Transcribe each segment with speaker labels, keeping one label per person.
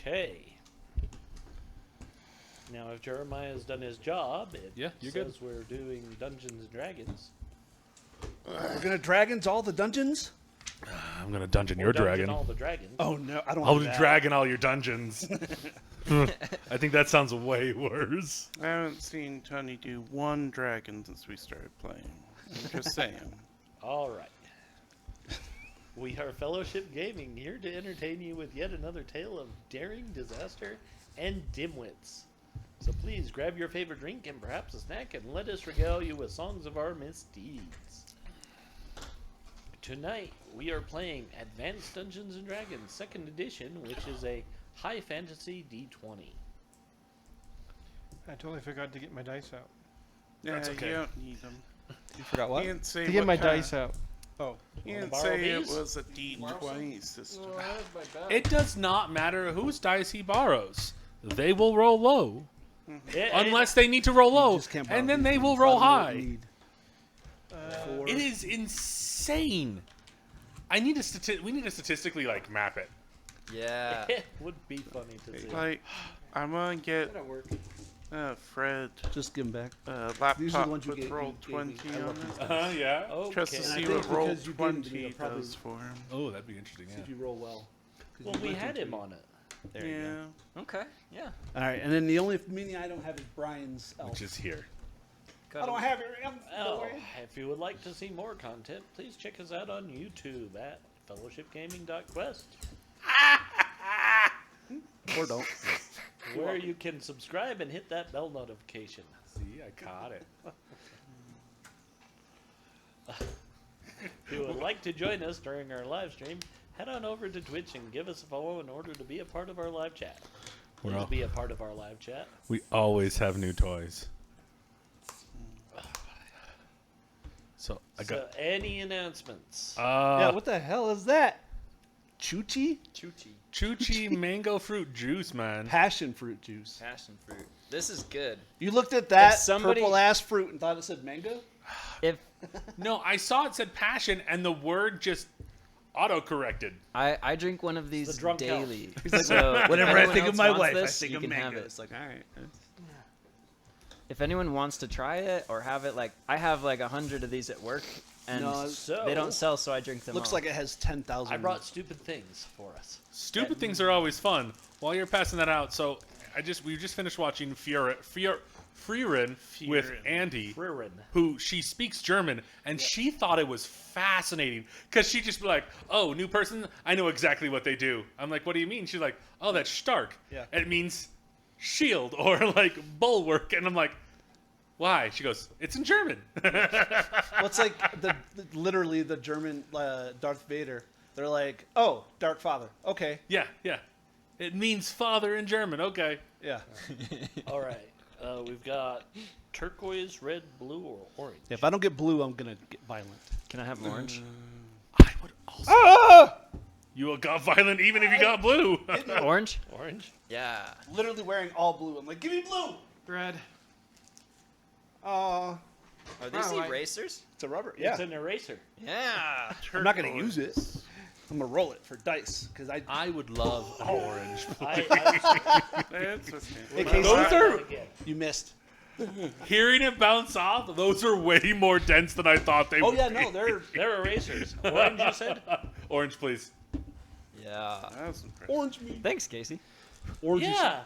Speaker 1: Okay. Now, if Jeremiah's done his job, it
Speaker 2: Yeah, you're
Speaker 1: says we're doing Dungeons and Dragons.
Speaker 3: We're gonna dragons all the dungeons.
Speaker 2: I'm gonna dungeon
Speaker 1: Or
Speaker 2: your
Speaker 1: dungeon
Speaker 2: dragon.
Speaker 1: all the dragons.
Speaker 3: Oh no, I don't.
Speaker 2: I'll
Speaker 3: want
Speaker 2: be
Speaker 3: that.
Speaker 2: dragging all your dungeons. I think that sounds way worse.
Speaker 4: I haven't seen Tony do one dragon since we started playing. I'm just saying.
Speaker 1: All right. We are Fellowship Gaming, here to entertain you with yet another tale of daring, disaster, and dimwits. So please grab your favorite drink and perhaps a snack and let us regale you with songs of our misdeeds. Tonight, we are playing Advanced Dungeons & Dragons 2nd Edition, which is a high fantasy D20.
Speaker 5: I totally forgot to get my dice out.
Speaker 4: Yeah,
Speaker 2: That's okay.
Speaker 4: you don't need them.
Speaker 3: You forgot what?
Speaker 4: He didn't say
Speaker 5: To get
Speaker 4: what
Speaker 5: my
Speaker 4: kind.
Speaker 5: dice out.
Speaker 3: Oh,
Speaker 4: He
Speaker 1: Wanna
Speaker 4: didn't
Speaker 1: borrow
Speaker 4: say it
Speaker 1: these?
Speaker 4: was a D20 system.
Speaker 2: It does not matter whose dice he borrows. They will roll low. Unless they need to roll low.
Speaker 3: just can't borrow
Speaker 2: And then
Speaker 3: these
Speaker 2: they will
Speaker 3: things.
Speaker 2: roll
Speaker 3: I don't know
Speaker 2: high.
Speaker 3: what we need.
Speaker 2: It is insane. I need to we need to statistically like map it.
Speaker 6: Yeah.
Speaker 1: It would be funny to see.
Speaker 4: Like, I'm gonna get
Speaker 1: That'll work.
Speaker 4: Fred
Speaker 3: Just give them back.
Speaker 4: laptop
Speaker 3: These are the ones you
Speaker 4: with
Speaker 3: gave-
Speaker 4: roll
Speaker 3: you gave me.
Speaker 4: 20
Speaker 3: I
Speaker 4: on
Speaker 3: love
Speaker 4: it.
Speaker 3: these dice.
Speaker 2: Yeah.
Speaker 1: Okay.
Speaker 4: Just to
Speaker 3: And I
Speaker 4: see
Speaker 3: think
Speaker 4: what roll
Speaker 3: because you gave them to me,
Speaker 4: 20
Speaker 3: I'll probably-
Speaker 4: does for him.
Speaker 2: Oh, that'd be interesting.
Speaker 3: See
Speaker 2: Yeah.
Speaker 3: if you roll well. 'Cause
Speaker 1: Well,
Speaker 3: you
Speaker 1: we
Speaker 3: went
Speaker 1: had
Speaker 3: into
Speaker 1: him
Speaker 3: it.
Speaker 1: on it.
Speaker 3: There you
Speaker 4: Yeah.
Speaker 3: go.
Speaker 6: Okay. Yeah.
Speaker 3: All right, and then the only mini I don't have is Brian's elf.
Speaker 2: Which is here.
Speaker 3: I don't have your elf.
Speaker 1: Oh,
Speaker 3: boy.
Speaker 1: if you would like to see more content, please check us out on YouTube at fellowshipgaming.quest,
Speaker 3: Or don't.
Speaker 1: where you can subscribe and hit that bell notification.
Speaker 2: See, I caught it.
Speaker 1: If you would like to join us during our live stream, head on over to Twitch and give us a follow in order to be a part of our live chat.
Speaker 2: We're
Speaker 1: Please
Speaker 2: all-
Speaker 1: be a part of our live chat.
Speaker 2: We always have new toys. So I
Speaker 1: So,
Speaker 2: got.
Speaker 1: any announcements?
Speaker 3: Yeah, what the hell is that? Chuchi?
Speaker 6: Chuchi.
Speaker 2: Chuchi mango fruit juice, man.
Speaker 3: Passion fruit juice.
Speaker 6: Passion fruit. This is good.
Speaker 3: You looked at that
Speaker 6: If somebody-
Speaker 3: purple ass fruit and thought it said mango?
Speaker 6: If
Speaker 2: No, I saw it said passion, and the word just auto-corrected.
Speaker 6: I drink one of these
Speaker 1: the drunk elf.
Speaker 6: daily. So if
Speaker 3: Whenever I
Speaker 6: anyone
Speaker 3: think of
Speaker 6: else
Speaker 3: my
Speaker 6: wants
Speaker 3: wife, I
Speaker 6: this,
Speaker 3: think
Speaker 6: you
Speaker 3: of
Speaker 6: can have
Speaker 3: mango.
Speaker 6: it.
Speaker 3: It's like, all right.
Speaker 6: If anyone wants to try it or have it, like I have like 100 of these at work, and
Speaker 3: No,
Speaker 1: So,
Speaker 6: they don't sell, so I drink them.
Speaker 3: Looks
Speaker 6: all.
Speaker 3: like it has 10,000.
Speaker 1: I brought stupid things for us.
Speaker 2: Stupid things are always fun. While you're passing that out, so we just finished watching Frieren with Andy,
Speaker 1: Frieren.
Speaker 2: who she speaks German, and she thought it was fascinating because she just be like, "Oh, new person, I know exactly what they do." I'm like, "What do you mean?" She's like, "Oh, that's stark.
Speaker 3: Yeah.
Speaker 2: It means shield or like bulwark," and I'm like, "Why?" She goes, "It's in German."
Speaker 3: Well, it's like literally the German Darth Vader. They're like, oh, Dark Father. Okay.
Speaker 2: Yeah. It means father in German. Okay.
Speaker 3: Yeah.
Speaker 1: All right. We've got turquoise, red, blue, or orange.
Speaker 3: If I don't get blue, I'm going to get violent.
Speaker 6: Can I have orange?
Speaker 2: I would also. You got violent even if you got blue.
Speaker 6: Orange?
Speaker 1: Orange?
Speaker 6: Yeah.
Speaker 3: Literally wearing all blue. I'm like, give me blue.
Speaker 5: Red.
Speaker 3: Oh,
Speaker 6: Are these
Speaker 5: Wow, I-
Speaker 6: erasers?
Speaker 3: it's a rubber.
Speaker 1: It's
Speaker 3: Yeah.
Speaker 1: an eraser.
Speaker 6: Yeah.
Speaker 3: I'm not going to use it. I'm going to roll it for dice because
Speaker 2: I would love an orange.
Speaker 4: That's okay.
Speaker 3: In case
Speaker 2: Those are
Speaker 3: you missed.
Speaker 2: hearing it bounce off. Those are way more dense than I thought they
Speaker 3: Oh
Speaker 2: would.
Speaker 3: yeah,
Speaker 2: be.
Speaker 3: no, they're
Speaker 1: They're erasers. Orange, you said?
Speaker 2: Orange, please.
Speaker 6: Yeah.
Speaker 4: That's impressive.
Speaker 3: orange meat.
Speaker 6: Thanks, Casey.
Speaker 3: Orange.
Speaker 1: Yeah.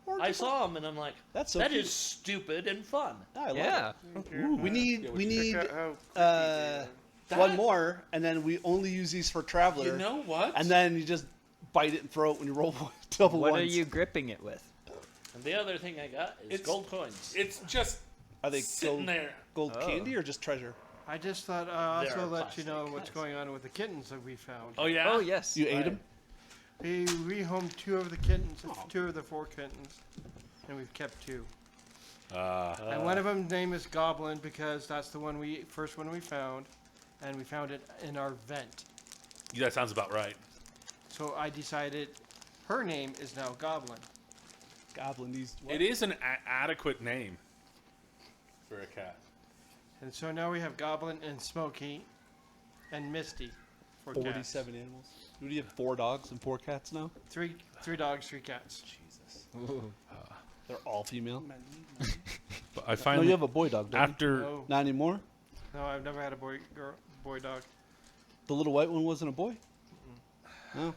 Speaker 3: Orange
Speaker 1: I
Speaker 3: is
Speaker 1: saw them and I'm like,
Speaker 3: That's so
Speaker 1: that
Speaker 3: cute.
Speaker 1: is stupid and fun.
Speaker 3: I love
Speaker 6: Yeah.
Speaker 3: it. Ooh, we need
Speaker 4: Check out how
Speaker 3: one more, and then we only use these for traveler.
Speaker 2: You know what?
Speaker 3: And then you just bite it and throw it when you roll double
Speaker 6: What
Speaker 3: ones.
Speaker 6: are you gripping it with?
Speaker 1: And the other thing I got is
Speaker 2: It's-
Speaker 1: gold coins.
Speaker 2: It's just
Speaker 3: Are they
Speaker 2: sitting
Speaker 3: gold,
Speaker 2: there.
Speaker 3: gold
Speaker 6: Oh.
Speaker 3: candy or just treasure?
Speaker 5: I just thought
Speaker 1: They're
Speaker 5: also let you know
Speaker 1: plastic.
Speaker 5: what's going on with the kittens that we found.
Speaker 2: Oh yeah.
Speaker 6: Oh yes.
Speaker 3: You ate them?
Speaker 5: We rehomed 2 of the kittens, 2 of the 4 kittens, and we've kept 2. And one of them's name is Goblin because that's the first one we found, and we found it in our vent.
Speaker 2: Yeah, that sounds about right.
Speaker 5: So I decided her name is now Goblin.
Speaker 3: Goblin these.
Speaker 2: It is an adequate name for a cat.
Speaker 5: And so now we have Goblin and Smokey and Misty for cats.
Speaker 3: 47 animals. Do you have 4 dogs and 4 cats now?
Speaker 5: Three dogs, 3 cats.
Speaker 3: Jesus. They're all female.
Speaker 2: But I
Speaker 3: No,
Speaker 2: finally
Speaker 3: you have a boy dog. Don't
Speaker 2: after
Speaker 5: No,
Speaker 3: Not anymore.
Speaker 5: no, I've never had a boy dog.
Speaker 3: The little white one wasn't a boy. No.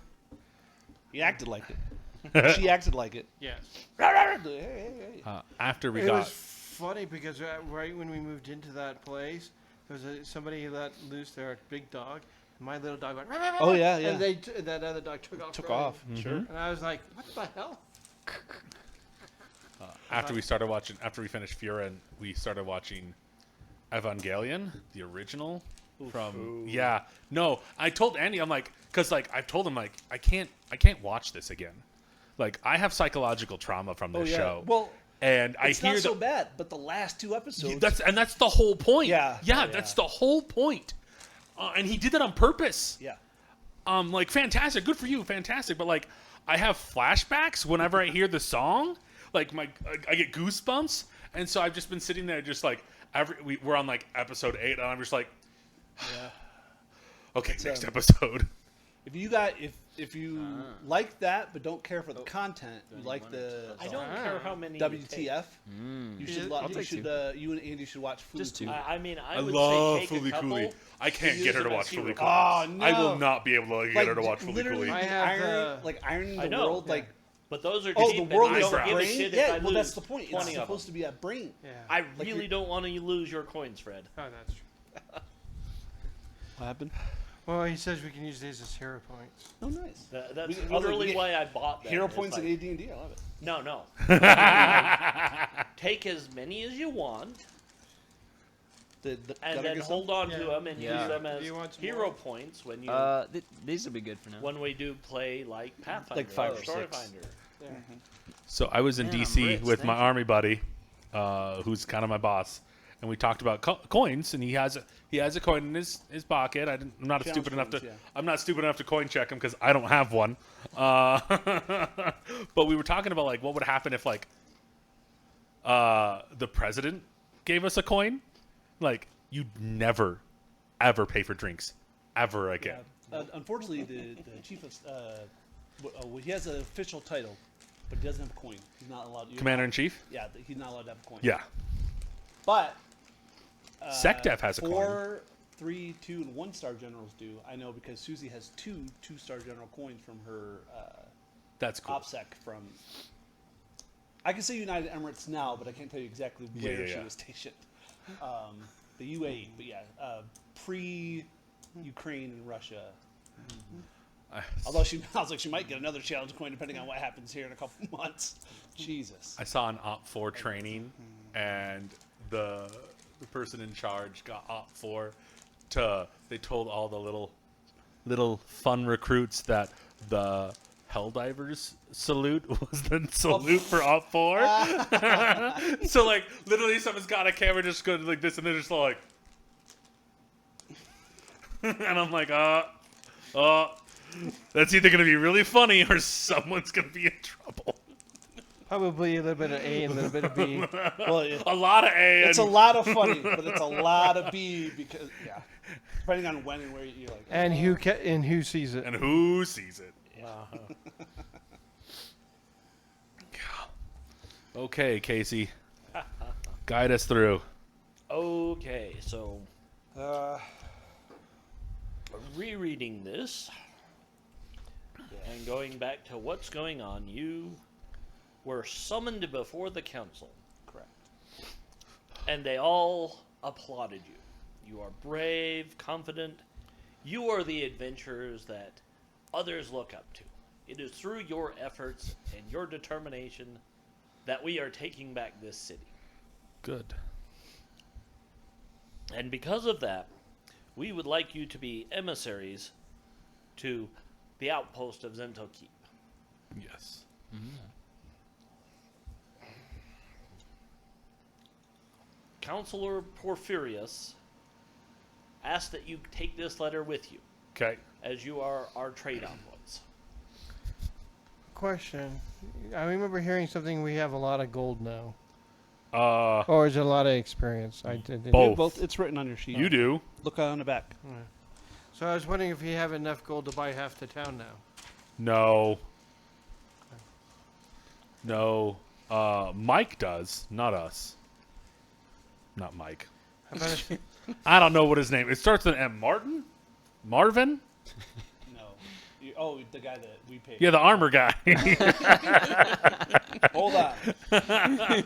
Speaker 3: He acted like it. She acted like it.
Speaker 5: Yes.
Speaker 3: Hey.
Speaker 2: after we
Speaker 5: It
Speaker 2: got
Speaker 5: was funny because right when we moved into that place, there was somebody let loose their big dog. And my little dog went.
Speaker 3: Oh, yeah, yeah.
Speaker 5: And that other dog took off.
Speaker 3: Took
Speaker 5: running.
Speaker 3: off. Sure.
Speaker 5: And I was like, what the hell?
Speaker 2: after we started watching after we finished Furen, we started watching Evangelion, the original from No, I told Andy, I'm like, because like I've told him like I can't watch this again. Like I have psychological trauma from this show.
Speaker 3: Well,
Speaker 2: and I
Speaker 3: it's
Speaker 2: hear
Speaker 3: not so bad, but the last 2 episodes.
Speaker 2: that's the whole point.
Speaker 3: Yeah.
Speaker 2: That's the whole point. And he did that on purpose.
Speaker 3: Yeah.
Speaker 2: Like fantastic, good for you, fantastic. But like, I have flashbacks whenever I hear the song. Like I get goosebumps, and so I've just been sitting there, just like we're on like episode 8, and I'm just like, okay, next episode.
Speaker 3: If you like that but don't care for the content, you like the
Speaker 1: I don't care how many. you take.
Speaker 3: WTF. You should. You and Andy should watch Fooly
Speaker 6: Just 2.
Speaker 3: Cooly.
Speaker 1: I mean, I
Speaker 2: I
Speaker 1: would
Speaker 2: love
Speaker 1: say take
Speaker 2: Fooly
Speaker 1: a couple.
Speaker 2: Cooly. I can't
Speaker 1: use
Speaker 2: get her to
Speaker 1: them
Speaker 2: watch
Speaker 1: as
Speaker 2: Fooly
Speaker 1: heroes.
Speaker 2: Cooly.
Speaker 3: Oh no!
Speaker 2: I will not be able to get her to watch Fooly
Speaker 3: literally
Speaker 2: Cooly.
Speaker 5: I have
Speaker 3: ironing
Speaker 1: I
Speaker 3: the
Speaker 1: know,
Speaker 3: world,
Speaker 1: yeah.
Speaker 3: like
Speaker 1: But those are
Speaker 3: oh,
Speaker 1: cheap,
Speaker 3: the world
Speaker 1: and I
Speaker 3: is
Speaker 1: don't
Speaker 3: a
Speaker 1: give a
Speaker 3: brain.
Speaker 1: shit if
Speaker 3: Yeah,
Speaker 1: I
Speaker 3: well, that's
Speaker 1: lose
Speaker 3: the point.
Speaker 1: 20
Speaker 3: It's
Speaker 1: of them.
Speaker 3: supposed to be a brain.
Speaker 5: Yeah.
Speaker 1: I
Speaker 3: Like
Speaker 1: really don't want to lose your coins, Fred.
Speaker 5: Oh, that's true.
Speaker 3: What happened?
Speaker 5: Well, he says we can use these as hero points.
Speaker 3: Oh, nice.
Speaker 1: That's
Speaker 3: We-
Speaker 1: literally
Speaker 3: we-
Speaker 1: why I bought them.
Speaker 3: Hero
Speaker 1: It's
Speaker 3: points
Speaker 1: like,
Speaker 3: in AD&D. I love it.
Speaker 1: No. Take as many as you want, and
Speaker 3: gotta
Speaker 1: then
Speaker 3: get
Speaker 1: hold on to them and
Speaker 6: Yeah.
Speaker 1: use them
Speaker 5: Do
Speaker 1: as
Speaker 5: you want some
Speaker 1: hero
Speaker 5: more?
Speaker 1: points when you
Speaker 6: These will be good for now.
Speaker 1: when we do play like Pathfinder,
Speaker 3: Like 5
Speaker 1: or
Speaker 3: or 6.
Speaker 1: Storyfinder.
Speaker 2: So I was in
Speaker 6: Man, I'm
Speaker 2: DC
Speaker 6: rich,
Speaker 2: with
Speaker 6: thank
Speaker 2: my
Speaker 6: you.
Speaker 2: army buddy, who's kind of my boss, and we talked about coins. And he has a coin in his pocket. I'm not
Speaker 3: Challenge
Speaker 2: stupid enough
Speaker 3: coins,
Speaker 2: to
Speaker 3: yeah.
Speaker 2: I'm not stupid enough to coin check him because I don't have one. But we were talking about like what would happen if like the president gave us a coin. Like you'd never ever pay for drinks ever again.
Speaker 3: Unfortunately, the chief of he has an official title, but he doesn't have a coin. He's not allowed.
Speaker 2: Commander in chief.
Speaker 3: Yeah, he's not allowed to have a coin.
Speaker 2: Yeah.
Speaker 3: But
Speaker 2: SecDef has a coin.
Speaker 3: 4, 3, 2, and 1-star generals do. I know because Susie has 2 2-star general coins from her
Speaker 2: That's cool.
Speaker 3: OPSEC from. I can say United Emirates now, but I can't tell you exactly where she was stationed. The UAE, but yeah, pre-Ukraine and Russia. Although I was like, she might get another challenge coin depending on what happens here in a couple months. Jesus.
Speaker 2: I saw an Op 4 training, and the person in charge got Op 4 they told all the little fun recruits that the Helldivers salute was the salute for Op 4. So like literally someone's got a camera just going like this, and they're just like and I'm like, that's either gonna be really funny or someone's gonna be in trouble.
Speaker 5: Probably a little bit of A and a little bit of B.
Speaker 3: Well,
Speaker 2: A lot of A.
Speaker 3: it's a lot of funny, but it's a lot of B because depending on when and where you're like.
Speaker 5: And who sees it?
Speaker 2: And who sees it? Okay, Casey. Guide us through.
Speaker 1: Okay, so rereading this and going back to what's going on, you were summoned before the council.
Speaker 3: Correct.
Speaker 1: And they all applauded you. You are brave, confident. You are the adventurers that others look up to. It is through your efforts and your determination that we are taking back this city.
Speaker 2: Good.
Speaker 1: And because of that, we would like you to be emissaries to the outpost of Zhentil Keep.
Speaker 2: Yes.
Speaker 1: Counselor Porphyrius asked that you take this letter with you,
Speaker 2: Okay.
Speaker 1: as you are our trade envoys.
Speaker 5: Question. I remember hearing something. We have a lot of gold now,
Speaker 2: Uh,
Speaker 5: or is it a lot of experience? I did.
Speaker 2: Both.
Speaker 3: Both. It's written on your sheet.
Speaker 2: you do.
Speaker 3: Look on the back.
Speaker 5: So I was wondering if you have enough gold to buy half the town now.
Speaker 2: No. No. Mike does, not us. Not Mike.
Speaker 5: How about if,
Speaker 2: I don't know what his name. It starts with an M. Martin? Marvin?
Speaker 3: No. The guy that we paid.
Speaker 2: Yeah, the armor guy.
Speaker 3: Hold on.
Speaker 2: I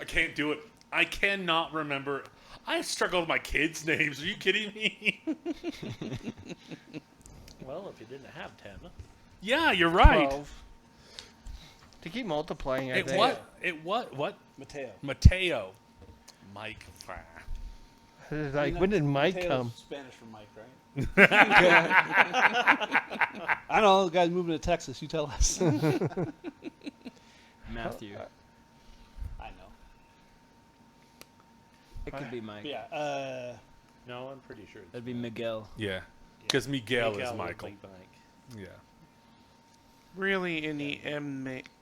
Speaker 2: can't do it. I cannot remember. I struggle with my kids' names. Are you kidding me?
Speaker 1: Well, if you didn't have 10.
Speaker 2: Yeah, you're right.
Speaker 5: 12. To keep multiplying, I
Speaker 2: It
Speaker 5: think.
Speaker 2: what? It what? What?
Speaker 3: Mateo.
Speaker 2: Mateo. Mike.
Speaker 5: Like, when did Mike
Speaker 3: Mateo's
Speaker 5: come?
Speaker 3: Spanish for Mike, right? I don't know. The guy's moving to Texas. You tell us.
Speaker 6: Matthew.
Speaker 3: I know.
Speaker 6: It could be Mike.
Speaker 3: But yeah.
Speaker 1: No, I'm pretty sure.
Speaker 6: That'd be Miguel.
Speaker 2: Yeah. Because Miguel is
Speaker 1: would
Speaker 2: Michael.
Speaker 1: be Mike.
Speaker 2: Yeah.
Speaker 4: Really, any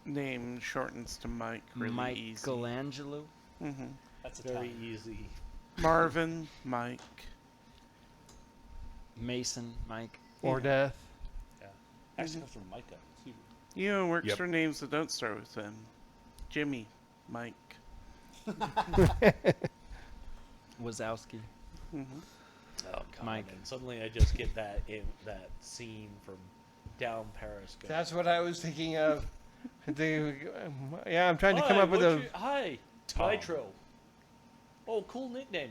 Speaker 4: name shortens to Mike. Really easy.
Speaker 6: Michelangelo.
Speaker 4: Mm-hmm.
Speaker 3: That's
Speaker 1: Very
Speaker 3: Italian.
Speaker 1: easy.
Speaker 4: Marvin, Mike.
Speaker 6: Mason. Mike.
Speaker 5: Or Death.
Speaker 3: Actually comes from Micah. It's Hebrew.
Speaker 4: You know, works
Speaker 2: Yep.
Speaker 4: for names that don't start with M. Jimmy, Mike.
Speaker 6: Wazowski.
Speaker 4: Mm-hmm.
Speaker 1: Oh, come
Speaker 6: Mike.
Speaker 1: on. And suddenly I just get that scene from Down Paris. Going,
Speaker 5: That's what I was thinking of. Yeah, I'm trying to come
Speaker 1: Hi,
Speaker 5: up with
Speaker 1: what's
Speaker 5: a.
Speaker 1: your- Hi,
Speaker 2: Tom.
Speaker 1: Nitro. Oh, cool nickname.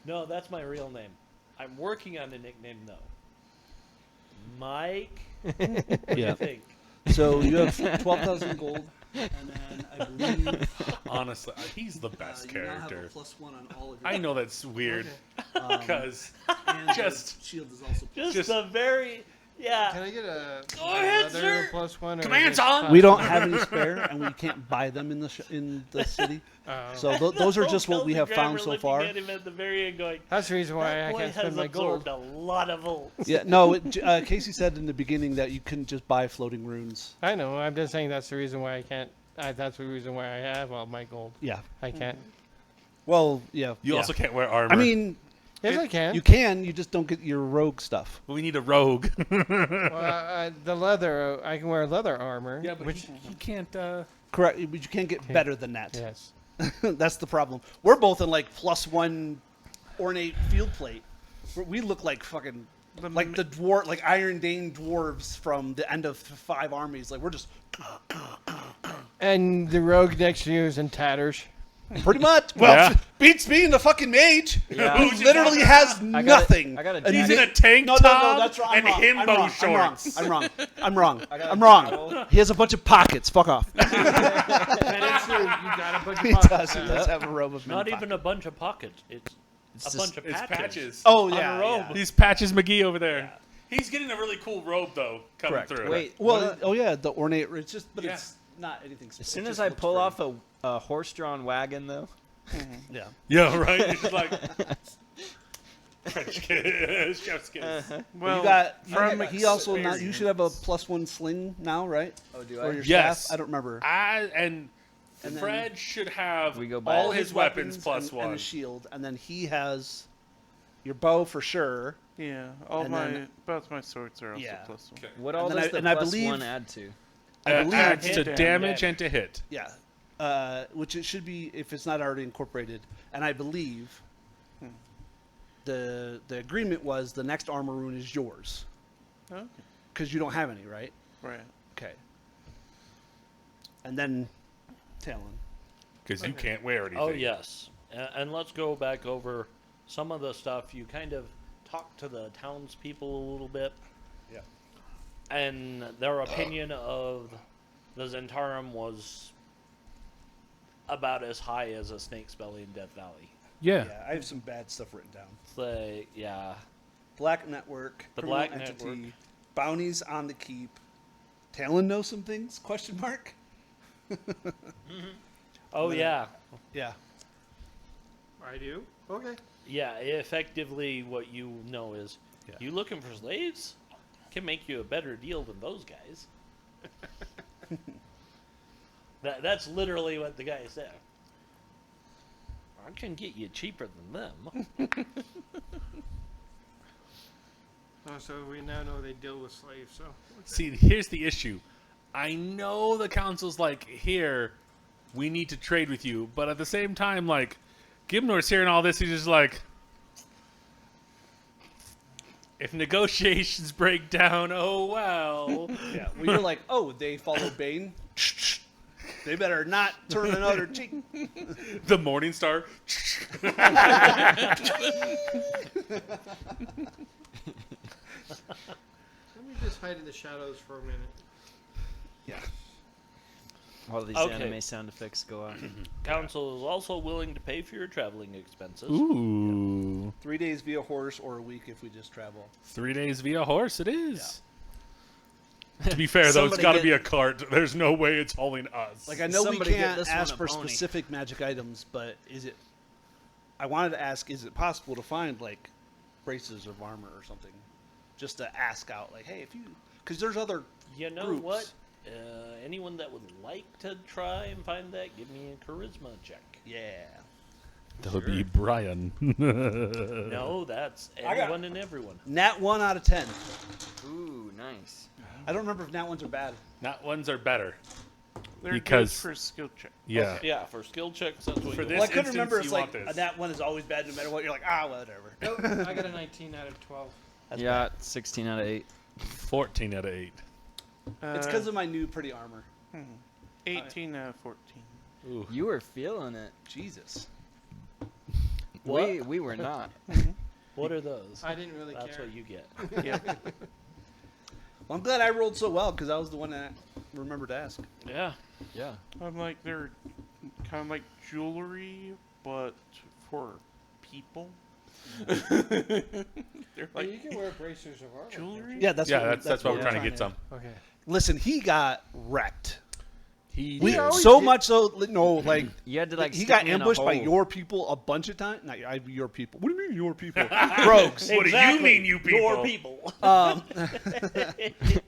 Speaker 1: No, that's my real name. I'm working on a nickname though. Mike. What do you think?
Speaker 3: So you have 12,000 gold, and then I believe
Speaker 2: Honestly, he's the best
Speaker 3: you now have
Speaker 2: character.
Speaker 3: a +1 on all of your.
Speaker 2: I know that's weird. Because
Speaker 3: and
Speaker 2: just-
Speaker 3: the shield is also.
Speaker 1: Just a very yeah.
Speaker 5: Can I get a
Speaker 1: Go ahead,
Speaker 5: another
Speaker 1: sir.
Speaker 5: +1? Or
Speaker 2: Command's
Speaker 5: is it
Speaker 2: on.
Speaker 3: We don't have any spare, and we can't buy them in the city.
Speaker 5: Oh.
Speaker 3: So those are just what we have found so far.
Speaker 1: At him at the very end going,
Speaker 5: That's the reason why
Speaker 1: that
Speaker 5: I
Speaker 1: boy
Speaker 5: can't
Speaker 1: has
Speaker 5: spend my gold.
Speaker 1: absorbed a lot of volts.
Speaker 3: Yeah, no. Casey said in the beginning that you couldn't just buy floating runes.
Speaker 5: I know. I'm just saying that's the reason why I can't. That's the reason why I have all my gold.
Speaker 3: Yeah.
Speaker 5: I can't.
Speaker 3: Well, yeah.
Speaker 2: You
Speaker 3: yeah.
Speaker 2: also can't wear armor.
Speaker 3: I mean,
Speaker 5: Yes, I can.
Speaker 3: you can. You just don't get your rogue stuff.
Speaker 2: we need a rogue.
Speaker 5: Well, the leather. I can wear leather armor.
Speaker 2: yeah, but
Speaker 5: which
Speaker 2: he can't.
Speaker 3: Correct, but you can't get better than that.
Speaker 5: yes.
Speaker 3: That's the problem. We're both in like +1 ornate field plate. We look like fucking like the dwarf, like Iron Dane dwarves from the end of 5 armies. Like we're just
Speaker 5: And the rogue next to you is in tatters.
Speaker 3: pretty much. Well,
Speaker 2: Yeah.
Speaker 3: beats me in the fucking mage
Speaker 6: Yeah.
Speaker 3: who literally has nothing.
Speaker 6: I got a
Speaker 3: And
Speaker 2: He's
Speaker 6: jacket.
Speaker 2: in a tank
Speaker 3: No,
Speaker 2: top
Speaker 3: that's wrong.
Speaker 2: and himbo shorts.
Speaker 3: I'm wrong. I'm wrong.
Speaker 6: I got
Speaker 3: I'm
Speaker 6: a
Speaker 3: wrong.
Speaker 6: towel.
Speaker 3: He has a bunch of pockets. Fuck off.
Speaker 5: That is true. You got a bunch
Speaker 3: He
Speaker 5: of pockets.
Speaker 3: does. He does have a robe of
Speaker 1: Not
Speaker 3: many
Speaker 1: even a bunch of pockets. It's a
Speaker 6: just-
Speaker 1: bunch of
Speaker 2: It's
Speaker 1: patches.
Speaker 2: patches.
Speaker 3: Oh
Speaker 1: on
Speaker 3: yeah.
Speaker 1: a robe.
Speaker 3: yeah.
Speaker 2: He's Patches McGee over there. He's getting a really cool robe though coming
Speaker 3: Correct.
Speaker 2: through.
Speaker 6: Wait.
Speaker 3: Well, oh yeah, the ornate. It's just, but
Speaker 2: Yeah.
Speaker 3: it's not anything.
Speaker 6: As soon as I pull off a horse-drawn wagon, though.
Speaker 3: yeah.
Speaker 2: Yeah, right. It's just like French kiss, chef's kiss.
Speaker 4: Well,
Speaker 3: you got.
Speaker 4: from
Speaker 3: He also now. You
Speaker 4: experience-
Speaker 3: should have a +1 sling now, right?
Speaker 6: Oh, do
Speaker 3: Or your
Speaker 2: Yes.
Speaker 3: staff. I don't remember.
Speaker 2: And
Speaker 3: And then-
Speaker 2: Fred should have
Speaker 6: We go back.
Speaker 2: all his weapons
Speaker 3: and,
Speaker 2: +1.
Speaker 3: and a shield, and then he has your bow for sure.
Speaker 4: Yeah, all
Speaker 3: And
Speaker 4: my
Speaker 3: then-
Speaker 4: both my swords are also
Speaker 3: Yeah.
Speaker 4: +1.
Speaker 2: Okay.
Speaker 6: What all
Speaker 3: then
Speaker 6: does
Speaker 3: I-
Speaker 6: the
Speaker 3: and I
Speaker 6: plus
Speaker 3: believe-
Speaker 6: one add to?
Speaker 3: I believe
Speaker 2: adds to
Speaker 1: hit
Speaker 2: damage
Speaker 1: and
Speaker 2: and to hit.
Speaker 3: Yeah, which it should be if it's not already incorporated. And I believe the agreement was the next armor rune is yours
Speaker 4: Okay.
Speaker 3: because you don't have any, right?
Speaker 4: Right.
Speaker 3: Okay. And then Talon.
Speaker 2: Because you can't wear anything.
Speaker 1: Oh yes, and let's go back over some of the stuff. You kind of talked to the townspeople a little bit.
Speaker 3: Yeah.
Speaker 1: And their opinion of the Zentarum was about as high as a snake's belly in Death Valley.
Speaker 2: Yeah.
Speaker 3: Yeah, I have some bad stuff written down.
Speaker 1: It's like, yeah,
Speaker 3: Black Network,
Speaker 1: The
Speaker 3: criminal
Speaker 1: Black
Speaker 3: entity,
Speaker 1: Network.
Speaker 3: bounties on the keep. Talon knows some things? Question mark.
Speaker 1: oh yeah,
Speaker 3: Yeah.
Speaker 5: I do. Okay.
Speaker 1: yeah. Effectively, what you know is,
Speaker 2: Yeah.
Speaker 1: you looking for slaves can make you a better deal than those guys. That's literally what the guy said. I can get you cheaper than them.
Speaker 5: Oh, so we now know they deal with slaves. So
Speaker 2: See, here's the issue. I know the council's like, here, we need to trade with you, but at the same time, like, Gimnor's hearing all this, he's just like, if negotiations break down, oh well.
Speaker 3: Yeah, we were like, oh, they follow Bane. They better not turn another cheek.
Speaker 2: The Morning Star.
Speaker 5: let me just hide in the shadows for a minute.
Speaker 3: Yeah.
Speaker 6: All these
Speaker 1: Okay.
Speaker 6: anime sound effects go off.
Speaker 1: Council is also willing to pay for your traveling expenses.
Speaker 2: Ooh.
Speaker 3: 3 days via horse or a week if we just travel.
Speaker 2: 3 days via horse, it is. To be fair, though, it's
Speaker 6: Somebody
Speaker 2: got to
Speaker 6: get-
Speaker 2: be a cart. There's no way it's hauling us.
Speaker 3: Like I know
Speaker 6: Somebody
Speaker 3: we
Speaker 6: get
Speaker 3: can't
Speaker 6: this one
Speaker 3: ask
Speaker 6: a
Speaker 3: for
Speaker 6: pony.
Speaker 3: specific magic items, but is it? I wanted to ask: is it possible to find like braces of armor or something, just to ask out? Like, hey, if you, because there's other.
Speaker 1: You know
Speaker 3: groups.
Speaker 1: what? Anyone that would like to try and find that, give me a charisma check.
Speaker 3: Yeah.
Speaker 2: That would be Brian.
Speaker 1: No, that's
Speaker 3: got-
Speaker 1: anyone and everyone.
Speaker 3: Nat 1 out of 10.
Speaker 6: Ooh, nice.
Speaker 3: I don't remember if Nat 1s are bad.
Speaker 2: Not ones are better.
Speaker 4: They're
Speaker 2: Because-
Speaker 4: good for skill check.
Speaker 2: Yeah.
Speaker 1: Yeah, for skill checks, that's what
Speaker 2: For
Speaker 1: you
Speaker 2: this
Speaker 3: Well, I couldn't
Speaker 2: instance,
Speaker 3: remember if
Speaker 2: you
Speaker 3: like
Speaker 2: want this.
Speaker 3: a Nat 1 is always bad no matter what. You're like, whatever.
Speaker 5: Nope, I got a 19 out of 12.
Speaker 3: That's
Speaker 6: Yeah, 16 out of 8.
Speaker 2: 14 out of 8.
Speaker 3: It's because of my new pretty armor.
Speaker 4: 18 out of 14.
Speaker 2: Ooh.
Speaker 6: You were feeling it.
Speaker 3: Jesus.
Speaker 6: We were not.
Speaker 1: What are those?
Speaker 5: I didn't really
Speaker 1: That's
Speaker 5: care.
Speaker 1: what you get.
Speaker 4: Yeah.
Speaker 3: Well, I'm glad I rolled so well because I was the one that remembered to ask.
Speaker 1: Yeah.
Speaker 6: Yeah.
Speaker 4: I'm like, they're kind of like jewelry, but for people. They're
Speaker 5: Hey,
Speaker 4: like
Speaker 5: you can wear bracers of armor.
Speaker 4: jewelry?
Speaker 3: Yeah, that's
Speaker 2: Yeah,
Speaker 3: what
Speaker 2: that's why we're
Speaker 3: we're
Speaker 2: trying to get some.
Speaker 5: Okay.
Speaker 3: Listen, he got wrecked.
Speaker 2: He
Speaker 3: We
Speaker 2: did.
Speaker 3: so much so like
Speaker 6: You had to like.
Speaker 3: he
Speaker 6: stick
Speaker 3: got
Speaker 6: me in a
Speaker 3: ambushed by
Speaker 6: hole.
Speaker 3: your people a bunch of times. Not your people. What do you mean your people? Rogues.
Speaker 2: What do you mean, you people?
Speaker 1: Your people.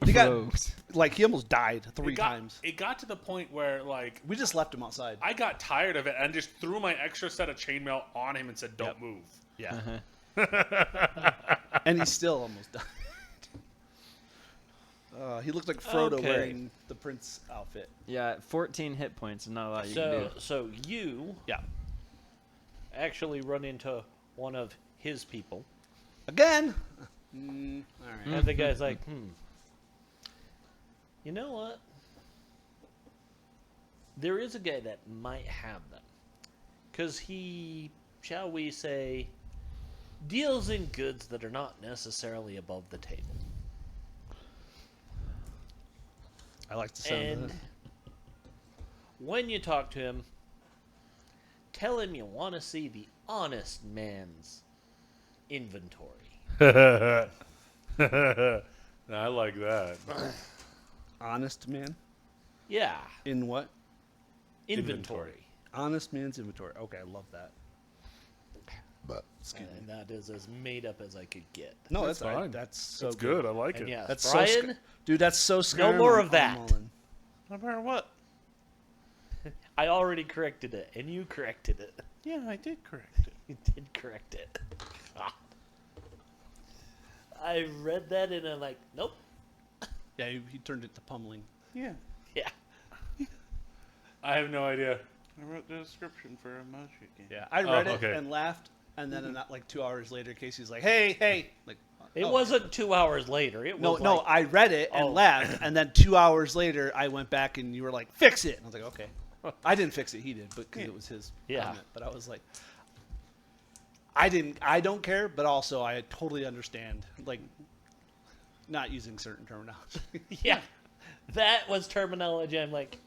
Speaker 3: He got
Speaker 6: Rogues.
Speaker 3: like he almost died three
Speaker 2: It got,
Speaker 3: times.
Speaker 2: it got to the point where, like,
Speaker 3: We just left him outside.
Speaker 2: I got tired of it and just threw my extra set of chainmail on him and said, "Don't move."
Speaker 3: Yeah,
Speaker 6: Uh-huh.
Speaker 3: and he still almost died. He looked like Frodo
Speaker 1: Okay.
Speaker 3: wearing the prince outfit.
Speaker 6: Yeah, 14 hit points. Not a lot you can do.
Speaker 1: So you
Speaker 3: Yeah,
Speaker 1: actually run into one of his people,
Speaker 3: again. All right.
Speaker 1: and the guy's like, you know what? There is a guy that might have them. Because he, shall we say, deals in goods that are not necessarily above the table.
Speaker 3: I like the sound of
Speaker 1: And
Speaker 3: that.
Speaker 1: when you talk to him, tell him you want to see the honest man's inventory.
Speaker 2: I like that.
Speaker 3: Honest man
Speaker 1: Yeah,
Speaker 3: in what?
Speaker 1: inventory.
Speaker 3: Honest man's inventory. Okay, I love that. But
Speaker 1: And that is as made up as I could get.
Speaker 3: no,
Speaker 2: That's
Speaker 3: that's
Speaker 2: fine.
Speaker 3: That's so
Speaker 2: That's good. I like
Speaker 1: And
Speaker 2: it.
Speaker 1: yes,
Speaker 3: That's so
Speaker 1: Brian,
Speaker 3: Dude, that's so scary.
Speaker 1: more of that.
Speaker 4: No matter what.
Speaker 1: I already corrected it, and you corrected it.
Speaker 4: Yeah, I did correct it.
Speaker 1: You did correct it. I read that and I'm like, nope.
Speaker 3: Yeah, he turned it to pummeling.
Speaker 4: Yeah.
Speaker 1: Yeah.
Speaker 2: I have no idea.
Speaker 4: I wrote the description for a magic game.
Speaker 3: Yeah, I read it
Speaker 2: okay.
Speaker 3: and laughed, and then not like 2 hours later, Casey's like, "Hey," like
Speaker 1: It
Speaker 3: oh.
Speaker 1: wasn't 2 hours later. It
Speaker 3: No,
Speaker 1: was
Speaker 3: no,
Speaker 1: like,
Speaker 3: I read it and
Speaker 1: Oh.
Speaker 3: laughed, and then 2 hours later, I went back and you were like, "Fix it." And I was like, "Okay." I didn't fix it; he did, but because it was his
Speaker 1: Yeah.
Speaker 3: comment. But I was like, I don't care, but also I totally understand, like, not using certain terminology.
Speaker 1: yeah. That was terminology. I'm like,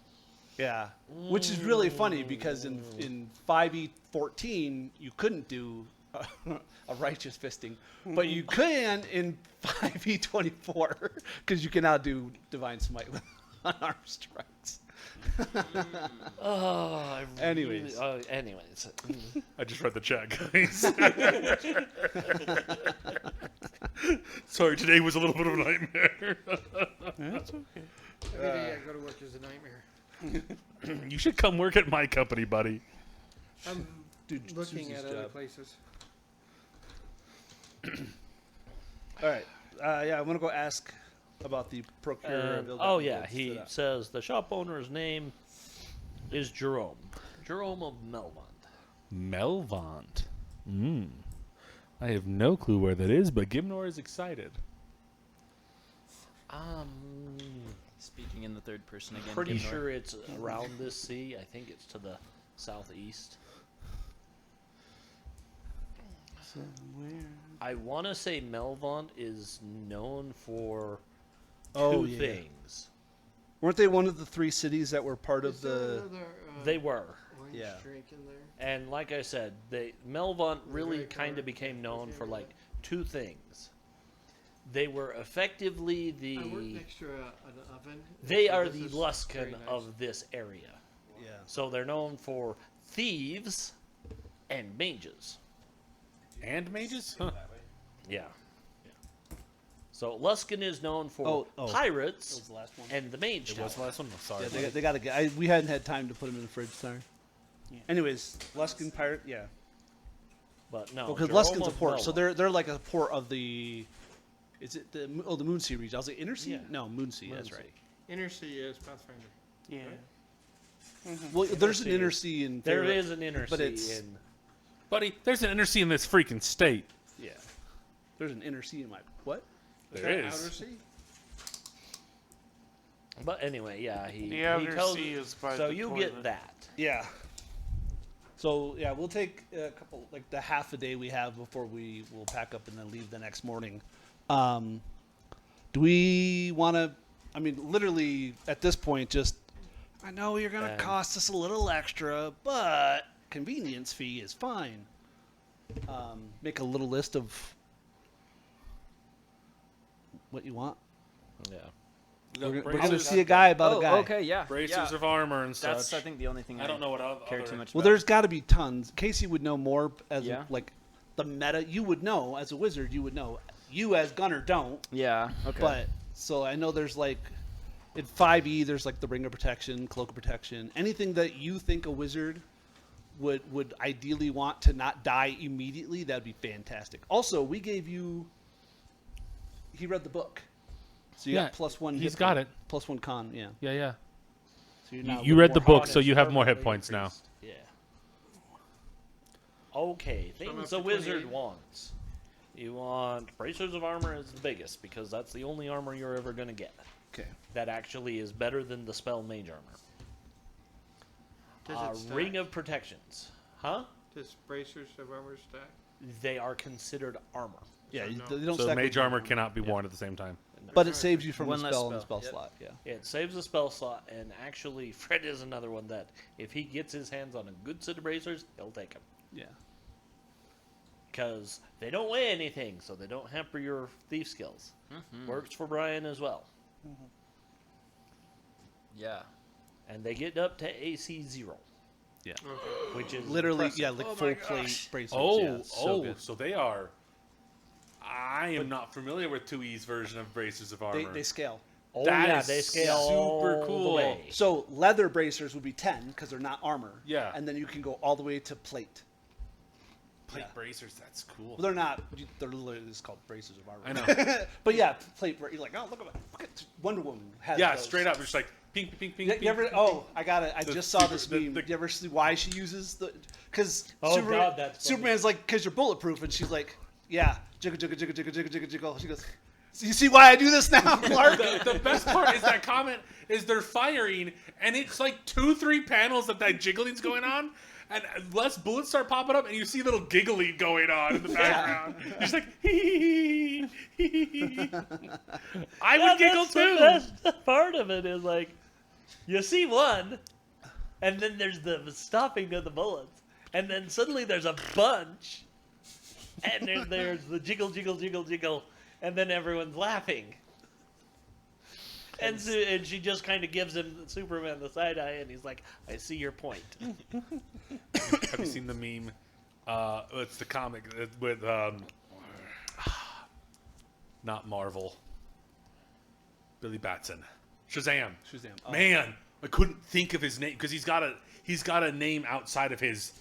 Speaker 3: Yeah, which is really funny because in 5e14 you couldn't do a righteous fisting, but you can in 5e24 because you can now do divine smite with unarmed strikes.
Speaker 1: oh, I
Speaker 3: Anyways.
Speaker 1: anyways.
Speaker 2: I just read the chat, guys. Sorry, today was a little bit of a nightmare.
Speaker 4: That's okay.
Speaker 5: Every day I go to work is a nightmare.
Speaker 2: You should come work at my company, buddy.
Speaker 5: I'm
Speaker 3: Dude,
Speaker 5: looking
Speaker 3: Susie's
Speaker 5: at other
Speaker 3: job.
Speaker 5: places.
Speaker 3: All right, Yeah, I'm gonna go ask about the procure.
Speaker 1: Oh yeah, he says the shop owner's name is Jerome. Jerome of Melvant.
Speaker 2: Melvant. I have no clue where that is, but Gimnor is excited.
Speaker 6: Speaking in the third person again.
Speaker 1: Pretty
Speaker 6: Gimnor.
Speaker 1: sure it's around this sea. I think it's to the southeast. I want to say Melvant is known for two things.
Speaker 3: Weren't they one of the 3 cities that were part of
Speaker 5: Is there
Speaker 3: the?
Speaker 5: another,
Speaker 1: They were.
Speaker 5: orange
Speaker 3: Yeah.
Speaker 5: drink in there?
Speaker 1: And like I said, Melvant really
Speaker 5: very
Speaker 1: kind of
Speaker 5: colored.
Speaker 1: became known for
Speaker 5: Okay,
Speaker 1: like 2 things. They were effectively
Speaker 5: I work
Speaker 1: the
Speaker 5: next to an oven.
Speaker 1: they
Speaker 5: so
Speaker 1: are
Speaker 5: this
Speaker 1: the
Speaker 5: is
Speaker 1: Luskan
Speaker 5: very nice.
Speaker 1: of this area.
Speaker 3: Yeah.
Speaker 1: So they're known for thieves and mages.
Speaker 2: And mages? Huh.
Speaker 1: Yeah. So Luskan is known for
Speaker 3: Oh.
Speaker 1: pirates
Speaker 3: That was the last one.
Speaker 1: and the mage
Speaker 2: It was the
Speaker 1: tower.
Speaker 2: last one? Oh, sorry.
Speaker 3: Yeah, they got to get. We hadn't had time to put them in the fridge. Sorry. Anyways, Luskan pirate. Yeah.
Speaker 1: But no,
Speaker 3: Because
Speaker 1: Jerome
Speaker 3: Luskan's a
Speaker 1: of
Speaker 3: port, so
Speaker 1: Melvant.
Speaker 3: they're like a port of the. Is it the the Moonsea region? I was like Innersea.
Speaker 1: Yeah.
Speaker 3: No, Moonsea. That's
Speaker 1: Moonsea.
Speaker 3: right.
Speaker 5: Inner Sea is Pathfinder.
Speaker 4: Yeah.
Speaker 3: Well, there's an
Speaker 1: Inner
Speaker 3: Innersea in.
Speaker 1: There
Speaker 3: Faerû,
Speaker 1: is an inner
Speaker 3: but
Speaker 1: sea
Speaker 3: it's-
Speaker 1: in
Speaker 2: Buddy, there's an inner sea in this freaking state.
Speaker 3: Yeah. There's an Innersea in my what?
Speaker 2: There
Speaker 5: that
Speaker 2: is.
Speaker 5: Outer Sea?
Speaker 1: But anyway, yeah, he
Speaker 4: The outer
Speaker 1: tells
Speaker 4: sea is by
Speaker 1: so
Speaker 4: the
Speaker 1: you
Speaker 4: toilet.
Speaker 1: get that.
Speaker 3: Yeah. So yeah, we'll take a couple, like the half a day we have before we will pack up and then leave the next morning. Do we want to? I mean, literally at this point, just I know you're gonna
Speaker 1: And-
Speaker 3: cost us a little extra, but convenience fee is fine. Make a little list of what you want.
Speaker 1: Yeah.
Speaker 3: We're gonna see a guy about
Speaker 6: Oh,
Speaker 3: a guy.
Speaker 6: okay, yeah.
Speaker 2: Bracers
Speaker 6: yeah.
Speaker 2: of armor and
Speaker 6: That's
Speaker 2: such.
Speaker 6: I think the only thing
Speaker 2: I don't know what other
Speaker 6: care too much
Speaker 3: Well,
Speaker 6: about.
Speaker 3: there's got to be tons. Casey would know more as
Speaker 6: Yeah.
Speaker 3: like the meta. You would know as a wizard. You would know. You as gunner don't.
Speaker 6: Yeah. Okay.
Speaker 3: But so I know there's like in 5e there's like the ring of protection, cloak of protection, anything that you think a wizard would ideally want to not die immediately. That'd be fantastic. Also, we gave you. He read the book, so you
Speaker 2: Yeah,
Speaker 3: got +1.
Speaker 2: he's
Speaker 3: hit
Speaker 2: got
Speaker 3: point,
Speaker 2: it.
Speaker 3: +1 con. Yeah.
Speaker 2: Yeah.
Speaker 3: So you're now
Speaker 2: You
Speaker 3: with
Speaker 2: read
Speaker 3: more
Speaker 2: the book,
Speaker 3: con.
Speaker 2: so you have more hit
Speaker 1: permanently
Speaker 2: points now.
Speaker 1: increased. Yeah. Okay,
Speaker 5: So I'm
Speaker 1: things
Speaker 5: up
Speaker 1: a
Speaker 5: to
Speaker 1: wizard
Speaker 5: 28.
Speaker 1: wants. You want bracers of armor is the biggest because that's the only armor you're ever gonna get.
Speaker 3: Okay.
Speaker 1: That actually is better than the spell mage armor.
Speaker 5: Does it stack?
Speaker 1: Ring of protections, huh?
Speaker 5: Does bracers of armor stack?
Speaker 1: They are considered armor.
Speaker 3: Yeah.
Speaker 5: So no.
Speaker 3: They don't
Speaker 2: So
Speaker 3: stack
Speaker 2: mage
Speaker 3: with-
Speaker 2: armor cannot be worn at the same time.
Speaker 3: But it saves you from
Speaker 6: One
Speaker 3: a
Speaker 6: less
Speaker 3: spell in the
Speaker 6: spell.
Speaker 3: spell
Speaker 6: Yep.
Speaker 3: slot. Yeah.
Speaker 1: It saves a spell slot, and actually, Fred is another one that if he gets his hands on a good set of bracers, he'll take them.
Speaker 3: Yeah.
Speaker 1: Because they don't weigh anything, so they don't hamper your thief skills. Works for Brian as well.
Speaker 6: yeah.
Speaker 1: And they get up to AC 0,
Speaker 3: Yeah.
Speaker 1: which is
Speaker 3: Literally,
Speaker 1: impressive.
Speaker 3: yeah, like
Speaker 2: Oh
Speaker 3: full
Speaker 2: my
Speaker 3: plate
Speaker 2: gosh.
Speaker 3: bracers.
Speaker 2: Oh,
Speaker 3: yeah, it's so good.
Speaker 2: so they are. I am not familiar with 2E's version of bracers of armor.
Speaker 3: They scale.
Speaker 1: Oh,
Speaker 2: That
Speaker 1: yeah,
Speaker 2: is
Speaker 1: they scale
Speaker 2: super
Speaker 1: all the
Speaker 2: cool.
Speaker 1: way.
Speaker 3: So leather bracers would be 10 because they're not armor.
Speaker 2: Yeah.
Speaker 3: And then you can go all the way to plate.
Speaker 2: Plate
Speaker 3: yeah.
Speaker 2: bracers, that's cool.
Speaker 3: Well, they're not. They're literally just called bracers of armor.
Speaker 2: I know.
Speaker 3: But yeah, plate. You're like, oh, look at Wonder Woman has.
Speaker 2: Yeah,
Speaker 3: those.
Speaker 2: straight up, just like pink, pink, pink,
Speaker 3: You,
Speaker 2: pink.
Speaker 3: you ever?
Speaker 2: pink,
Speaker 3: Oh, I got it. I
Speaker 2: The
Speaker 3: just saw this
Speaker 2: super- the-
Speaker 3: meme.
Speaker 2: the-
Speaker 3: You ever see why she uses the? Because
Speaker 1: Oh, God, that's funny.
Speaker 3: Superman's like, because you're bulletproof, and she's like, yeah, jiggle, jiggle, jiggle, jiggle, jiggle, jiggle, jiggle. She goes, so you see why I do this now, Clark?
Speaker 2: the best part is that comment is they're firing, and it's like 2-3 panels that jiggling's going on, and less bullets start popping up, and you see little giggling going on in the background. You're just like, hee hee hee hee. I would giggle
Speaker 1: That's
Speaker 2: too.
Speaker 1: The best part of it is like, you see one, and then there's the stopping of the bullets, and then suddenly there's a bunch, and there's the jiggle, jiggle, jiggle, jiggle, and then everyone's laughing. And she just kind of gives him Superman the side eye, and he's like, "I see your point."
Speaker 2: Have you seen the meme? It's the comic with not Marvel. Billy Batson, Shazam.
Speaker 3: Shazam. Oh.
Speaker 2: Man, I couldn't think of his name because he's got a name outside of his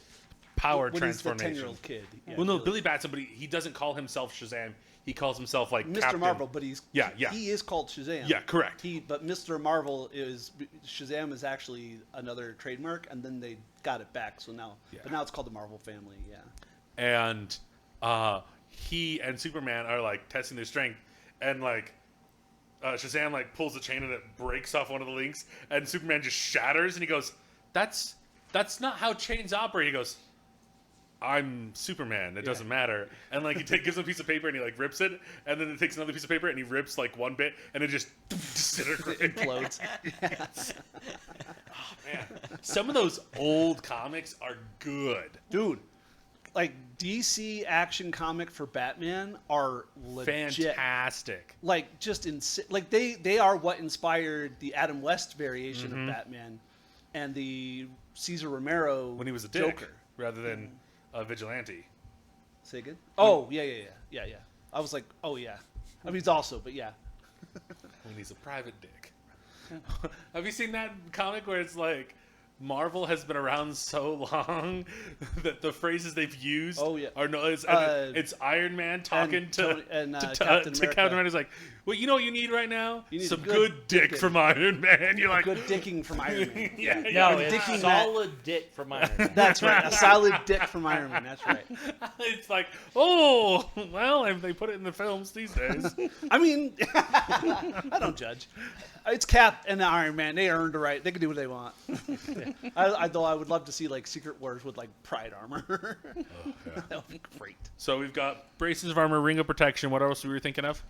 Speaker 2: power
Speaker 3: When he's the
Speaker 2: transformation.
Speaker 3: 10-year-old kid. Yeah,
Speaker 2: Well, no, Billy Batson, but he doesn't call himself Shazam. he calls himself like
Speaker 3: Mr.
Speaker 2: Captain.
Speaker 3: Marvel, but he is called Shazam.
Speaker 2: Yeah, correct.
Speaker 3: But Mr. Marvel Shazam is actually another trademark, and then they got it back. So now, but now it's called the Marvel family. Yeah.
Speaker 2: And he and Superman are like testing their strength, and like Shazam like pulls the chain and it breaks off one of the links, and Superman just shatters, and he goes, "That's not how chains operate." He goes, "I'm Superman. It doesn't matter." And like he gives him a piece of paper and he like rips it, and then it takes another piece of paper and he rips like one bit, and it just disintegrates.
Speaker 3: Implodes.
Speaker 2: Oh, man, some of those old comics are good,
Speaker 3: Dude. Like DC action comic for Batman are legit.
Speaker 2: fantastic.
Speaker 3: Like just like they are what inspired the Adam West variation
Speaker 2: Mm-hmm.
Speaker 3: of Batman and the Cesar Romero
Speaker 2: When he was a dick
Speaker 3: Joker.
Speaker 2: rather than a vigilante.
Speaker 3: Say again? Oh, yeah. I was like, oh yeah. I mean, he's also, but yeah.
Speaker 2: When he's a private dick. Have you seen that comic where it's like Marvel has been around so long that the phrases they've used are no, it's Iron Man talking to Captain America. He's like, well, you know what you need right now?
Speaker 3: You need
Speaker 2: some
Speaker 3: a
Speaker 2: good dick from Iron Man. You're like,
Speaker 3: Good dicking from Iron Man.
Speaker 2: yeah,
Speaker 1: No, it's
Speaker 3: dicking
Speaker 1: solid dick from Iron Man.
Speaker 3: That's right. A solid dick from Iron Man. That's right.
Speaker 2: It's like, oh, well, they put it in the films these days.
Speaker 3: I mean, I don't judge. It's Cap and Iron Man. They earned the right. They can do what they want. Though I would love to see like Secret Wars with like Pride armor. That would be great.
Speaker 2: So we've got braces of armor, ring of protection. What else were we thinking of?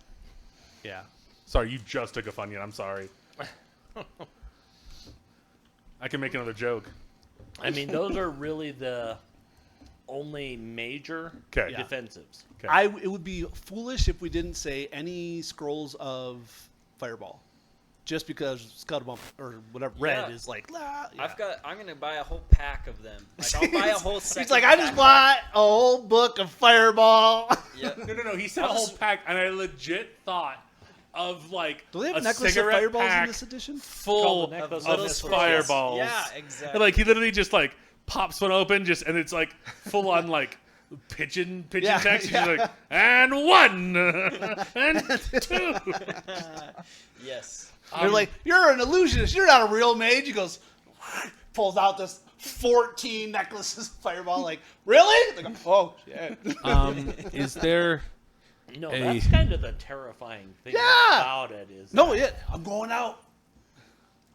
Speaker 3: Yeah.
Speaker 2: Sorry, you just took a Funyun. I'm sorry. I can make another joke.
Speaker 1: I mean, those are really the only major
Speaker 2: 'Kay. Yeah.
Speaker 1: defensives.
Speaker 2: Okay.
Speaker 3: It would be foolish if we didn't say any scrolls of Fireball. Just because Scuttlebump or whatever red
Speaker 6: Yeah.
Speaker 3: is like, yeah.
Speaker 6: I'm gonna buy a whole pack of them. Like I'll buy a whole second.
Speaker 3: He's like, I just
Speaker 6: pack.
Speaker 3: bought a whole book of Fireball.
Speaker 6: Yep.
Speaker 2: No. He said a whole pack, and I legit thought of like
Speaker 3: Do they have
Speaker 2: a
Speaker 3: a necklace of
Speaker 2: cigarette
Speaker 3: Fireballs
Speaker 2: pack
Speaker 3: in this edition?
Speaker 2: full
Speaker 1: Called the necklace
Speaker 2: of
Speaker 1: of
Speaker 6: Little
Speaker 1: missiles.
Speaker 2: fireballs.
Speaker 6: Yeah, exactly.
Speaker 2: And, like he literally just like pops one open, and it's like full on like pigeon
Speaker 3: Yeah,
Speaker 2: text.
Speaker 3: yeah.
Speaker 2: He's like, and one, and two.
Speaker 6: Yes.
Speaker 3: They're like, you're an illusionist. You're not a real mage. He goes, pulls out this 14 necklaces of Fireball. Like, really? They go, oh, shit.
Speaker 2: Is there?
Speaker 1: No,
Speaker 2: A-
Speaker 1: that's kind of the terrifying thing
Speaker 3: Yeah.
Speaker 1: about it is
Speaker 3: No, yeah, I'm going out.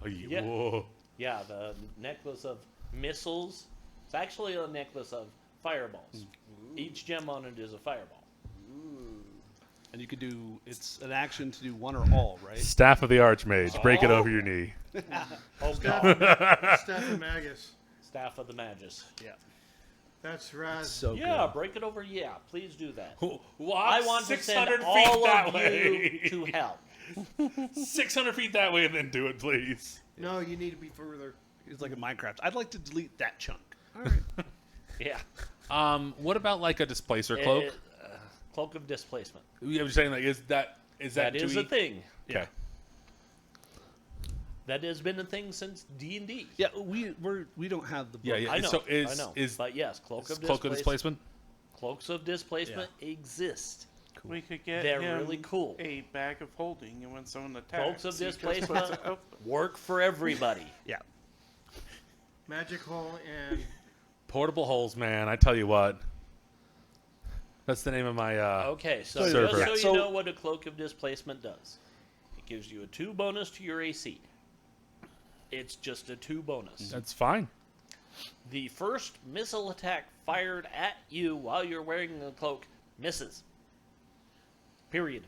Speaker 1: Yeah.
Speaker 2: Whoa.
Speaker 1: yeah, the necklace of missiles. It's actually a necklace of fireballs. Each gem on it is a fireball.
Speaker 3: And you could do, it's an action to do one or all, right?
Speaker 2: Staff of the Archmage. Break it over your knee.
Speaker 1: Oh
Speaker 5: Staff,
Speaker 1: god.
Speaker 5: Staff of Magus.
Speaker 1: Staff of the Magus.
Speaker 3: Yeah.
Speaker 5: That's right.
Speaker 3: So
Speaker 1: Yeah,
Speaker 3: good.
Speaker 1: break it over. Yeah, please do that.
Speaker 2: Walk
Speaker 1: I want to
Speaker 2: 600
Speaker 1: send
Speaker 2: feet
Speaker 1: all
Speaker 2: that
Speaker 1: of
Speaker 2: way.
Speaker 1: you to hell.
Speaker 2: 600 feet that way, and then do it, please.
Speaker 5: No, you need to be further.
Speaker 3: It's like in Minecraft. I'd like to delete that chunk.
Speaker 1: Yeah.
Speaker 2: What about like a displacer cloak?
Speaker 1: Cloak of displacement.
Speaker 2: Yeah, I'm saying like, is that
Speaker 1: That is a thing.
Speaker 2: Okay.
Speaker 1: That has been a thing since D&D.
Speaker 3: Yeah, we don't have the book.
Speaker 2: Yeah, yeah.
Speaker 1: I know.
Speaker 2: So
Speaker 1: I know. But yes,
Speaker 2: cloak of displacement?
Speaker 1: Cloaks of displacement exist.
Speaker 4: We could get
Speaker 1: They're
Speaker 4: him
Speaker 1: really cool.
Speaker 4: a bag of holding, and when someone attacks,
Speaker 1: Cloaks of
Speaker 4: he just
Speaker 1: displacement
Speaker 4: puts it up.
Speaker 1: work for everybody.
Speaker 3: Yeah.
Speaker 5: Magic hole and
Speaker 2: Portable holes, man. I tell you what. That's the name of my.
Speaker 1: Okay, so
Speaker 2: Server.
Speaker 1: just so
Speaker 3: So-
Speaker 1: you know what a cloak of displacement does, it gives you a 2 bonus to your AC. It's just a 2 bonus.
Speaker 2: That's fine.
Speaker 1: The first missile attack fired at you while you're wearing a cloak misses. Period.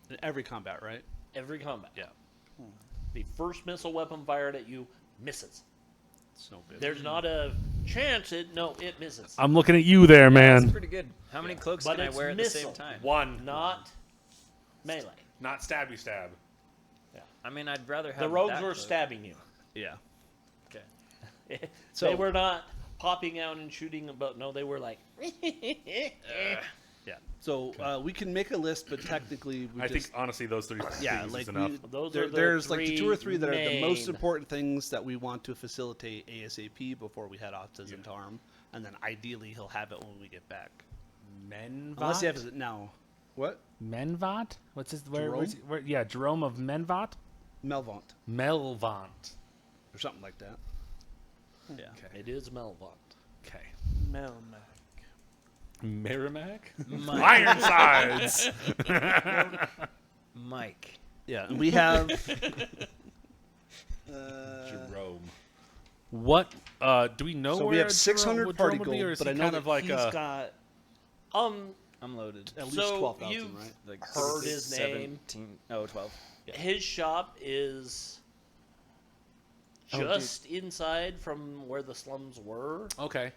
Speaker 3: In every combat, right?
Speaker 1: Every combat.
Speaker 3: Yeah.
Speaker 1: The first missile weapon fired at you misses.
Speaker 3: So good.
Speaker 1: There's not a chance it misses.
Speaker 2: I'm looking at you there,
Speaker 6: That's
Speaker 2: man.
Speaker 6: pretty good. How many cloaks
Speaker 1: But
Speaker 6: can I
Speaker 1: it's
Speaker 6: wear at
Speaker 1: missile.
Speaker 6: the same time?
Speaker 2: One.
Speaker 1: Not melee.
Speaker 2: Not stabby stab.
Speaker 6: I mean, I'd rather have
Speaker 1: The rogues
Speaker 6: that
Speaker 1: were
Speaker 6: cloak.
Speaker 1: stabbing you.
Speaker 3: Yeah.
Speaker 1: They
Speaker 3: So-
Speaker 1: were not popping out and shooting about. No, they were like.
Speaker 3: Yeah. So we can make a list, but technically we
Speaker 2: I
Speaker 3: just
Speaker 2: think honestly those three
Speaker 3: yeah,
Speaker 2: things
Speaker 3: like
Speaker 2: is enough.
Speaker 1: Those are the
Speaker 3: there's like the 2 or 3 that are the most
Speaker 1: main-
Speaker 3: important things that we want to facilitate ASAP before we head off to Zhentil, and then ideally he'll have it when we get back.
Speaker 2: Men.
Speaker 3: Unless he has it now. What?
Speaker 2: Menvat? What's his
Speaker 3: Jerome?
Speaker 2: Yeah, Jerome of Menvat?
Speaker 3: Melvant
Speaker 2: Melvant.
Speaker 3: or something like that. Yeah.
Speaker 2: Okay.
Speaker 1: It is Melvant.
Speaker 2: Okay.
Speaker 4: Melmac.
Speaker 2: Merrimack?
Speaker 6: Mike.
Speaker 2: Ironsides!
Speaker 6: Mike.
Speaker 3: Yeah, and we have
Speaker 2: Jerome. What, do we know
Speaker 3: So
Speaker 2: where
Speaker 3: we have 600
Speaker 2: Jerome would
Speaker 3: party
Speaker 2: be,
Speaker 3: gold,
Speaker 2: or is
Speaker 3: but
Speaker 2: he
Speaker 3: I know
Speaker 2: kind
Speaker 3: that
Speaker 2: of like
Speaker 3: he's
Speaker 2: a...
Speaker 3: got
Speaker 6: I'm loaded.
Speaker 3: at least
Speaker 1: So
Speaker 3: 12,000,
Speaker 1: you've-
Speaker 3: right?
Speaker 6: Like
Speaker 1: Heard his name.
Speaker 6: 12.
Speaker 1: His shop is just inside from where the slums were.
Speaker 2: Okay.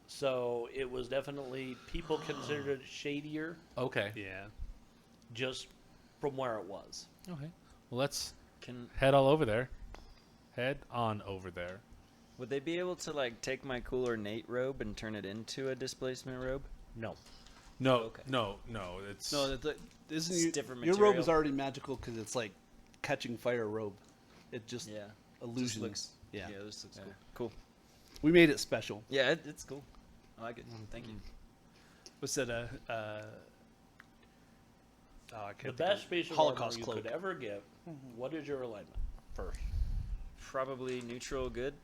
Speaker 1: So it was definitely, people considered it shadier
Speaker 2: Okay.
Speaker 3: Yeah.
Speaker 1: just from where it was.
Speaker 2: Okay. Well, let's
Speaker 6: Can
Speaker 2: head all over there. Head on over there.
Speaker 6: would they be able to like take my cool ornate robe and turn it into a displacement robe?
Speaker 1: No.
Speaker 2: No,
Speaker 6: Okay.
Speaker 2: no. It's
Speaker 3: No, isn't
Speaker 6: It's
Speaker 3: you,
Speaker 6: different
Speaker 3: your robe is
Speaker 6: material.
Speaker 3: already magical because it's like catching fire robe. It just
Speaker 6: Yeah.
Speaker 3: illusions.
Speaker 6: Just looks.
Speaker 3: yeah.
Speaker 6: Yeah, this looks cool. Cool.
Speaker 3: We made it special.
Speaker 6: Yeah, it's cool. I like it. Thank you.
Speaker 3: What's that? I
Speaker 1: The
Speaker 3: can't
Speaker 1: best spatial
Speaker 3: Holocaust
Speaker 1: armor you
Speaker 3: cloak.
Speaker 1: could ever get. What is your alignment first?
Speaker 6: Probably neutral good.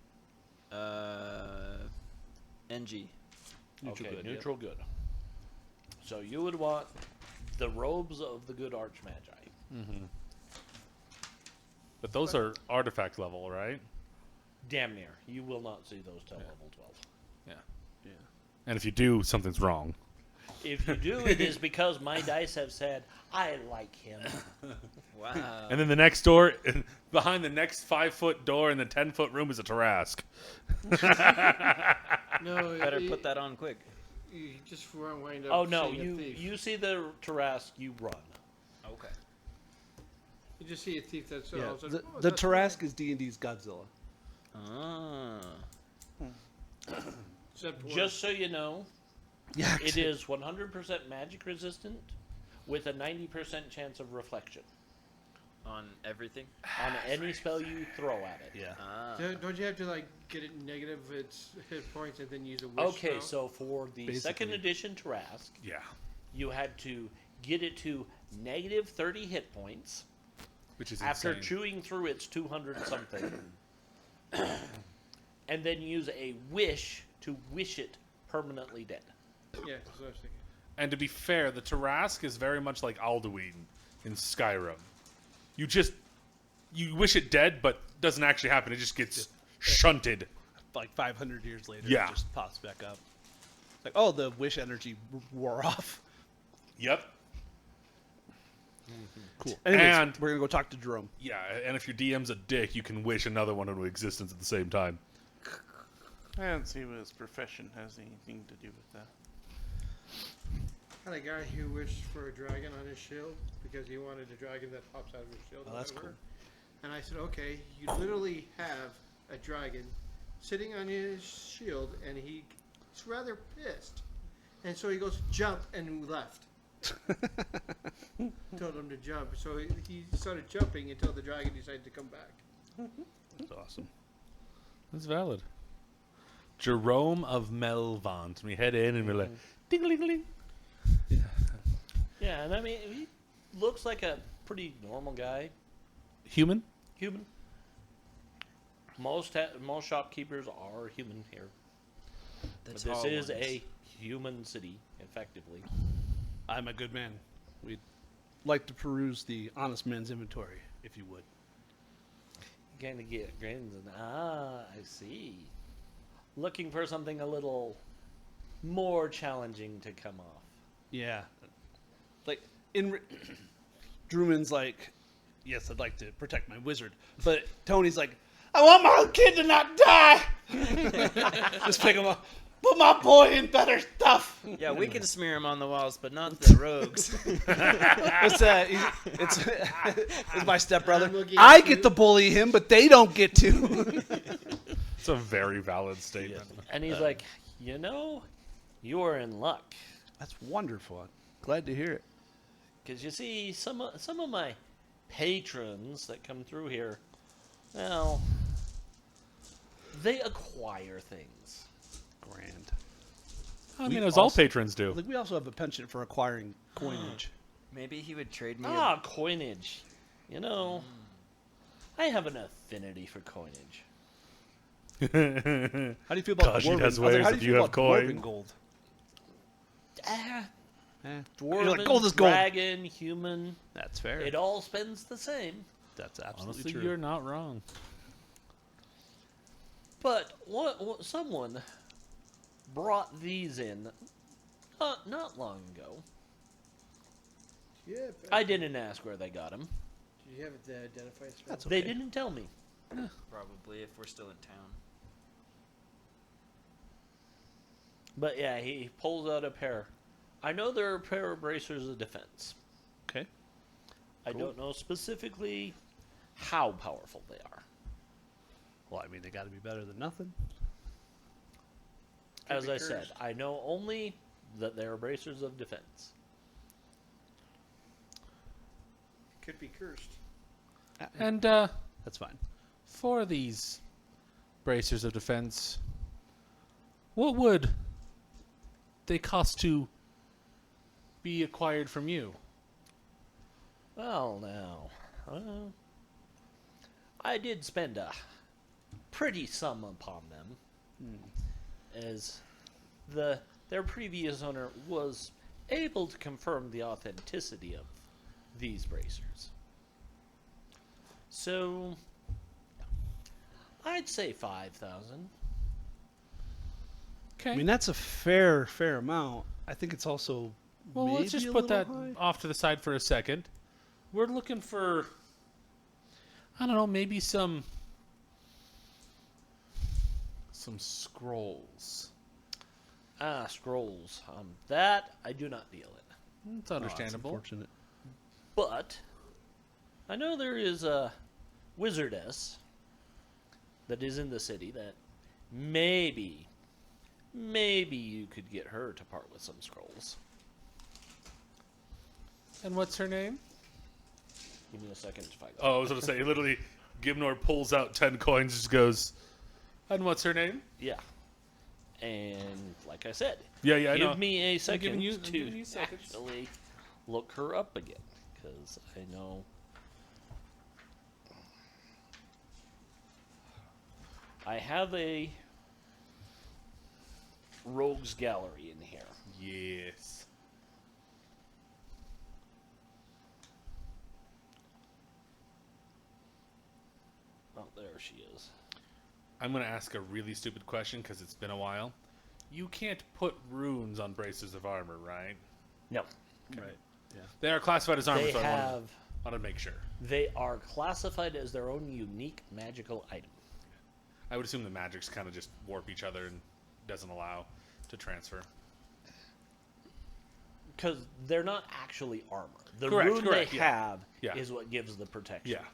Speaker 6: NG.
Speaker 3: Neutral
Speaker 1: Okay,
Speaker 3: good,
Speaker 1: neutral good. So you would want the robes of the good archmagi.
Speaker 2: But those are artifact level, right?
Speaker 1: Damn near. You will not see those till level 12.
Speaker 2: Yeah.
Speaker 3: Yeah.
Speaker 2: And if you do, something's wrong.
Speaker 1: If you do, it is because my dice have said, I like him.
Speaker 6: Wow.
Speaker 2: And then the next door, behind the next 5-foot door in the 10-foot room is a Tarask.
Speaker 5: No,
Speaker 6: Better put that on quick.
Speaker 5: You just wind up.
Speaker 1: Oh no,
Speaker 5: seeing a
Speaker 1: you
Speaker 5: thief.
Speaker 1: you see the Tarask, you run.
Speaker 6: Okay.
Speaker 5: You just see a thief that's
Speaker 3: Yeah.
Speaker 5: all.
Speaker 3: The, the Tarask is D&D's Godzilla.
Speaker 6: Ah.
Speaker 1: Just so you know,
Speaker 3: Yeah.
Speaker 1: it is 100% magic resistant with a 90% chance of reflection
Speaker 6: On everything.
Speaker 1: on any spell you throw at it.
Speaker 3: Yeah.
Speaker 6: Ah.
Speaker 5: Don't you have to like get it negative its hit points and then use a wish
Speaker 1: Okay,
Speaker 5: spell?
Speaker 1: so for the
Speaker 3: Basically.
Speaker 1: second edition Tarask,
Speaker 2: Yeah.
Speaker 1: you had to get it to negative 30 hit points
Speaker 2: Which is
Speaker 1: after
Speaker 2: insane.
Speaker 1: chewing through its 200 something, and then use a wish to wish it permanently dead.
Speaker 5: Yeah, that's what I was thinking.
Speaker 2: And to be fair, the Tarask is very much like Alduin in Skyrim. You wish it dead, but doesn't actually happen. It just gets shunted.
Speaker 3: Like 500 years later,
Speaker 2: Yeah.
Speaker 3: it just pops back up. Like, oh, the wish energy wore off.
Speaker 2: Yep.
Speaker 3: Cool. Anyways,
Speaker 2: And-
Speaker 3: we're going to go talk to Jerome.
Speaker 2: Yeah, and if your DM's a dick, you can wish another one into existence at the same time.
Speaker 4: I don't see what his profession has anything to do with that.
Speaker 5: I had a guy who wished for a dragon on his shield because he wanted a dragon that pops out of his shield.
Speaker 3: Oh, that's
Speaker 5: whatever.
Speaker 3: cool.
Speaker 5: And I said, okay, you literally have a dragon sitting on his shield, and he's rather pissed. And so he goes, jump, and left. Told him to jump. So he started jumping until the dragon decided to come back.
Speaker 3: That's awesome.
Speaker 2: That's valid. Jerome of Melvant. We head in and we're like, ding-a-ling-a-ling.
Speaker 1: Yeah, and I mean, he looks like a pretty normal guy.
Speaker 2: Human?
Speaker 1: Human. Most shopkeepers are human here. But this is a human city, effectively.
Speaker 3: I'm a good man. We'd like to peruse the honest man's inventory, if you would.
Speaker 1: You kind of get grins and I see. Looking for something a little more challenging to come off.
Speaker 3: Yeah. Like, Drewman's like, yes, I'd like to protect my wizard. But Tony's like, I want my kid to not die! Just pick him up. Put my boy in better stuff!
Speaker 6: Yeah, we can smear him on the walls, but not the rogues.
Speaker 3: What's that? It's my stepbrother.
Speaker 5: I'm looking
Speaker 3: I
Speaker 5: at
Speaker 3: get
Speaker 5: you.
Speaker 3: to bully him, but they don't get to.
Speaker 2: It's a very valid statement.
Speaker 1: And he's like, you know, you are in luck.
Speaker 3: That's wonderful. Glad to hear it.
Speaker 1: Because you see, some of my patrons that come through here, well, they acquire things.
Speaker 3: Grand.
Speaker 2: I
Speaker 3: We
Speaker 2: mean, as all
Speaker 3: also-
Speaker 2: patrons do.
Speaker 3: Like we also have a penchant for acquiring coinage.
Speaker 6: Maybe he would trade me.
Speaker 1: Ah, coinage. You know, I have an affinity for coinage.
Speaker 3: How do you feel about
Speaker 2: Gosh, he
Speaker 3: dwarven?
Speaker 2: has
Speaker 3: I was like,
Speaker 2: ways
Speaker 3: how do
Speaker 2: if
Speaker 3: you
Speaker 2: you
Speaker 3: feel
Speaker 2: have
Speaker 3: about dwarven
Speaker 2: coin.
Speaker 3: gold?
Speaker 1: Ah,
Speaker 3: You're
Speaker 1: dwarven,
Speaker 3: like, gold is gold.
Speaker 1: dragon, human,
Speaker 3: That's fair.
Speaker 1: it all spends the same.
Speaker 3: That's absolutely
Speaker 2: Honestly,
Speaker 3: true.
Speaker 2: you're not wrong.
Speaker 1: But someone brought these in not long ago.
Speaker 5: Yeah.
Speaker 1: I didn't ask where they got them.
Speaker 5: Do you have it identified?
Speaker 3: That's
Speaker 1: They
Speaker 3: okay.
Speaker 1: didn't tell me.
Speaker 6: Probably if we're still in town.
Speaker 1: But yeah, he pulls out a pair. I know they're a pair of bracers of defense.
Speaker 3: Okay.
Speaker 1: I
Speaker 3: Cool.
Speaker 1: don't know specifically how powerful they are.
Speaker 3: Well, I mean, they got to be better than nothing.
Speaker 1: As
Speaker 5: be
Speaker 1: I said,
Speaker 5: cursed.
Speaker 1: I know only that they're bracers of defense.
Speaker 5: Could be cursed.
Speaker 2: And
Speaker 3: That's fine.
Speaker 2: for these bracers of defense, what would they cost to be acquired from you?
Speaker 1: Well, now, I did spend a pretty sum upon them, as their previous owner was able to confirm the authenticity of these bracers. So, I'd say 5,000.
Speaker 2: Okay.
Speaker 3: I mean, that's a fair amount. I think it's also
Speaker 2: well, let's
Speaker 3: maybe
Speaker 2: just
Speaker 3: a
Speaker 2: put that
Speaker 3: little high.
Speaker 2: off to the side for a second. We're looking for, I don't know, maybe some scrolls.
Speaker 1: Ah, scrolls. That I do not deal in.
Speaker 2: It's
Speaker 3: Oh, that's
Speaker 2: understandable.
Speaker 3: unfortunate.
Speaker 1: But I know there is a wizardess that is in the city that maybe you could get her to part with some scrolls.
Speaker 2: And what's her name?
Speaker 1: Give me a second to find out.
Speaker 2: Oh, I was going to say, literally, Gibnor pulls out 10 coins, just goes, and what's her name?
Speaker 1: Yeah. And like I said,
Speaker 2: Yeah, I
Speaker 1: give
Speaker 2: know.
Speaker 1: me a second
Speaker 2: giving you
Speaker 1: to
Speaker 2: a second.
Speaker 1: actually look her up again, because I know I have a rogues gallery in here.
Speaker 2: Yes.
Speaker 1: Oh, there she is.
Speaker 2: I'm going to ask a really stupid question because it's been a while. You can't put runes on braces of armor, right?
Speaker 1: No,
Speaker 3: Right.
Speaker 2: They are classified as armor,
Speaker 1: they
Speaker 2: so
Speaker 1: have.
Speaker 2: I want to make sure.
Speaker 1: They are classified as their own unique magical item.
Speaker 2: I would assume the magics kind of just warp each other and doesn't allow to transfer.
Speaker 1: Because they're not actually armor. The
Speaker 2: Correct,
Speaker 1: rune
Speaker 2: correct,
Speaker 1: they
Speaker 2: yeah.
Speaker 1: have
Speaker 2: Yeah.
Speaker 1: is what gives the protection.
Speaker 2: Yeah.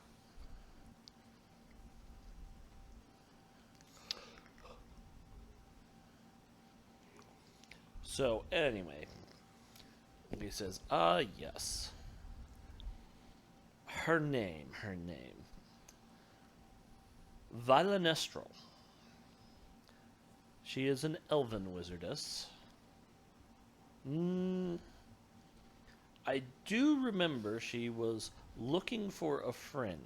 Speaker 1: So, anyway. He says, yes. Her name. Vilanestral. She is an elven wizardess. I do remember she was looking for a friend.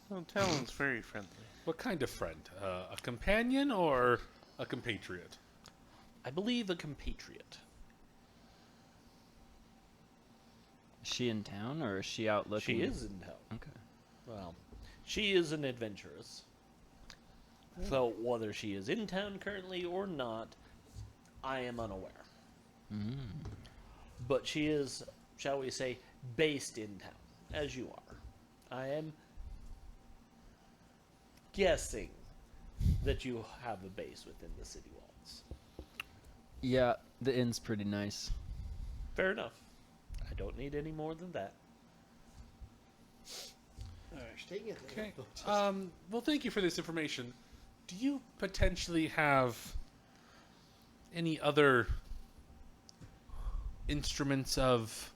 Speaker 4: Well, Talon's very friendly.
Speaker 2: What kind of friend? A companion or a compatriot?
Speaker 1: I believe a compatriot.
Speaker 6: Is she in town or is she out looking?
Speaker 1: She is in town.
Speaker 6: Okay.
Speaker 1: Well, she is an adventuress. So whether she is in town currently or not, I am unaware. But she is, shall we say, based in town, as you are. I am guessing that you have a base within the city walls.
Speaker 6: Yeah, the inn's pretty nice.
Speaker 1: Fair enough. I don't need any more than that.
Speaker 2: Okay. Well, thank you for this information. Do you potentially have any other instruments of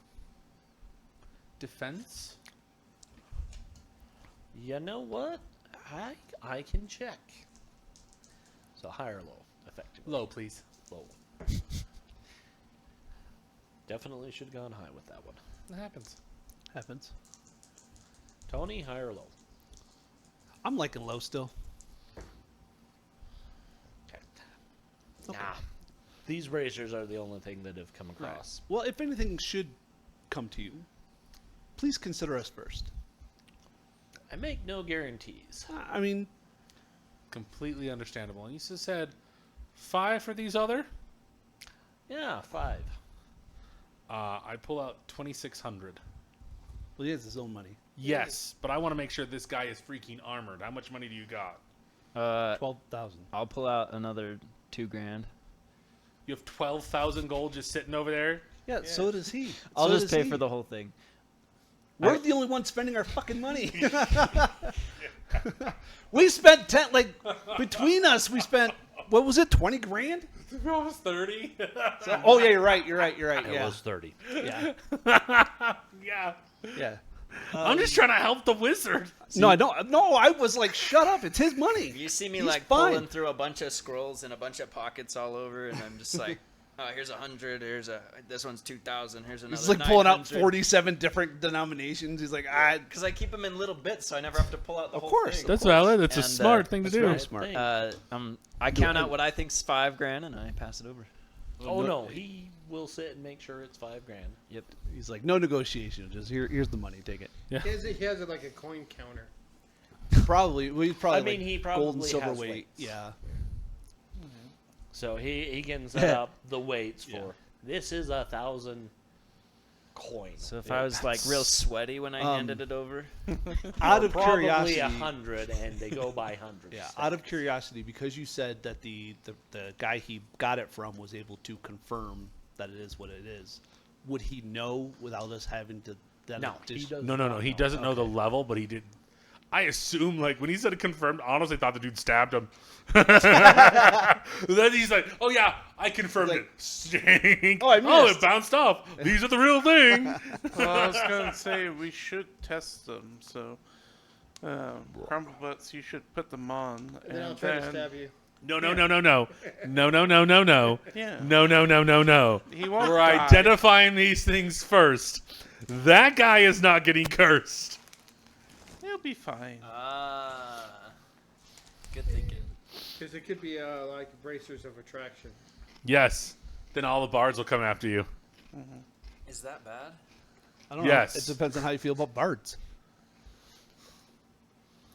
Speaker 2: defense?
Speaker 1: You know what? I can check. So high or low, effectively.
Speaker 2: Low, please.
Speaker 1: Low. Definitely should have gone high with that one.
Speaker 2: It happens.
Speaker 3: Happens.
Speaker 1: Tony, high or low?
Speaker 3: I'm liking low still.
Speaker 1: Okay. Nah. These bracers are the only thing that have come across.
Speaker 3: Well, if anything should come to you, please consider us first.
Speaker 1: I make no guarantees.
Speaker 3: I mean,
Speaker 2: Completely understandable. And you just said 5 for these other?
Speaker 1: Yeah, 5.
Speaker 2: I pull out 2,600.
Speaker 3: well, he has his own money.
Speaker 2: Yes, but I want to make sure this guy is freaking armored. How much money do you got?
Speaker 3: 12,000.
Speaker 6: I'll pull out another $2,000.
Speaker 2: You have 12,000 gold just sitting over there?
Speaker 3: Yeah, so does he.
Speaker 6: I'll
Speaker 3: So
Speaker 6: just
Speaker 3: does
Speaker 6: pay
Speaker 3: he.
Speaker 6: for the whole thing.
Speaker 3: We're the only ones spending our fucking money. We spent 10. Like between us, we spent what was it? 20 grand.
Speaker 2: Almost 30.
Speaker 3: Oh yeah, you're right. You're right.
Speaker 1: It
Speaker 3: Yeah.
Speaker 1: was 30.
Speaker 3: Yeah.
Speaker 2: Yeah.
Speaker 3: Yeah.
Speaker 2: I'm just trying to help the wizard.
Speaker 3: No, I don't. No, I was like, shut up. It's his money.
Speaker 6: You see me
Speaker 3: He's
Speaker 6: like
Speaker 3: fine.
Speaker 6: pulling through a bunch of scrolls and a bunch of pockets all over, and I'm just like, oh, here's 100. This one's 2,000. Here's another.
Speaker 3: He's like pulling out
Speaker 6: 900.
Speaker 3: 47 different denominations. He's like,
Speaker 6: Because I keep them in little bits, so I never have to pull out the
Speaker 3: Of
Speaker 6: whole
Speaker 3: course.
Speaker 6: thing.
Speaker 2: That's valid. That's a
Speaker 6: And,
Speaker 2: smart thing to
Speaker 3: that's
Speaker 2: do.
Speaker 3: very smart.
Speaker 6: I count out what I think's $5,000, and I pass it over.
Speaker 1: Oh, no. He will sit and make sure it's 5 grand.
Speaker 6: Yep.
Speaker 3: He's like, no negotiation. Just here's the money. Take it.
Speaker 5: He has it like a coin counter.
Speaker 3: Probably. Well, he's probably.
Speaker 1: I mean,
Speaker 3: like
Speaker 1: he
Speaker 3: gold and
Speaker 1: probably
Speaker 3: silver
Speaker 1: has
Speaker 3: weight.
Speaker 1: weights.
Speaker 3: Yeah.
Speaker 1: So he can set up the weights for this is 1,000 coin.
Speaker 6: So if I was like real sweaty when I handed it over,
Speaker 3: Out of
Speaker 1: probably
Speaker 3: curiosity.
Speaker 1: 100, and they go by hundreds.
Speaker 3: Yeah. Out of curiosity, because you said that the guy he got it from was able to confirm that it is what it is, would he know without us having to? Then
Speaker 1: No, he does
Speaker 2: No.
Speaker 1: not
Speaker 2: He
Speaker 1: know.
Speaker 2: doesn't know the level, but he did. I assume, like, when he said it confirmed, honestly thought the dude stabbed him. Then he's like, oh, yeah, I confirmed
Speaker 3: Like,
Speaker 2: it. Stink.
Speaker 3: oh, I missed.
Speaker 2: It bounced off. These are the real thing.
Speaker 4: Well, I was gonna say we should test them. So, crumble butts, you should put them on,
Speaker 5: And then I'll try to stab you.
Speaker 2: No. No. No.
Speaker 4: Yeah.
Speaker 2: No.
Speaker 4: He won't
Speaker 2: We're
Speaker 4: die.
Speaker 2: identifying these things first. That guy is not getting cursed.
Speaker 4: He'll be fine.
Speaker 6: good thinking.
Speaker 5: Because it could be like bracers of attraction.
Speaker 2: Yes. Then all the bards will come after you.
Speaker 6: Is that bad?
Speaker 3: I don't
Speaker 2: Yes.
Speaker 3: know. It depends on how you feel about bards.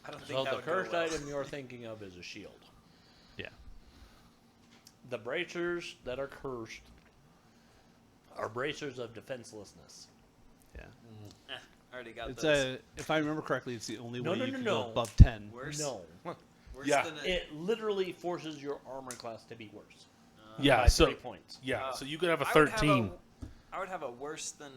Speaker 6: I don't think
Speaker 1: So
Speaker 6: that
Speaker 1: the
Speaker 6: would go
Speaker 1: cursed
Speaker 6: well.
Speaker 1: item you're thinking of is a shield.
Speaker 3: Yeah.
Speaker 1: The bracers that are cursed are bracers of defenselessness.
Speaker 3: Yeah.
Speaker 6: I already got
Speaker 3: It's
Speaker 6: those.
Speaker 3: if I remember correctly, it's the only
Speaker 1: No,
Speaker 3: way
Speaker 1: no,
Speaker 3: you
Speaker 1: no,
Speaker 3: can
Speaker 1: no.
Speaker 3: go above 10.
Speaker 6: Worse.
Speaker 1: No,
Speaker 6: Worse
Speaker 2: Yeah.
Speaker 6: than
Speaker 1: it literally forces your armor class to be worse.
Speaker 2: Yeah.
Speaker 1: By
Speaker 2: So
Speaker 1: 3 points.
Speaker 2: so you could have a
Speaker 6: I would have
Speaker 2: 13.
Speaker 6: I would have a worse than.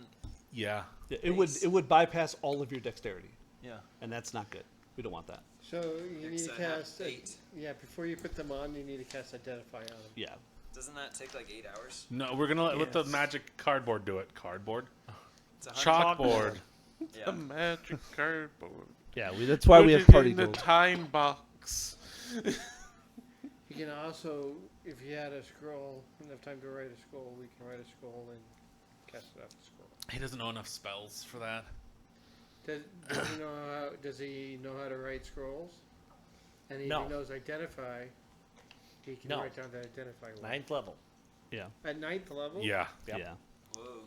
Speaker 2: Yeah.
Speaker 3: It would bypass all of your dexterity,
Speaker 6: Yeah.
Speaker 3: and that's not good. We don't want that.
Speaker 5: So you need to
Speaker 6: I have
Speaker 5: cast
Speaker 6: 8.
Speaker 5: Yeah, before you put them on, you need to cast Identify on them.
Speaker 3: Yeah.
Speaker 6: Doesn't that take like 8 hours?
Speaker 2: No, we're gonna let the
Speaker 4: Yes.
Speaker 2: magic cardboard do it. Cardboard,
Speaker 6: It's 100.
Speaker 2: chalkboard.
Speaker 4: The
Speaker 6: Yeah.
Speaker 4: magic cardboard.
Speaker 3: Yeah. That's why
Speaker 4: Put
Speaker 3: we have
Speaker 4: it
Speaker 3: party
Speaker 4: in the
Speaker 3: gold.
Speaker 4: time box.
Speaker 5: You can also, if you had a scroll, enough time to write a scroll, we can write a scroll and cast it off the scroll.
Speaker 2: He doesn't know enough spells for that.
Speaker 5: Does he know how to write scrolls? And if
Speaker 1: No.
Speaker 5: he knows Identify, he can
Speaker 1: No.
Speaker 5: write down the Identify one.
Speaker 1: 9th level.
Speaker 3: Yeah.
Speaker 5: At 9th level?
Speaker 2: Yeah.
Speaker 1: Yep.
Speaker 3: Yeah.
Speaker 6: Whoa.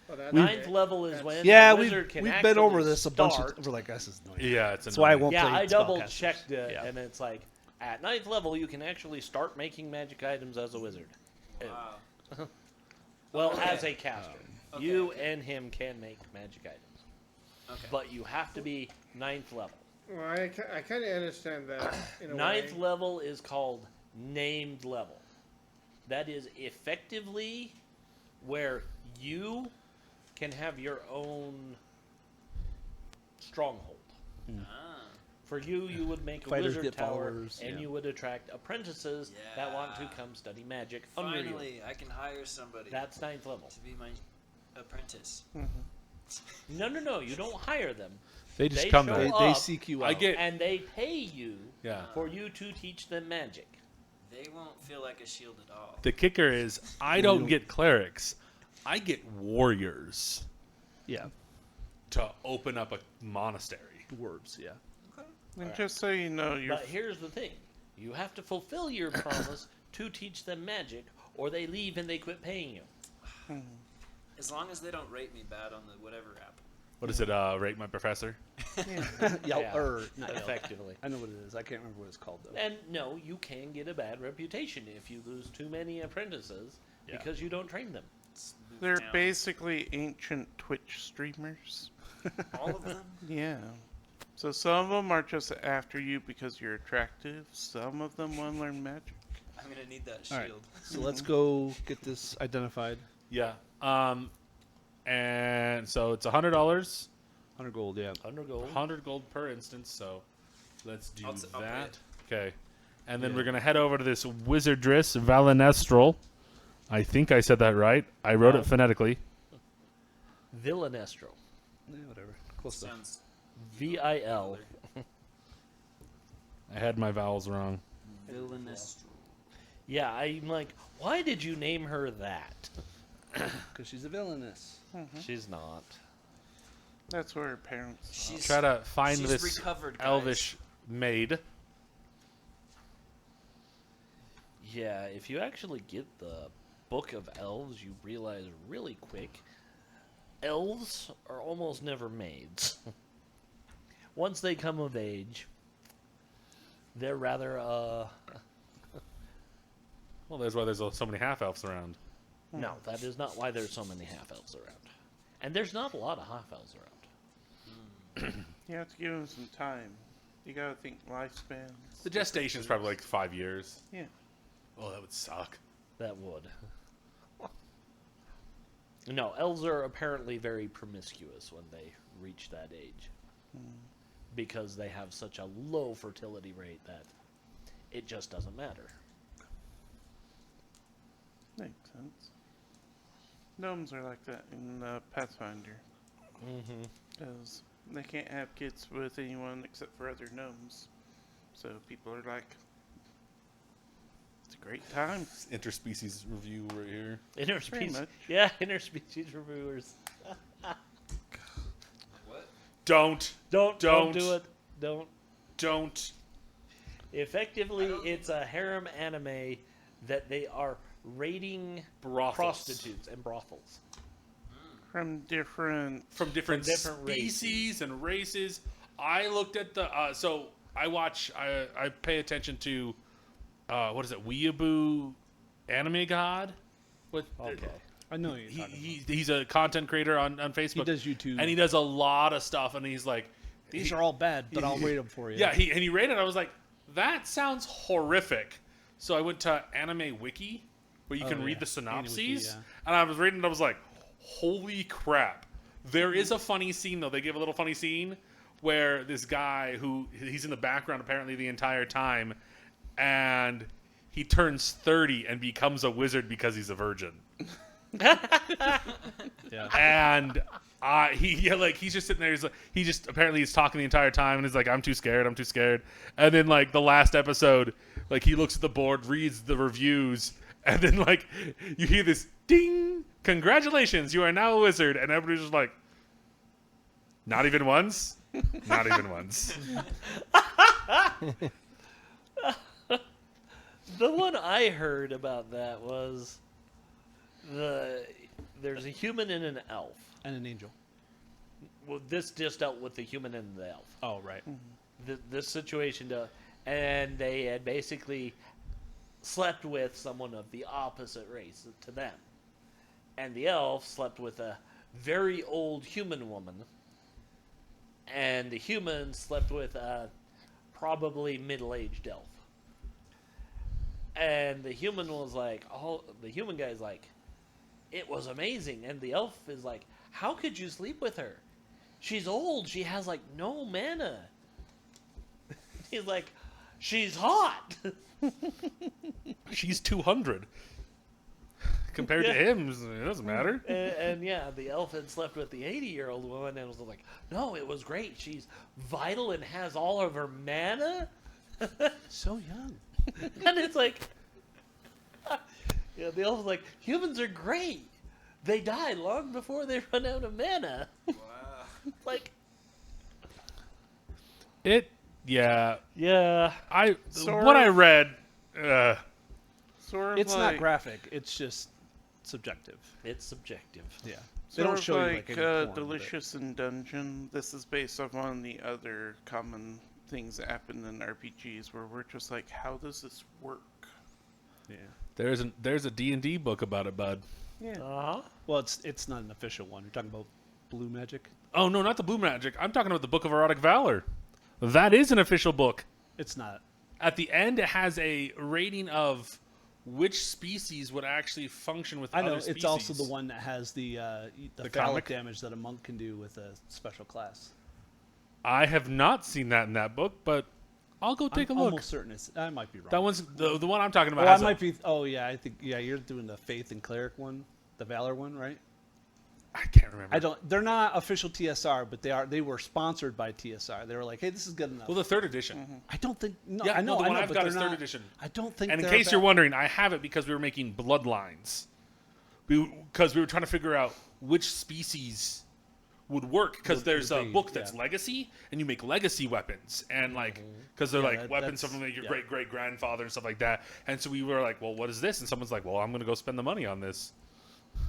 Speaker 5: Oh, that's
Speaker 1: 9th
Speaker 5: okay.
Speaker 1: level is
Speaker 5: That's-
Speaker 1: when
Speaker 3: Yeah,
Speaker 1: the
Speaker 3: we've
Speaker 1: wizard can
Speaker 3: been over
Speaker 1: actually
Speaker 3: this a bunch
Speaker 1: start.
Speaker 3: of. We're like, this is annoying.
Speaker 2: Yeah, it's
Speaker 3: That's why I
Speaker 2: annoying.
Speaker 3: won't
Speaker 1: Yeah,
Speaker 3: play
Speaker 1: I double
Speaker 3: spellcasters.
Speaker 1: checked it,
Speaker 3: Yeah.
Speaker 1: and it's like at 9th level you can actually start making magic items as a wizard.
Speaker 6: Wow.
Speaker 1: Well,
Speaker 6: Okay.
Speaker 1: as a caster,
Speaker 6: Okay,
Speaker 1: you
Speaker 6: okay.
Speaker 1: and him can make magic items,
Speaker 6: Okay.
Speaker 1: but you have to be 9th level.
Speaker 5: Well, I kind of understand that in a
Speaker 1: 9th
Speaker 5: way.
Speaker 1: level is called named level. That is effectively where you can have your own stronghold.
Speaker 6: Ah.
Speaker 1: For you, you would make a
Speaker 3: Fighters
Speaker 1: wizard
Speaker 3: get
Speaker 1: tower,
Speaker 3: followers,
Speaker 1: and
Speaker 3: yeah.
Speaker 1: you would attract apprentices that want to
Speaker 6: Yeah.
Speaker 1: come study magic under you.
Speaker 6: Finally, I can hire somebody
Speaker 1: That's 9th level.
Speaker 6: to be my apprentice.
Speaker 1: No, you don't hire them.
Speaker 2: They just
Speaker 1: They
Speaker 2: come
Speaker 1: show
Speaker 2: there.
Speaker 3: They
Speaker 1: up,
Speaker 3: seek you out.
Speaker 2: I get.
Speaker 1: and they pay you
Speaker 2: Yeah.
Speaker 1: for you to teach them magic.
Speaker 6: They won't feel like a shield at all.
Speaker 2: The kicker is I don't get clerics. I get warriors
Speaker 3: Yeah,
Speaker 2: to open up a monastery.
Speaker 3: dwarves. Yeah.
Speaker 4: And just so you know, you're
Speaker 1: But here's the thing: you have to fulfill your promise to teach them magic, or they leave and they quit paying you.
Speaker 6: As long as they don't rate me bad on the whatever app.
Speaker 2: What is it? Rate my professor?
Speaker 3: Yelp
Speaker 1: Yeah,
Speaker 3: or not Yelp.
Speaker 1: effectively.
Speaker 3: I know what it is. I can't remember what it's called though.
Speaker 1: And no, you can get a bad reputation if you lose too many apprentices
Speaker 3: Yeah.
Speaker 1: because you don't train them.
Speaker 4: they're
Speaker 6: Down.
Speaker 4: basically ancient Twitch streamers.
Speaker 6: All of them?
Speaker 4: Yeah. So some of them are just after you because you're attractive. Some of them want to learn magic.
Speaker 6: I'm gonna need that
Speaker 3: All right.
Speaker 6: shield.
Speaker 3: So let's go get this identified.
Speaker 2: Yeah. And so it's $100,
Speaker 3: 100 gold. Yeah.
Speaker 1: 100 gold.
Speaker 2: 100 gold per instance. So let's do
Speaker 6: I'll pay
Speaker 2: that.
Speaker 6: it.
Speaker 2: Okay. And then
Speaker 3: Yeah.
Speaker 2: we're gonna head over to this wizardress Valinestral. I think I said that right. I wrote it phonetically.
Speaker 1: Villanestro.
Speaker 3: Yeah, whatever. Close enough.
Speaker 6: Sounds
Speaker 1: VIL.
Speaker 2: I had my vowels wrong.
Speaker 6: villainous.
Speaker 1: Yeah, I'm like, why did you name her that?
Speaker 3: Because she's a villainess.
Speaker 1: She's not.
Speaker 4: That's where her parents.
Speaker 6: She's
Speaker 2: Try to find
Speaker 6: she's
Speaker 2: this
Speaker 6: recovered, guys.
Speaker 2: elvish maid.
Speaker 1: Yeah, if you actually get the Book of Elves, you realize really quick, elves are almost never maids. Once they come of age, they're rather,
Speaker 2: Well, that's why there's so many half elves around.
Speaker 1: no, that is not why there's so many half-elves around. And there's not a lot of half-elves around.
Speaker 4: You have to give them some time. You gotta think lifespans.
Speaker 2: The gestation's probably like 5 years.
Speaker 4: Yeah.
Speaker 2: Oh, that would suck.
Speaker 1: That would. No, elves are apparently very promiscuous when they reach that age. Because they have such a low fertility rate that it just doesn't matter.
Speaker 4: Makes sense. Gnomes are like that in Pathfinder.
Speaker 1: Mm-hmm.
Speaker 4: Because they can't have kids with anyone except for other gnomes. So people are like, it's a great time.
Speaker 2: Interspecies review right here.
Speaker 1: Interspecies.
Speaker 4: much.
Speaker 1: Yeah, interspecies reviewers.
Speaker 6: What?
Speaker 2: Don't
Speaker 1: Don't
Speaker 2: Don't.
Speaker 1: do it. Don't.
Speaker 2: Effectively,
Speaker 1: It's a harem anime that they are raiding
Speaker 2: brothels
Speaker 1: prostitutes and brothels.
Speaker 4: From different.
Speaker 2: from different
Speaker 1: different
Speaker 2: species and races. I looked at the so I watch. I pay attention to what is it? Weeaboo Anime God. What?
Speaker 1: Okay.
Speaker 3: I know you're
Speaker 2: He's a content creator on Facebook.
Speaker 3: He does YouTube.
Speaker 2: and he does a lot of stuff. And he's like,
Speaker 3: These are all bad, but I'll rate them for you.
Speaker 2: yeah. He rated it. I was like, that sounds horrific. So I went to Anime Wiki, where you
Speaker 3: Oh,
Speaker 2: can read
Speaker 3: yeah.
Speaker 2: the synopses,
Speaker 3: AniWiki, yeah.
Speaker 2: and I was reading it. I was like, holy crap! There is a funny scene though. They give a little funny scene where this guy he's in the background apparently the entire time, and he turns 30 and becomes a wizard because he's a virgin.
Speaker 3: Yeah.
Speaker 2: And he's just sitting there. Apparently he's talking the entire time, and he's like, I'm too scared. And then like the last episode, like he looks at the board, reads the reviews, and then like you hear this ding, congratulations, you are now a wizard, and everybody's just like, not even once, not even once.
Speaker 1: The one I heard about that was there's a human and an elf.
Speaker 3: And an angel.
Speaker 1: Well, this just dealt with the human and the elf.
Speaker 3: Oh, right.
Speaker 1: This situation, and they had basically slept with someone of the opposite race to them. And the elf slept with a very old human woman, and the human slept with a probably middle-aged elf. And the human was like, the human guy's like, it was amazing. And the elf is like, how could you sleep with her? She's old. She has like no mana. He's like, she's hot.
Speaker 2: She's 200 compared to him. It doesn't matter.
Speaker 1: And yeah, the elf had slept with the 80-year-old woman and was like, no, it was great. She's vital and has all of her mana.
Speaker 3: So young.
Speaker 1: And it's like, Yeah, the elf's like, humans are great. They die long before they run out of mana.
Speaker 7: Wow.
Speaker 1: Like,
Speaker 2: Yeah.
Speaker 1: yeah.
Speaker 2: What I read.
Speaker 4: Sort of
Speaker 3: It's
Speaker 4: like,
Speaker 3: not graphic. It's just subjective.
Speaker 1: It's subjective.
Speaker 3: Yeah. They
Speaker 4: Sort
Speaker 3: don't
Speaker 4: of
Speaker 3: show you
Speaker 4: like
Speaker 3: like any porn, but-
Speaker 4: Delicious in Dungeon. This is based off one of the other common things that happen in RPGs where we're just like, how does this work?
Speaker 3: Yeah.
Speaker 2: There's a D&D book about it, bud.
Speaker 4: Yeah.
Speaker 1: Uh-huh.
Speaker 3: Well, it's not an official one. You're talking about Blue Magic.
Speaker 2: Oh no, not the Blue Magic. I'm talking about the Book of Erotic Valor. That is an official book.
Speaker 3: It's not.
Speaker 2: At the end, it has a rating of which species would actually function with
Speaker 3: I know.
Speaker 2: other species.
Speaker 3: It's also the one that has the
Speaker 2: The
Speaker 3: phallic
Speaker 2: comic?
Speaker 3: damage that a monk can do with a special class.
Speaker 2: I have not seen that in that book, but I'll go take
Speaker 3: I'm
Speaker 2: a look.
Speaker 3: almost certain I might be wrong.
Speaker 2: That one's the one I'm talking about.
Speaker 3: Oh, I
Speaker 2: has
Speaker 3: might be. Oh yeah, I think you're doing the faith and cleric one, the valor one, right?
Speaker 2: I can't remember.
Speaker 3: I don't. They're not official TSR, but they are. They were sponsored by TSR. They were like, "Hey, this is good enough."
Speaker 2: Well, the third edition.
Speaker 3: I don't think. No,
Speaker 2: Yeah,
Speaker 3: I know.
Speaker 2: no, the
Speaker 3: I
Speaker 2: one
Speaker 3: know,
Speaker 2: I've
Speaker 3: but
Speaker 2: got
Speaker 3: they're
Speaker 2: is third
Speaker 3: not-
Speaker 2: edition.
Speaker 3: I don't think.
Speaker 2: And in
Speaker 3: they're
Speaker 2: case you're
Speaker 3: bad.
Speaker 2: wondering, I have it because we were making bloodlines. Because we were trying to figure out which species would work. Because there's a
Speaker 3: be,
Speaker 2: book that's
Speaker 3: yeah.
Speaker 2: legacy, and you make legacy weapons, and like because they're
Speaker 3: Yeah,
Speaker 2: like
Speaker 3: that-
Speaker 2: weapons
Speaker 3: that's-
Speaker 2: from like your
Speaker 3: yeah.
Speaker 2: great great grandfather and stuff like that. And so we were like, well, what is this? And someone's like, well, I'm gonna go spend the money on this.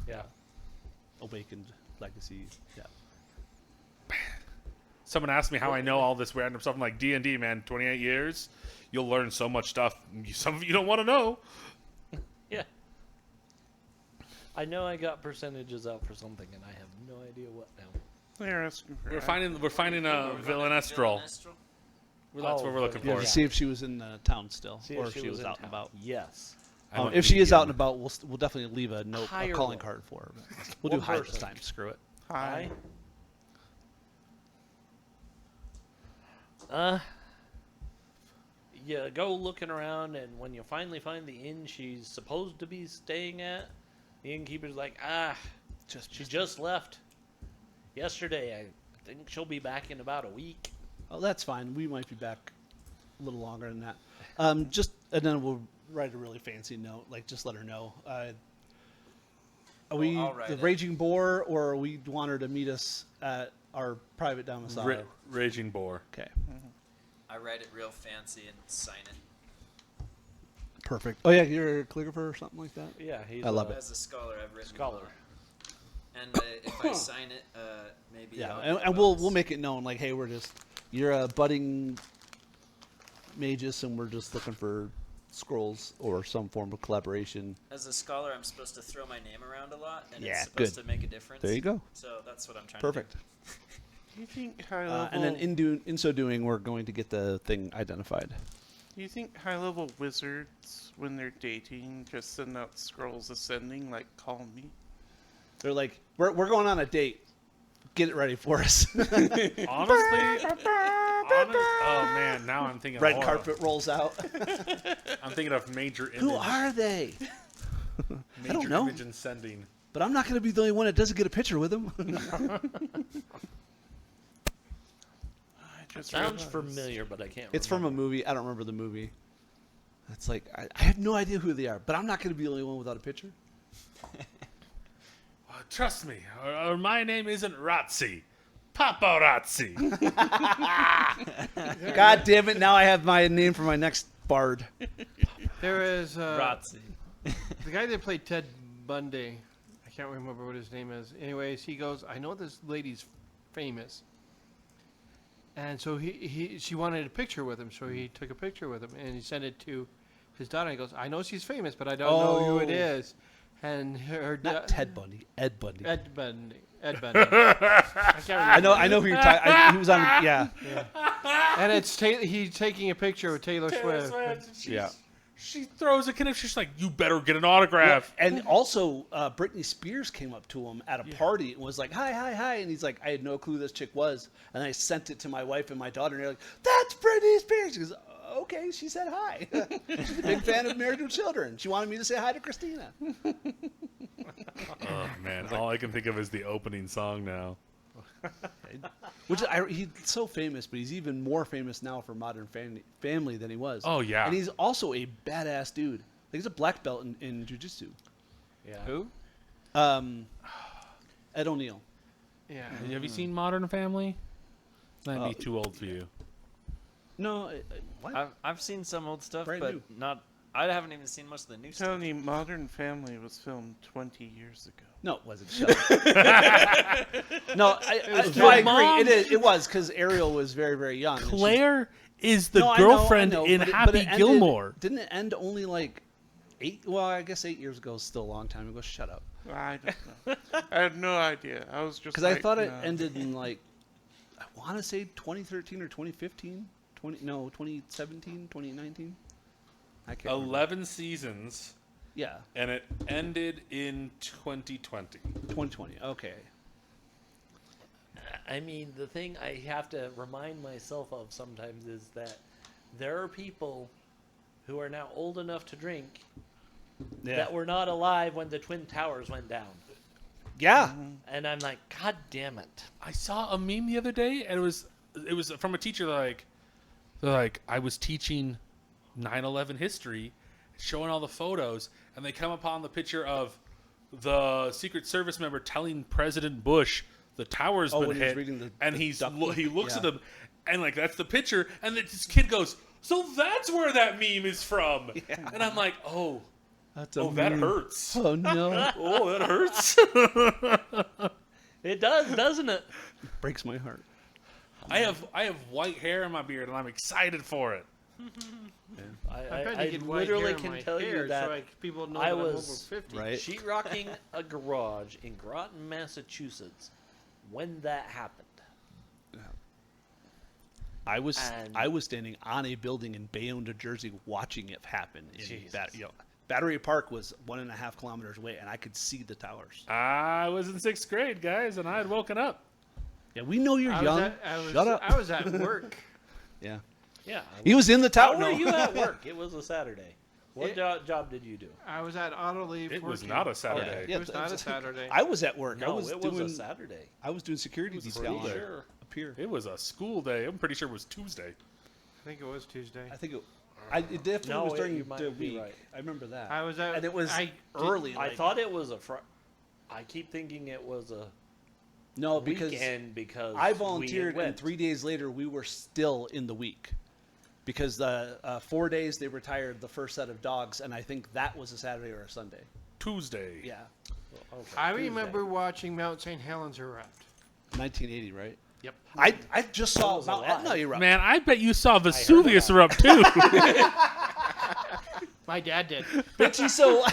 Speaker 1: Yeah.
Speaker 3: Awakened legacy. Yeah.
Speaker 2: Someone asked me how I know all this random stuff. I'm like, D&D, man, 28 years, you'll learn so much stuff. Some of you don't want to know.
Speaker 1: Yeah. I know I got percentages out for something, and I have no idea what now.
Speaker 4: They're asking for
Speaker 2: We're finding a villainestrel.
Speaker 7: Villainestral?
Speaker 2: That's what we're looking
Speaker 3: Yeah,
Speaker 2: for.
Speaker 3: to see if she was in town still,
Speaker 1: See
Speaker 3: or
Speaker 1: if
Speaker 3: if she was
Speaker 1: in
Speaker 3: out and
Speaker 1: town.
Speaker 3: about.
Speaker 1: Yes.
Speaker 2: I want
Speaker 3: If she is
Speaker 2: medium.
Speaker 3: out and about, we'll definitely leave a note,
Speaker 1: High
Speaker 3: a
Speaker 1: or
Speaker 3: calling
Speaker 1: low?
Speaker 3: card for her. We'll do
Speaker 1: What
Speaker 3: high this
Speaker 1: person?
Speaker 3: time. Screw it.
Speaker 4: Hi.
Speaker 1: You go looking around, and when you finally find the inn she's supposed to be staying at, the innkeeper's like, she just left yesterday. I think she'll be back in about a week.
Speaker 3: Oh, that's fine. We might be back a little longer than that. And then we'll write a really fancy note. Like, just let her know. Are we
Speaker 7: I'll write
Speaker 3: the
Speaker 7: it.
Speaker 3: Raging Boar, or we want her to meet us at our private domicile?
Speaker 2: Raging Boar.
Speaker 3: Okay,
Speaker 7: I write it real fancy and sign it.
Speaker 3: perfect. Oh yeah, you're a calligrapher or something like that.
Speaker 1: Yeah, he's
Speaker 3: I love
Speaker 1: a
Speaker 3: it.
Speaker 7: As a scholar, I've written
Speaker 1: scholar.
Speaker 7: And if I sign it, maybe
Speaker 3: Yeah,
Speaker 7: I'll
Speaker 3: and,
Speaker 7: get
Speaker 3: and
Speaker 7: a
Speaker 3: we'll
Speaker 7: bonus.
Speaker 3: make it known, like, hey, you're a budding magus, and we're just looking for scrolls or some form of collaboration.
Speaker 7: As a scholar, I'm supposed to throw my name around a lot, and
Speaker 3: Yeah,
Speaker 7: it's supposed
Speaker 3: good.
Speaker 7: to make a difference.
Speaker 3: There you go.
Speaker 7: So that's what I'm trying
Speaker 3: Perfect.
Speaker 7: to do.
Speaker 4: Do you think high level?
Speaker 3: And then in so doing, we're going to get the thing identified.
Speaker 4: Do you think high level wizards, when they're dating, just send out scrolls ascending like "Call me"?
Speaker 3: They're like, we're going on a date. Get it ready for us.
Speaker 2: Honestly, oh man, now I'm thinking
Speaker 3: Red
Speaker 2: of horror.
Speaker 3: carpet rolls out.
Speaker 2: I'm thinking of major image.
Speaker 3: Who are they?
Speaker 2: Major
Speaker 3: don't know.
Speaker 2: image and sending.
Speaker 3: But I'm not going to be the only one that doesn't get a picture with them.
Speaker 4: I just
Speaker 1: Sounds
Speaker 4: realized.
Speaker 1: familiar, but I can't.
Speaker 3: It's from a
Speaker 1: remember.
Speaker 3: movie. I don't remember the movie. It's like, I have no idea who they are, but I'm not going to be the only one without a picture.
Speaker 2: Trust me, or my name isn't Razzi. Paparazzi.
Speaker 3: God damn it, now I have my name for my next bard.
Speaker 5: There is
Speaker 6: Razzi.
Speaker 5: the guy that played Ted Bundy. I can't remember what his name is. Anyways, he goes, I know this lady's famous. And so she wanted a picture with him, so he took a picture with him, and he sent it to his daughter. He goes, I know she's famous, but I don't know who it
Speaker 3: Oh.
Speaker 5: is. And her
Speaker 3: Not Ted Bundy, Ed Bundy.
Speaker 5: Ed Bundy. Ed Bundy. I can't remember.
Speaker 3: I know who you're talking. He was on. Yeah,
Speaker 5: And it's he's taking a picture with Taylor Swift.
Speaker 3: yeah.
Speaker 2: She throws a connect. She's like, "You better get an autograph."
Speaker 3: And also, Britney Spears came up to him at a party and was like, "Hi, hi, hi," and he's like, "I had no clue who this chick was," and I sent it to my wife and my daughter, and they're like, "That's Britney Spears." She goes, "Okay," she said hi. She's a big fan of Married with Children. She wanted me to say hi to Christina.
Speaker 2: Oh man, all I can think of is the opening song now.
Speaker 3: He's so famous, but he's even more famous now for Modern Family than he was.
Speaker 2: Oh, yeah.
Speaker 3: and he's also a badass dude. he's a black belt in jiu-jitsu.
Speaker 1: Yeah.
Speaker 6: Who?
Speaker 3: Ed O'Neill.
Speaker 5: Yeah.
Speaker 2: Have you seen Modern Family? Might be too old for you.
Speaker 3: No, what?
Speaker 6: I've seen some old stuff,
Speaker 3: Brand
Speaker 6: but
Speaker 3: new.
Speaker 6: not. I haven't even seen most of the new stuff.
Speaker 4: Telling you, Modern Family was filmed 20 years ago.
Speaker 3: No, it wasn't. Shut up. No, I agree. It was because Ariel was very, very young. and she-
Speaker 2: Claire is the
Speaker 3: No, I know,
Speaker 2: girlfriend
Speaker 3: I know,
Speaker 2: in
Speaker 3: but
Speaker 2: Happy
Speaker 3: it ended-
Speaker 2: Gilmore.
Speaker 3: Didn't it end only like 8? Well, I guess 8 years ago is still a long time ago. Shut up.
Speaker 4: I don't know. I had no idea. I was just
Speaker 3: Because
Speaker 4: like,
Speaker 3: I thought it
Speaker 4: no.
Speaker 3: ended in like, I want to say 2013 or 2015. 2017, 2019. I can't remember.
Speaker 2: 11 seasons,
Speaker 3: Yeah,
Speaker 2: and it ended in 2020.
Speaker 3: 2020. Okay.
Speaker 1: I mean, the thing I have to remind myself of sometimes is that there are people who are now old enough to drink that were not alive when the Twin Towers went down.
Speaker 3: Yeah.
Speaker 1: And I'm like, God damn it.
Speaker 2: I saw a meme the other day, and it was from a teacher. They're like, I was teaching 9/11 history, showing all the photos, and they come upon the picture of the Secret Service member telling President Bush the tower's
Speaker 3: Oh,
Speaker 2: been
Speaker 3: when he was
Speaker 2: hit,
Speaker 3: reading
Speaker 2: and
Speaker 3: the
Speaker 2: he
Speaker 3: document?
Speaker 2: looks
Speaker 3: Yeah.
Speaker 2: at them, and like that's the picture, and this kid goes, so that's where that meme is from, and I'm like, oh,
Speaker 3: That's
Speaker 2: that hurts.
Speaker 3: Oh no.
Speaker 2: Oh, that hurts.
Speaker 1: It does, doesn't it?
Speaker 3: Breaks my heart.
Speaker 2: I have white hair in my beard, and I'm excited for it.
Speaker 5: I'm trying to
Speaker 1: I
Speaker 5: get white
Speaker 1: literally
Speaker 5: hair in
Speaker 1: can
Speaker 5: my
Speaker 1: tell
Speaker 5: hair
Speaker 1: you that
Speaker 5: so people know
Speaker 1: I
Speaker 5: that I'm over
Speaker 1: was
Speaker 5: 50.
Speaker 3: Right.
Speaker 1: sheetrocking a garage in Groton, Massachusetts when that happened.
Speaker 3: I was
Speaker 1: And-
Speaker 3: standing on a building in Bayonne, New Jersey, watching it happen.
Speaker 1: Jesus.
Speaker 3: Battery Park was 1.5 kilometers away, and I could see the towers.
Speaker 2: I was in 6th grade, guys, and I had woken up.
Speaker 3: Yeah, we know you're young. Shut up.
Speaker 5: I was at work.
Speaker 3: Yeah.
Speaker 1: Yeah.
Speaker 3: He was in the tower.
Speaker 1: How were you at work? It was a Saturday. What job did you do?
Speaker 5: I was at auto leave.
Speaker 2: It was
Speaker 5: working.
Speaker 2: not a Saturday.
Speaker 3: Yeah,
Speaker 5: It was not a Saturday.
Speaker 3: I was at work. I
Speaker 1: No,
Speaker 3: was
Speaker 1: it
Speaker 3: doing.
Speaker 1: was a Saturday.
Speaker 3: I was doing security
Speaker 2: was a
Speaker 3: detail
Speaker 2: school day.
Speaker 1: Sure.
Speaker 3: up here.
Speaker 2: It was a school day. I'm pretty sure it was Tuesday.
Speaker 5: I think it was Tuesday.
Speaker 3: I think it definitely
Speaker 1: No,
Speaker 3: was during
Speaker 1: you might
Speaker 3: the
Speaker 1: be
Speaker 3: week.
Speaker 1: right.
Speaker 3: I remember that.
Speaker 5: I was at.
Speaker 3: and it was
Speaker 5: I
Speaker 3: early.
Speaker 1: I
Speaker 3: like-
Speaker 1: thought it was a I keep thinking it was a
Speaker 3: no because
Speaker 1: weekend because
Speaker 3: I
Speaker 1: we
Speaker 3: volunteered, and
Speaker 1: went.
Speaker 3: 3 days later we were still in the week because the 4 days they retired the first set of dogs, and I think that was a Saturday or a Sunday.
Speaker 2: Tuesday.
Speaker 3: Yeah,
Speaker 1: Okay,
Speaker 5: I
Speaker 1: Tuesday.
Speaker 5: remember watching Mount St. Helens erupt.
Speaker 3: 1980, right?
Speaker 5: Yep.
Speaker 3: I just saw
Speaker 1: was
Speaker 3: Mount
Speaker 1: alive.
Speaker 3: Etna erupt.
Speaker 2: Man, I bet you saw Vesuvius
Speaker 1: that.
Speaker 2: erupt too.
Speaker 5: My dad did.
Speaker 3: Bitch, he's so.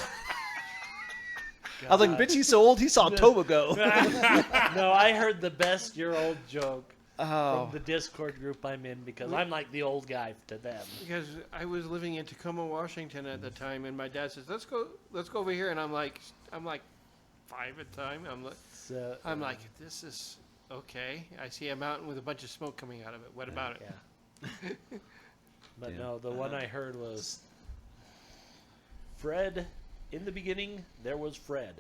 Speaker 3: I was like, bitch, he's so old. He saw Tobago.
Speaker 1: No, I heard the best year old joke
Speaker 3: Oh,
Speaker 1: from the Discord group I'm in because I'm like the old guy to them.
Speaker 5: Because I was living in Tacoma, Washington at the time, and my dad says, "Let's go over here," and I'm like 5 at the time.
Speaker 1: So,
Speaker 5: I'm like, this is okay. I see a mountain with a bunch of smoke coming out of it. What about it?
Speaker 1: Yeah. But
Speaker 3: Yeah.
Speaker 1: no, the one I heard was Fred. In the beginning, there was Fred.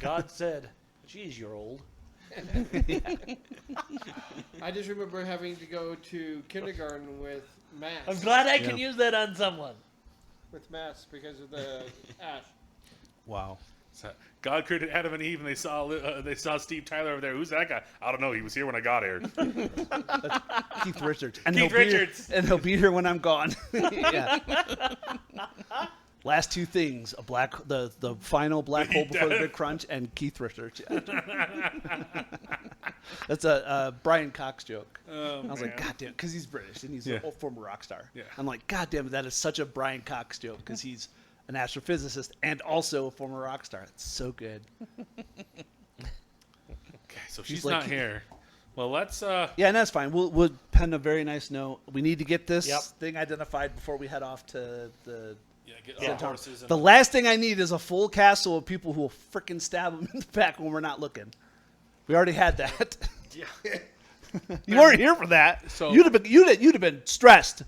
Speaker 1: God said, "Geez, you're old."
Speaker 5: I just remember having to go to kindergarten with math.
Speaker 1: I'm glad I can use that on someone.
Speaker 5: With math because of the ash.
Speaker 3: wow.
Speaker 2: So, God created Adam and Eve, and they saw Steve Tyler over there. Who's that guy? I don't know. He was here when I got here.
Speaker 3: Keith Richards. And
Speaker 2: Keith
Speaker 3: he'll be
Speaker 2: Richards.
Speaker 3: here, and he'll be here when I'm gone. Yeah. Last two things: the final black hole before the big crunch, and Keith Richards. That's a Brian Cox joke.
Speaker 2: Oh,
Speaker 3: I was like,
Speaker 2: man.
Speaker 3: God damn, because he's British and he's
Speaker 2: Yeah.
Speaker 3: a former rock star.
Speaker 2: Yeah.
Speaker 3: I'm like, God damn it, that is such a Brian Cox joke because he's an astrophysicist and also a former rock star. It's so good.
Speaker 2: Okay, so
Speaker 3: He's
Speaker 2: she's
Speaker 3: like-
Speaker 2: not here. Well, let's.
Speaker 3: Yeah, and that's fine. We'll pen a very nice note. We need to get this
Speaker 1: Yep.
Speaker 3: thing identified before we head off to the.
Speaker 2: Get
Speaker 1: Yeah.
Speaker 2: our horses. And
Speaker 3: The last thing I need is a full castle of people who will frickin' stab him in the back when we're not looking. We already had that.
Speaker 1: Yeah.
Speaker 3: You weren't here for that.
Speaker 2: So-
Speaker 3: you'd have been stressed.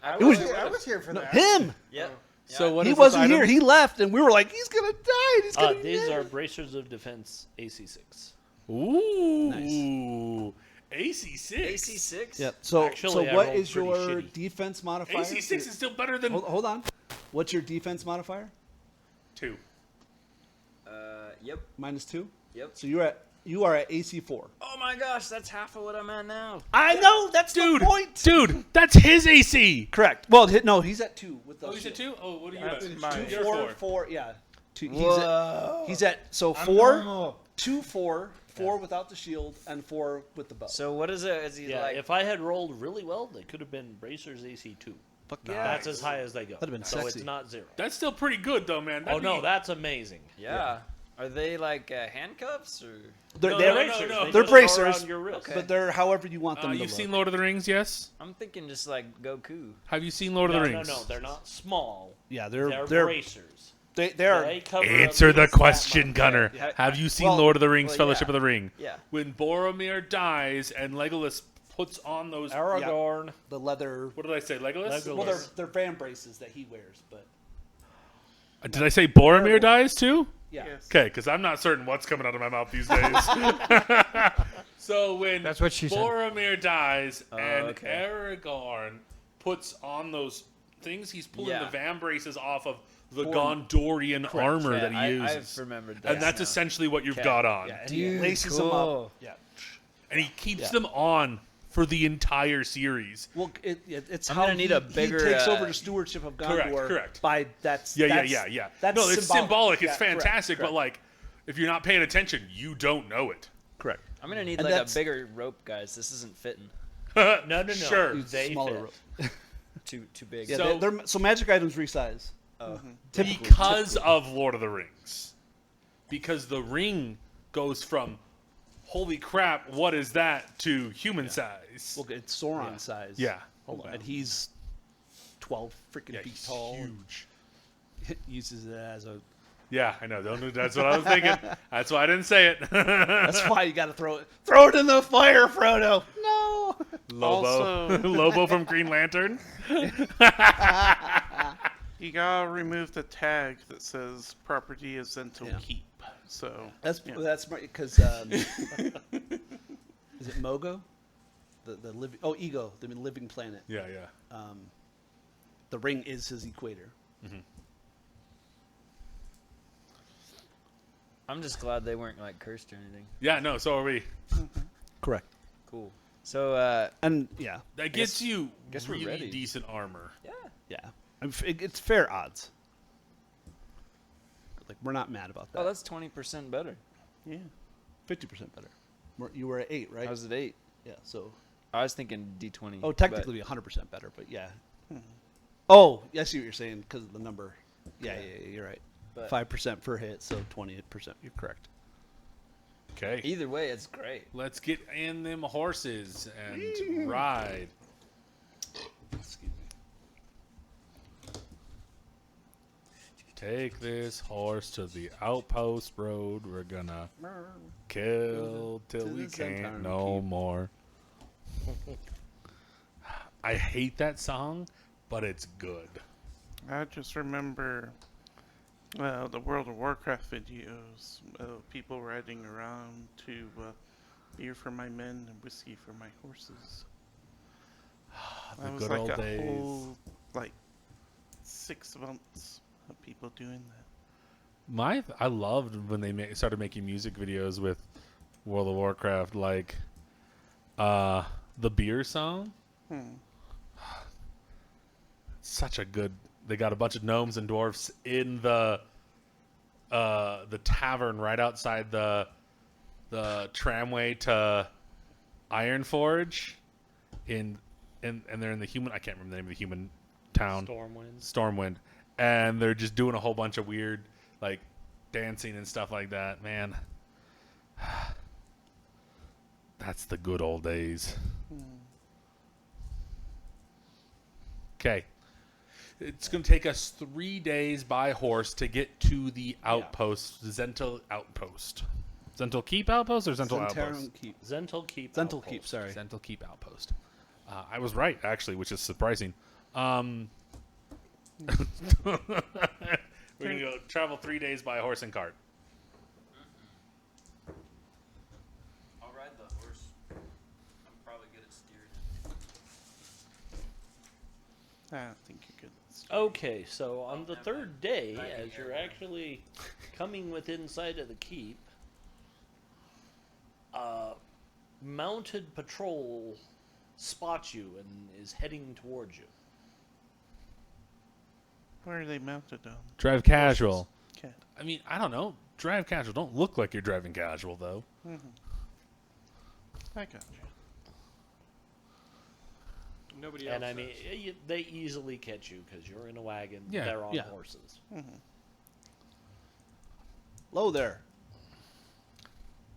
Speaker 5: I
Speaker 3: was-
Speaker 5: was here for
Speaker 3: No,
Speaker 5: that.
Speaker 3: him.
Speaker 6: Yep.
Speaker 2: So what
Speaker 3: He
Speaker 2: is this
Speaker 3: wasn't
Speaker 2: item?
Speaker 3: here. He left, and we were like, he's gonna die. He's gonna.
Speaker 1: These
Speaker 3: die.
Speaker 1: are bracers of defense AC6.
Speaker 2: Ooh. AC6.
Speaker 6: AC6.
Speaker 3: Yep. So
Speaker 1: Actually, I
Speaker 3: what
Speaker 1: rolled
Speaker 3: is
Speaker 1: pretty
Speaker 3: your
Speaker 1: shitty.
Speaker 3: defense modifier?
Speaker 2: AC6 is still better than.
Speaker 3: Hold on. What's your defense modifier?
Speaker 2: 2.
Speaker 6: Yep.
Speaker 3: -2.
Speaker 6: Yep.
Speaker 3: So you are at AC 4.
Speaker 6: Oh my gosh, that's half of what I'm at now.
Speaker 3: I know. That's
Speaker 2: Dude,
Speaker 3: the point.
Speaker 2: dude, that's his AC.
Speaker 3: Correct. Well, no, he's at 2 with the.
Speaker 2: Oh, he's at
Speaker 3: shield.
Speaker 2: 2? Oh, what are you
Speaker 4: That's
Speaker 2: at?
Speaker 4: mine.
Speaker 2: You're
Speaker 3: 4,
Speaker 2: 4.
Speaker 3: 4. Yeah. Two,
Speaker 6: Whoa.
Speaker 3: he's at so
Speaker 6: I'm
Speaker 3: 4,
Speaker 6: normal.
Speaker 3: 2, 4, 4 without the shield, and 4 with the bow.
Speaker 6: So what is it? Is he
Speaker 1: Yeah,
Speaker 6: like?
Speaker 1: if I had rolled really well, they could have been Bracers AC 2.
Speaker 3: Fuck
Speaker 1: That's as high as they go.
Speaker 3: That'd have been
Speaker 1: so
Speaker 3: sexy.
Speaker 1: it's not 0.
Speaker 2: That's still pretty good, though, man.
Speaker 1: Oh
Speaker 2: That'd
Speaker 1: no,
Speaker 2: be-
Speaker 1: that's amazing.
Speaker 6: yeah. Are they like handcuffs or?
Speaker 3: They're,
Speaker 2: No,
Speaker 3: they're,
Speaker 2: no,
Speaker 1: bracers.
Speaker 2: no.
Speaker 1: They
Speaker 3: They're
Speaker 1: just go
Speaker 3: bracers,
Speaker 1: around your wrist.
Speaker 6: Okay.
Speaker 3: but they're however you want them to
Speaker 2: you've
Speaker 3: look.
Speaker 2: seen Lord of the Rings, yes?
Speaker 6: I'm thinking just like Goku.
Speaker 2: Have you seen Lord
Speaker 1: No,
Speaker 2: of the
Speaker 1: no,
Speaker 2: Rings?
Speaker 1: no, they're not small.
Speaker 3: Yeah,
Speaker 1: They're
Speaker 3: they're
Speaker 1: bracers.
Speaker 3: they are.
Speaker 1: They cover
Speaker 2: Answer
Speaker 1: at
Speaker 2: the
Speaker 1: least that
Speaker 2: question,
Speaker 1: much.
Speaker 2: Gunner.
Speaker 6: Yeah.
Speaker 2: Have you seen
Speaker 3: Well-
Speaker 2: Lord of the Rings,
Speaker 6: well,
Speaker 2: Fellowship
Speaker 6: yeah.
Speaker 2: of the Ring?
Speaker 6: Yeah.
Speaker 2: When Boromir dies and Legolas puts on those...
Speaker 1: Aragorn.
Speaker 3: the leather.
Speaker 2: What did I say, Legolas?
Speaker 1: Legolas.
Speaker 3: Well, they're van braces that he wears, but
Speaker 2: Did I say Boromir dies, too?
Speaker 3: yeah.
Speaker 4: Yes.
Speaker 2: Okay, because I'm not certain what's coming out of my mouth these days. So when
Speaker 5: That's what she said.
Speaker 2: Boromir dies and
Speaker 6: okay.
Speaker 2: Aragorn puts on those things, he's pulling
Speaker 6: Yeah.
Speaker 2: the van braces off of the
Speaker 3: Boromir.
Speaker 2: Gondorian armor
Speaker 6: Yeah,
Speaker 2: that he
Speaker 6: I've
Speaker 2: uses.
Speaker 6: remembered that.
Speaker 2: And that's
Speaker 6: now.
Speaker 2: essentially what you've
Speaker 6: Okay.
Speaker 2: got on.
Speaker 3: Yeah, and he
Speaker 6: Dude,
Speaker 3: laces them
Speaker 6: cool.
Speaker 3: up. Yeah.
Speaker 2: And he keeps
Speaker 3: Yeah.
Speaker 2: them on for the entire series.
Speaker 3: Well, it's
Speaker 6: I'm
Speaker 3: how
Speaker 6: gonna need a bigger,
Speaker 3: he takes over
Speaker 6: uh,
Speaker 3: the stewardship of
Speaker 2: Correct,
Speaker 3: Gondor.
Speaker 2: correct.
Speaker 3: By that's
Speaker 2: Yeah.
Speaker 3: That's
Speaker 2: No, it's symbolic. It's
Speaker 3: Yeah, correct,
Speaker 2: fantastic.
Speaker 3: correct.
Speaker 2: But, like, if you're not paying attention, you don't know it.
Speaker 3: correct.
Speaker 6: I'm gonna need
Speaker 3: And
Speaker 6: like a
Speaker 3: that's-
Speaker 6: bigger rope, guys. This isn't fitting.
Speaker 1: No.
Speaker 2: Sure.
Speaker 1: They
Speaker 3: Smaller
Speaker 1: fit.
Speaker 3: rope.
Speaker 6: Too big.
Speaker 3: Yeah,
Speaker 2: So-
Speaker 3: so magic items resize. Typically,
Speaker 2: Because of Lord of the Rings. Because the ring goes from, holy crap, what is that, to human size.
Speaker 3: Well, it's Sauron size.
Speaker 2: Yeah.
Speaker 3: Hold on, and he's 12 freaking
Speaker 2: Yeah,
Speaker 3: feet
Speaker 2: he's
Speaker 3: tall.
Speaker 2: huge.
Speaker 3: Uses it as a.
Speaker 2: Yeah, I know. That's what I was thinking. That's why I didn't say it.
Speaker 3: That's why you got to throw it in the fire, Frodo. No.
Speaker 2: Lobo.
Speaker 4: Also-
Speaker 2: Lobo from Green Lantern.
Speaker 4: You gotta remove the tag that says property is Zhentil
Speaker 3: Yeah.
Speaker 4: Keep. So
Speaker 3: That's
Speaker 4: yeah.
Speaker 3: that's because is it Mogo, the living Ego, the living planet.
Speaker 2: Yeah.
Speaker 3: The ring is his equator.
Speaker 6: I'm just glad they weren't like cursed or anything.
Speaker 2: Yeah, no, so are we.
Speaker 3: Correct.
Speaker 6: Cool. So
Speaker 3: And yeah,
Speaker 2: That gets you
Speaker 6: guess we're
Speaker 2: really
Speaker 6: ready.
Speaker 2: decent armor.
Speaker 6: yeah.
Speaker 3: it's fair odds. Like we're not mad about
Speaker 6: Oh,
Speaker 3: that.
Speaker 6: that's 20% better.
Speaker 4: Yeah.
Speaker 3: 50% better. You were at 8, right?
Speaker 6: I was at 8.
Speaker 3: Yeah. So
Speaker 6: I was thinking D20.
Speaker 3: oh,
Speaker 6: but-
Speaker 3: technically 100% better, but yeah. Oh, I see what you're saying because of the number. Yeah, you're right.
Speaker 6: But
Speaker 3: 5% per hit, so 20%. You're correct.
Speaker 2: Okay.
Speaker 6: either way, it's great.
Speaker 2: Let's get in them horses and ride.
Speaker 3: Excuse me.
Speaker 2: Take this horse to the outpost road. We're gonna kill till
Speaker 3: To
Speaker 2: we
Speaker 3: the
Speaker 2: can't
Speaker 3: Zhentil
Speaker 2: no
Speaker 3: Keep.
Speaker 2: more. I hate that song, but it's good.
Speaker 4: I just remember the World of Warcraft videos of people riding around to beer for my men and whiskey for my horses.
Speaker 2: The
Speaker 4: That was
Speaker 2: good
Speaker 4: like
Speaker 2: old
Speaker 4: a
Speaker 2: days.
Speaker 4: whole 6 months of people doing that.
Speaker 2: I loved when they started making music videos with World of Warcraft, like the beer song. Such a good. They got a bunch of gnomes and dwarfs in the tavern right outside the tramway to Ironforge, and they're in the human. I can't remember the name of the human town. Stormwind, and they're just doing a whole bunch of weird like dancing and stuff like that. Man, that's the good old days. Okay. It's going to take us 3 days by horse to get to the outpost, Zhentil Outpost. Zhentil Keep Outpost or Zhentil Outpost?
Speaker 3: Keep.
Speaker 1: Zhentil Keep.
Speaker 3: Zhentil
Speaker 1: Outpost.
Speaker 3: Keep, sorry.
Speaker 2: Zhentil Keep Outpost. I was right, actually, which is surprising. We're going to go travel 3 days by horse and cart.
Speaker 7: I'll ride the horse. I'm probably good at steering.
Speaker 4: I don't think you're good.
Speaker 1: Okay, so on the
Speaker 7: never
Speaker 1: third
Speaker 7: mind.
Speaker 1: day,
Speaker 7: I can
Speaker 1: as
Speaker 7: hear
Speaker 1: you're
Speaker 7: it.
Speaker 1: actually coming within sight of the keep, a mounted patrol spots you and is heading towards you.
Speaker 4: Where are they mounted on?
Speaker 2: Drive casual.
Speaker 4: Okay.
Speaker 2: I mean, I don't know. Drive casual. Don't look like you're driving casual, though.
Speaker 4: I got you.
Speaker 5: Nobody else.
Speaker 1: And I mean,
Speaker 5: does.
Speaker 1: they easily catch you because you're in a wagon.
Speaker 2: Yeah,
Speaker 1: They're on
Speaker 3: yeah.
Speaker 1: horses.
Speaker 3: Hello there.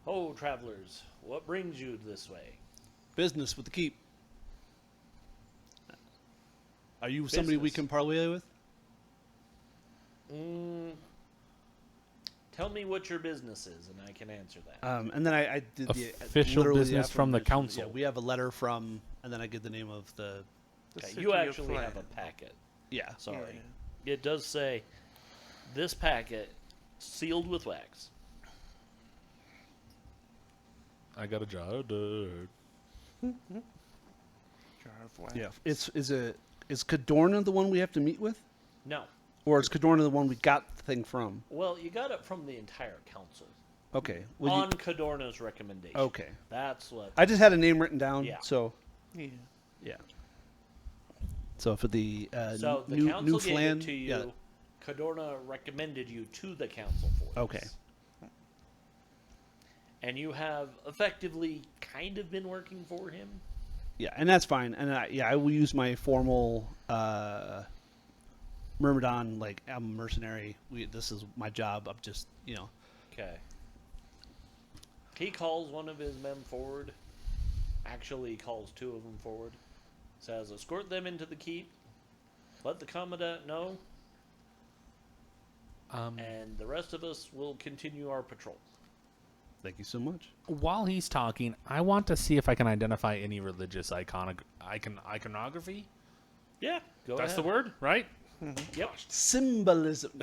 Speaker 1: Oh, travelers, what brings you this way?
Speaker 3: Business with the keep. Are you somebody we
Speaker 1: Business.
Speaker 3: can parlay with?
Speaker 1: Tell me what your business is, and I can answer that.
Speaker 3: And then I did
Speaker 2: Official
Speaker 3: literally
Speaker 2: business from the
Speaker 3: affirmation.
Speaker 2: council.
Speaker 3: Yeah, we have a letter from, and then I give the name of the.
Speaker 4: The
Speaker 1: Okay,
Speaker 4: city
Speaker 1: you
Speaker 4: of
Speaker 1: actually have
Speaker 4: Phlan.
Speaker 1: a packet.
Speaker 3: Yeah.
Speaker 1: Sorry. It does say, this packet, sealed with wax.
Speaker 2: I got a jar of dirt.
Speaker 4: Jar of wax.
Speaker 3: Yeah. Is Cadorna the one we have to meet with,
Speaker 1: No.
Speaker 3: or is Cadorna the one we got the thing from?
Speaker 1: Well, you got it from the entire council.
Speaker 3: Okay. Well,
Speaker 1: On Cadorna's recommendation.
Speaker 3: okay.
Speaker 1: That's what.
Speaker 3: I just had a name written down.
Speaker 1: Yeah.
Speaker 3: So
Speaker 4: Yeah.
Speaker 3: yeah. So for the
Speaker 1: So the
Speaker 3: New
Speaker 1: council gave
Speaker 3: Phlan,
Speaker 1: it to you.
Speaker 3: yeah.
Speaker 1: Cadorna recommended you to the council for this.
Speaker 3: Okay.
Speaker 1: And you have effectively kind of been working for him.
Speaker 3: Yeah, and that's fine. And I will use my formal Myrmidon, like I'm a mercenary. This is my job. I'm just,
Speaker 1: Okay. He calls one of his men forward. Actually, calls two of them forward. Says, escort them into the keep. Let the commandant know. And the rest of us will continue our patrol.
Speaker 3: Thank you so much.
Speaker 2: While he's talking, I want to see if I can identify any religious iconography.
Speaker 1: Yeah, go
Speaker 2: That's
Speaker 1: ahead.
Speaker 2: the word, right?
Speaker 1: Yep.
Speaker 3: Symbolism.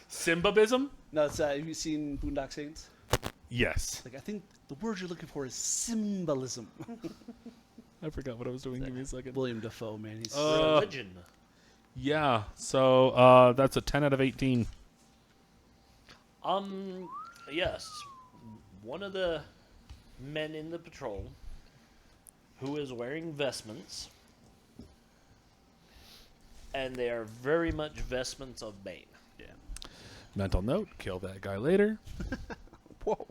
Speaker 2: Symbabism?
Speaker 3: No, it's have you seen Boondock Saints?
Speaker 2: Yes.
Speaker 3: Like I think the word you're looking for is symbolism.
Speaker 2: I forgot what I was doing. Give me a second.
Speaker 3: William Dafoe, man, he's
Speaker 1: Religion.
Speaker 2: Yeah. So that's a 10 out of 18.
Speaker 1: Yes. One of the men in the patrol who is wearing vestments, and they are very much vestments of Bane.
Speaker 3: yeah.
Speaker 2: Mental note: kill that guy later.
Speaker 3: Whoa.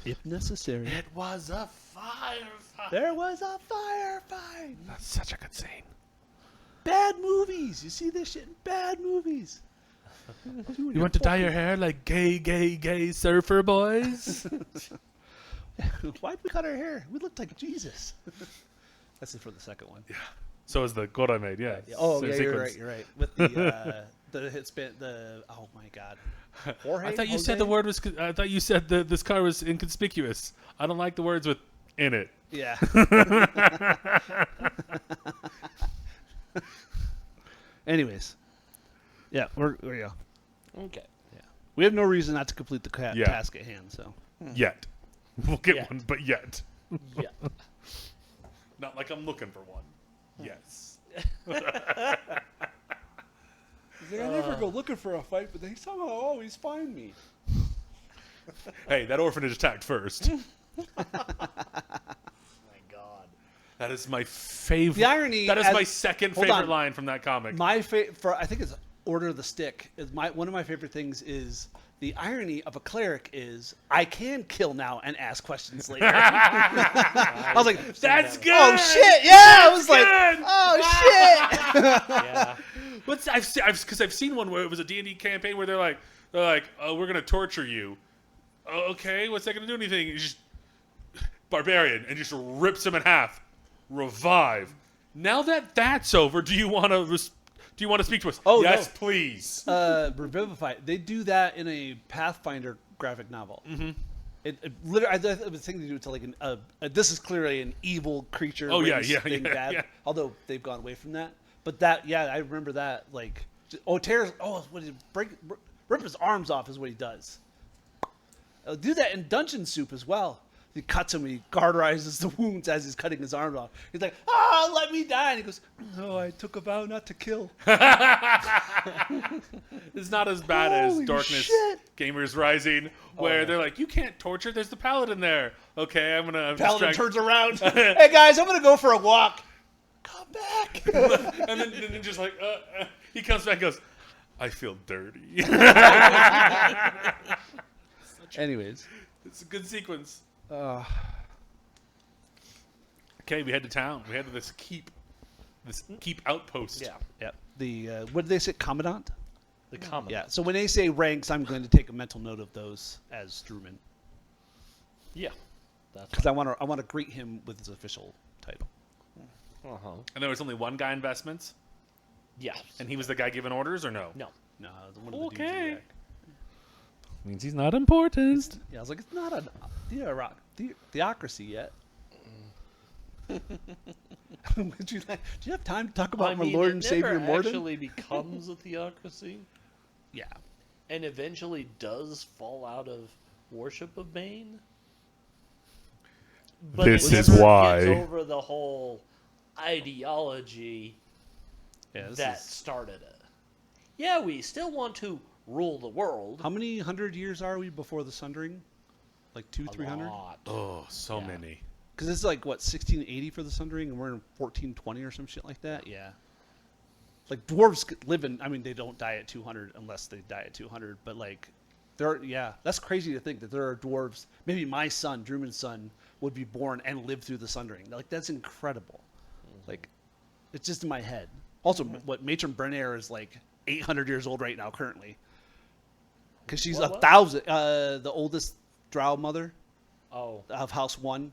Speaker 3: If necessary.
Speaker 1: It was a firefight.
Speaker 3: There was a firefight.
Speaker 2: That's such a good scene.
Speaker 3: Bad movies. You see this shit in bad movies.
Speaker 2: You want to dye your hair like gay surfer boys?
Speaker 3: Why'd we cut our hair? We looked like Jesus. That's it for the second one.
Speaker 2: So is the quote I made. Yeah.
Speaker 3: Oh,
Speaker 2: Same
Speaker 3: yeah,
Speaker 2: sequence.
Speaker 3: you're right. With the the hit spin, oh my God. Jorge?
Speaker 2: I thought you
Speaker 3: Jose?
Speaker 2: said the word was. I thought you said this car was inconspicuous. I don't like the words with in it.
Speaker 3: Yeah. Anyways, yeah, we're yeah.
Speaker 1: Okay.
Speaker 3: We have no reason not to complete the
Speaker 2: Yeah.
Speaker 3: task at hand. So
Speaker 2: Yet. We'll get
Speaker 1: Yet.
Speaker 2: one, but yet.
Speaker 1: Yeah.
Speaker 2: Not like I'm looking for one. Yes.
Speaker 3: I never go looking for a fight, but they somehow always find me.
Speaker 2: Hey, that orphanage attacked first.
Speaker 1: My God.
Speaker 2: That is my favorite.
Speaker 3: The irony
Speaker 2: That is
Speaker 3: as-
Speaker 2: my second
Speaker 3: hold
Speaker 2: favorite
Speaker 3: on.
Speaker 2: line from that comic.
Speaker 3: My for I think it's Order of the Stick. Is one of my favorite things is the irony of a cleric is I can kill now and ask questions later. I was like,
Speaker 2: That's good.
Speaker 3: oh shit, yeah. I was like,
Speaker 2: good.
Speaker 3: oh shit.
Speaker 1: Yeah.
Speaker 2: What's I've seen one where it was a D&D campaign where they're like, oh, we're gonna torture you. Oh, okay, what's that gonna do anything? You just barbarian and just rips him in half. Revive. Now that that's over, do you want to speak to us?
Speaker 3: Oh,
Speaker 2: yes,
Speaker 3: no.
Speaker 2: please.
Speaker 3: Revivify. They do that in a Pathfinder graphic novel. Mm-hmm. It literally, I was thinking to do it to like this is clearly an evil creature.
Speaker 2: Oh, yeah,
Speaker 3: race
Speaker 2: yeah,
Speaker 3: thing
Speaker 2: yeah,
Speaker 3: bad,
Speaker 2: yeah.
Speaker 3: Although they've gone away from that. But I remember that. Like, tears. Oh, what did he rip his arms off is what he does. Do that in Dungeon Soup as well. He cuts him. He cauterizes the wounds as he's cutting his arm off. He's like, let me die. And he goes, no, I took a vow not to kill.
Speaker 2: It's not as bad as
Speaker 3: Holy
Speaker 2: Darkness
Speaker 3: shit.
Speaker 2: Gamers Rising, where they're like, you can't torture. There's the paladin there. Okay, I'm
Speaker 3: Paladin
Speaker 2: distract-
Speaker 3: turns around. Hey, guys, I'm going to go for a walk. Come back.
Speaker 2: and then just like, he comes back and goes, I feel dirty.
Speaker 3: Anyways.
Speaker 2: It's a good sequence. Okay, we head to town. We head to this keep outpost.
Speaker 1: Yeah.
Speaker 3: Yep. The, what did they say? Commandant?
Speaker 1: The common.
Speaker 3: Yeah. So when they say ranks, I'm going to take a mental note of those as Drewman.
Speaker 1: Yeah. That's
Speaker 3: Because I want to greet him with his official title.
Speaker 1: uh-huh.
Speaker 2: And there was only one guy in vestments,
Speaker 1: Yeah.
Speaker 2: and he was the guy giving orders, or no?
Speaker 1: No.
Speaker 3: No, one of the dudes in
Speaker 2: Okay.
Speaker 3: the back.
Speaker 2: Means he's not important.
Speaker 3: Yeah, I was like, it's not a theocracy yet. Would you like? Do you have time to talk about my Lord and Savior
Speaker 1: it
Speaker 3: Morden?
Speaker 1: actually becomes a theocracy,
Speaker 3: Yeah.
Speaker 1: and eventually does fall out of worship of Bane. But
Speaker 2: This
Speaker 1: it
Speaker 2: is
Speaker 1: never
Speaker 2: why.
Speaker 1: gets over the whole ideology
Speaker 3: Yeah.
Speaker 1: that started it. Yeah, we still want to rule the world.
Speaker 3: How many hundred years are we before the Sundering? Like 300?
Speaker 1: Lot.
Speaker 2: Oh, so
Speaker 1: Yeah.
Speaker 2: many.
Speaker 3: Because it's like what 1680 for the Sundering, and we're in 1420 or some shit like that. Yeah. Like dwarves live in. I mean, they don't die at 200 unless they die at 200. But like, that's crazy to think that there are dwarves. Maybe my son, Drewman's son, would be born and live through the Sundering. Like that's incredible. Like, it's just in my head. Also, what Matron Brenner is like 800 years old right now currently. Because she's
Speaker 1: What?
Speaker 3: 1,000. The oldest drow mother
Speaker 1: Oh,
Speaker 3: of House One.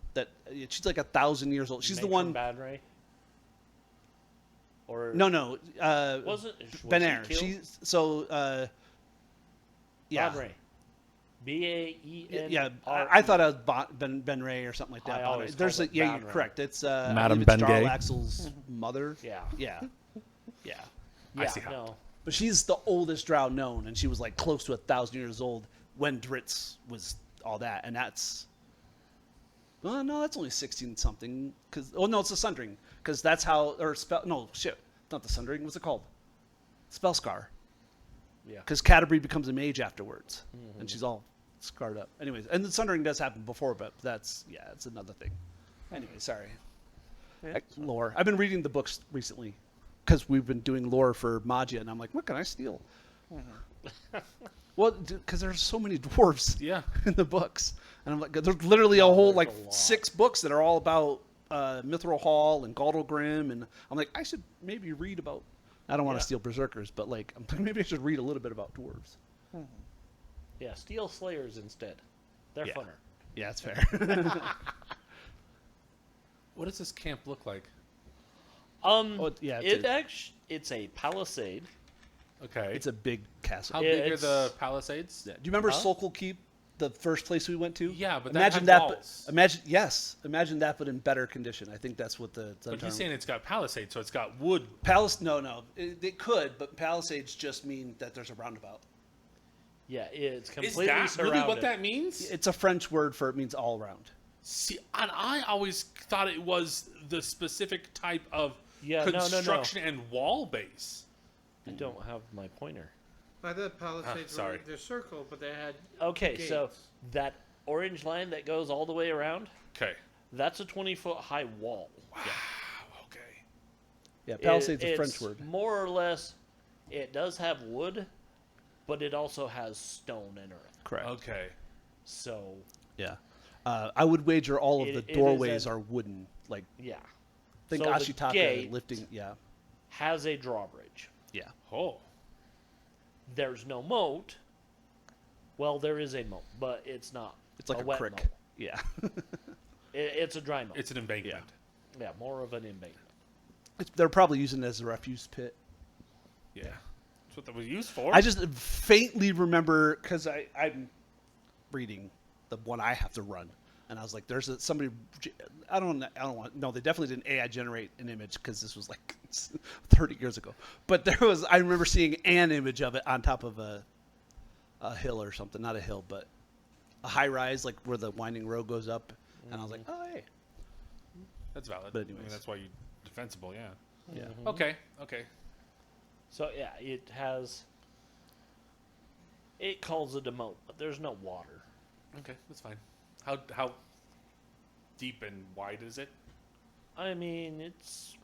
Speaker 3: She's like 1,000 years old. She's the one.
Speaker 1: Bad Ray. Or
Speaker 3: No.
Speaker 1: wasn't
Speaker 3: Ben
Speaker 1: she
Speaker 3: Air.
Speaker 1: killed?
Speaker 3: She's so. Yeah.
Speaker 1: Bad Ray. B-A-E-N.
Speaker 3: Yeah, I thought it was Ben Ray or something like that.
Speaker 1: I always
Speaker 3: There's
Speaker 1: called
Speaker 3: a
Speaker 1: it
Speaker 3: yeah,
Speaker 1: Ban
Speaker 3: you're
Speaker 1: Ray.
Speaker 3: correct. It's
Speaker 2: Madam
Speaker 3: I believe it's
Speaker 2: Ben
Speaker 3: Jarl
Speaker 2: Gay.
Speaker 3: Axel's mother.
Speaker 1: Yeah.
Speaker 3: Yeah.
Speaker 1: Yeah.
Speaker 2: see how-
Speaker 1: No.
Speaker 3: But she's the oldest drow known, and she was like close to 1,000 years old when Dritz was all that, and that's. Well, no, that's only 16 something. No, it's the Sundering, because that's how No, shit, not the Sundering. What's it called? Spellscar.
Speaker 1: Yeah.
Speaker 3: Because Canterbury becomes a mage afterwards, and she's all scarred up. Anyways, and the Sundering does happen before, but it's another thing. Anyway, sorry. Lore. I've been reading the books recently because we've been doing lore for Magia, and I'm like, what can I steal? Well, because there's so many dwarves
Speaker 2: Yeah.
Speaker 3: in the books, and I'm like, there's literally a whole
Speaker 1: there's
Speaker 3: like
Speaker 1: a lot.
Speaker 3: 6 books that are all about Mithril Hall and Galdalgrim, and I'm like, I should maybe read about. I don't want to
Speaker 1: Yeah.
Speaker 3: steal Berserkers, but like maybe I should read a little bit about dwarves.
Speaker 1: Yeah, Steel Slayers instead. They're
Speaker 3: Yeah.
Speaker 1: funner.
Speaker 3: Yeah, that's fair.
Speaker 2: What does this camp look like?
Speaker 3: Yeah,
Speaker 1: It's a palisade.
Speaker 2: Okay.
Speaker 3: it's a big castle.
Speaker 2: How
Speaker 1: Yeah,
Speaker 2: big are
Speaker 1: it's-
Speaker 2: the palisades?
Speaker 3: Yeah. Do you remember
Speaker 1: Huh?
Speaker 3: Zhentil Keep, the first place we went to?
Speaker 2: Yeah, but that
Speaker 3: imagine
Speaker 2: had
Speaker 3: that.
Speaker 2: walls.
Speaker 3: Imagine that, but in better condition. I think that's what the.
Speaker 2: But he's saying it's got palisades, so it's got wood.
Speaker 3: No. It could, but palisades just mean that there's a roundabout.
Speaker 1: Yeah, it's
Speaker 2: Is
Speaker 1: completely
Speaker 2: that
Speaker 1: surrounded.
Speaker 2: really what that means?
Speaker 3: It's a French word for it means all around.
Speaker 2: See, and I always thought it was the specific type of
Speaker 1: Yeah, no.
Speaker 2: construction and wall base.
Speaker 1: I don't have my pointer.
Speaker 5: I thought Palisades were
Speaker 2: sorry.
Speaker 5: like their circle, but they had
Speaker 1: Okay, so
Speaker 5: gates.
Speaker 1: that orange line that goes all the way around,
Speaker 2: Okay.
Speaker 1: that's a 20-foot high wall.
Speaker 2: Okay.
Speaker 3: Yeah, palisade's a
Speaker 1: It's
Speaker 3: French word.
Speaker 1: More or less, it does have wood, but it also has stone and earth.
Speaker 3: Correct.
Speaker 2: Okay.
Speaker 1: So,
Speaker 3: Yeah. I would wager all of
Speaker 1: It-
Speaker 3: the
Speaker 1: it is
Speaker 3: doorways
Speaker 1: a-
Speaker 3: are wooden. Like,
Speaker 1: yeah.
Speaker 3: think
Speaker 1: So the
Speaker 3: Ashitaka
Speaker 1: gate
Speaker 3: lifting. Yeah.
Speaker 1: has a drawbridge.
Speaker 3: Yeah.
Speaker 2: Oh.
Speaker 1: There's no moat. Well, there is a moat, but it's not.
Speaker 3: It's like a
Speaker 1: wet
Speaker 3: crick.
Speaker 1: moat.
Speaker 3: Yeah.
Speaker 1: It's a dry moat.
Speaker 2: It's an embankment.
Speaker 1: Yeah, more of an embankment.
Speaker 3: They're probably using it as a refuse pit.
Speaker 2: Yeah. That's what that was used for.
Speaker 3: I just faintly remember because I'm reading the one I have to run, and I was like, "There's somebody." I don't want. No, they definitely didn't AI generate an image because this was like 30 years ago. But there was. I remember seeing an image of it on top of a hill or something. Not a hill, but a high rise, like where the winding road goes up. And I was like, oh, hey.
Speaker 2: That's valid.
Speaker 3: But
Speaker 2: I mean,
Speaker 3: anyways.
Speaker 2: that's why you defensible, yeah.
Speaker 3: Yeah.
Speaker 2: Okay, okay.
Speaker 1: So yeah, it calls it a moat, but there's no water.
Speaker 2: Okay, that's fine. How deep and wide is it?
Speaker 1: I mean, it's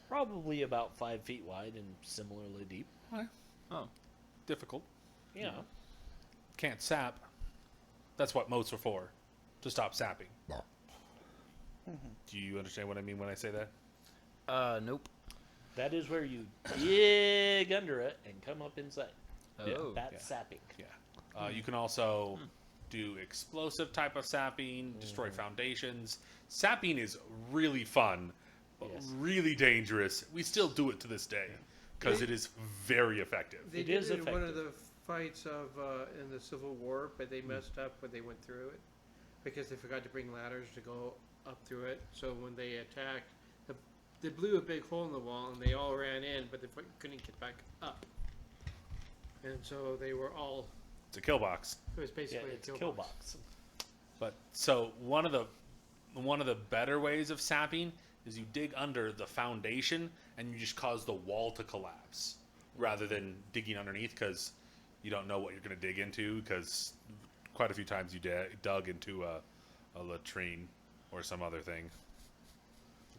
Speaker 1: probably about 5 feet wide and similarly deep.
Speaker 6: Oh.
Speaker 2: Difficult.
Speaker 1: Yeah.
Speaker 2: Can't sap. That's what moats are for. To stop sapping. Do you understand what I mean when I say that?
Speaker 6: Nope.
Speaker 1: That is where you dig under it and come up inside.
Speaker 6: Oh.
Speaker 1: That's
Speaker 2: Yeah.
Speaker 1: sapping.
Speaker 2: Yeah. You can also do explosive type of sapping, destroy foundations. Sapping is really fun, but
Speaker 1: Yes.
Speaker 2: really dangerous. We still do it to this day because it is very effective.
Speaker 5: They
Speaker 1: It
Speaker 5: did
Speaker 1: is
Speaker 5: it in one of
Speaker 1: effective.
Speaker 5: the fights of in the Civil War, but they messed up when they went through it because they forgot to bring ladders to go up through it. So when they attacked, they blew a big hole in the wall and they all ran in, but they couldn't get back up. And so they were all.
Speaker 2: It's a kill box.
Speaker 5: It was
Speaker 1: Yeah,
Speaker 5: basically
Speaker 1: it's
Speaker 5: a
Speaker 1: a
Speaker 5: kill
Speaker 1: kill
Speaker 5: box.
Speaker 1: box.
Speaker 2: But so one of the better ways of sapping is you dig under the foundation and you just cause the wall to collapse rather than digging underneath because you don't know what you're going to dig into because quite a few times you dug into a latrine or some other thing.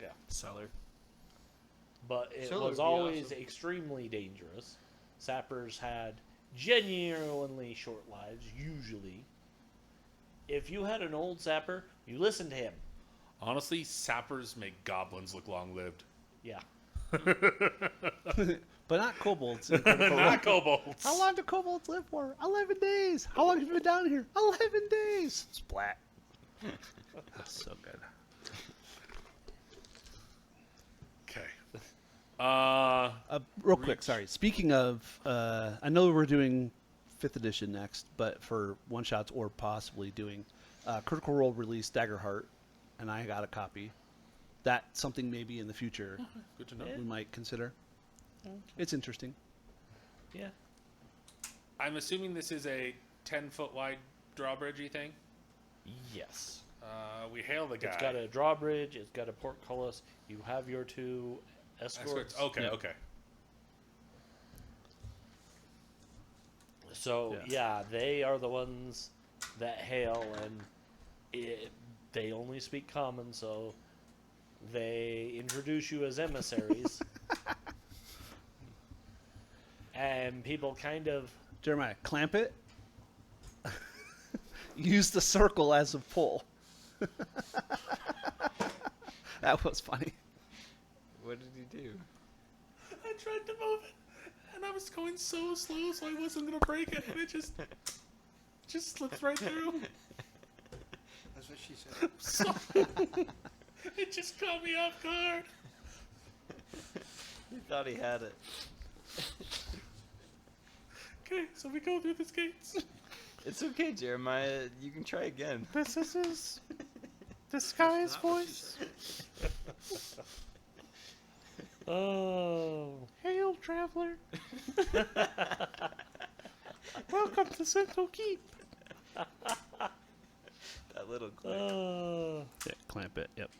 Speaker 1: Yeah.
Speaker 6: Cellar.
Speaker 1: But it
Speaker 5: Cellar would
Speaker 1: was
Speaker 5: be
Speaker 1: always
Speaker 5: awesome.
Speaker 1: extremely dangerous. Sappers had genuinely short lives, usually. If you had an old sapper, you listened to him.
Speaker 2: Honestly, sappers make goblins look long-lived.
Speaker 1: Yeah.
Speaker 3: But not kobolds. in Critical Role.
Speaker 2: Not kobolds.
Speaker 3: How long do kobolds live for? 11 days. How long have you been down here? 11 days. Splat. That's so good.
Speaker 2: Okay.
Speaker 3: Real quick, sorry. Speaking of, I know we're doing 5th edition next, but for one-shots or possibly doing Critical Role release Daggerheart, and I got a copy. That's something maybe in the future
Speaker 2: Good to know.
Speaker 3: we might consider. It's interesting.
Speaker 1: Yeah.
Speaker 2: I'm assuming this is a 10-foot wide drawbridgey thing.
Speaker 1: Yes.
Speaker 2: We hail the guy.
Speaker 1: It's got a drawbridge. It's got a portcullis. You have your 2 escorts.
Speaker 2: Okay,
Speaker 3: Yep.
Speaker 2: okay.
Speaker 1: So yeah, they are the ones that hail, and they only speak common, so they introduce you as emissaries. And people kind of
Speaker 3: Jeremiah, clamp it. Use the circle as a pull. That was funny.
Speaker 6: What did he do?
Speaker 2: I tried to move it, and I was going so slow, so I wasn't gonna break it, and it just slips right through.
Speaker 5: That's what she said.
Speaker 2: So, it just caught me off guard.
Speaker 6: He thought he had it.
Speaker 2: Okay, so we go through this gates.
Speaker 6: It's okay, Jeremiah. You can try again.
Speaker 4: This is his disguise
Speaker 5: Not what she
Speaker 4: voice.
Speaker 5: said.
Speaker 1: oh.
Speaker 4: Hail, traveler. Welcome to Zhentil Keep.
Speaker 6: That little click.
Speaker 1: Oh.
Speaker 3: Yeah, clamp it. Yep.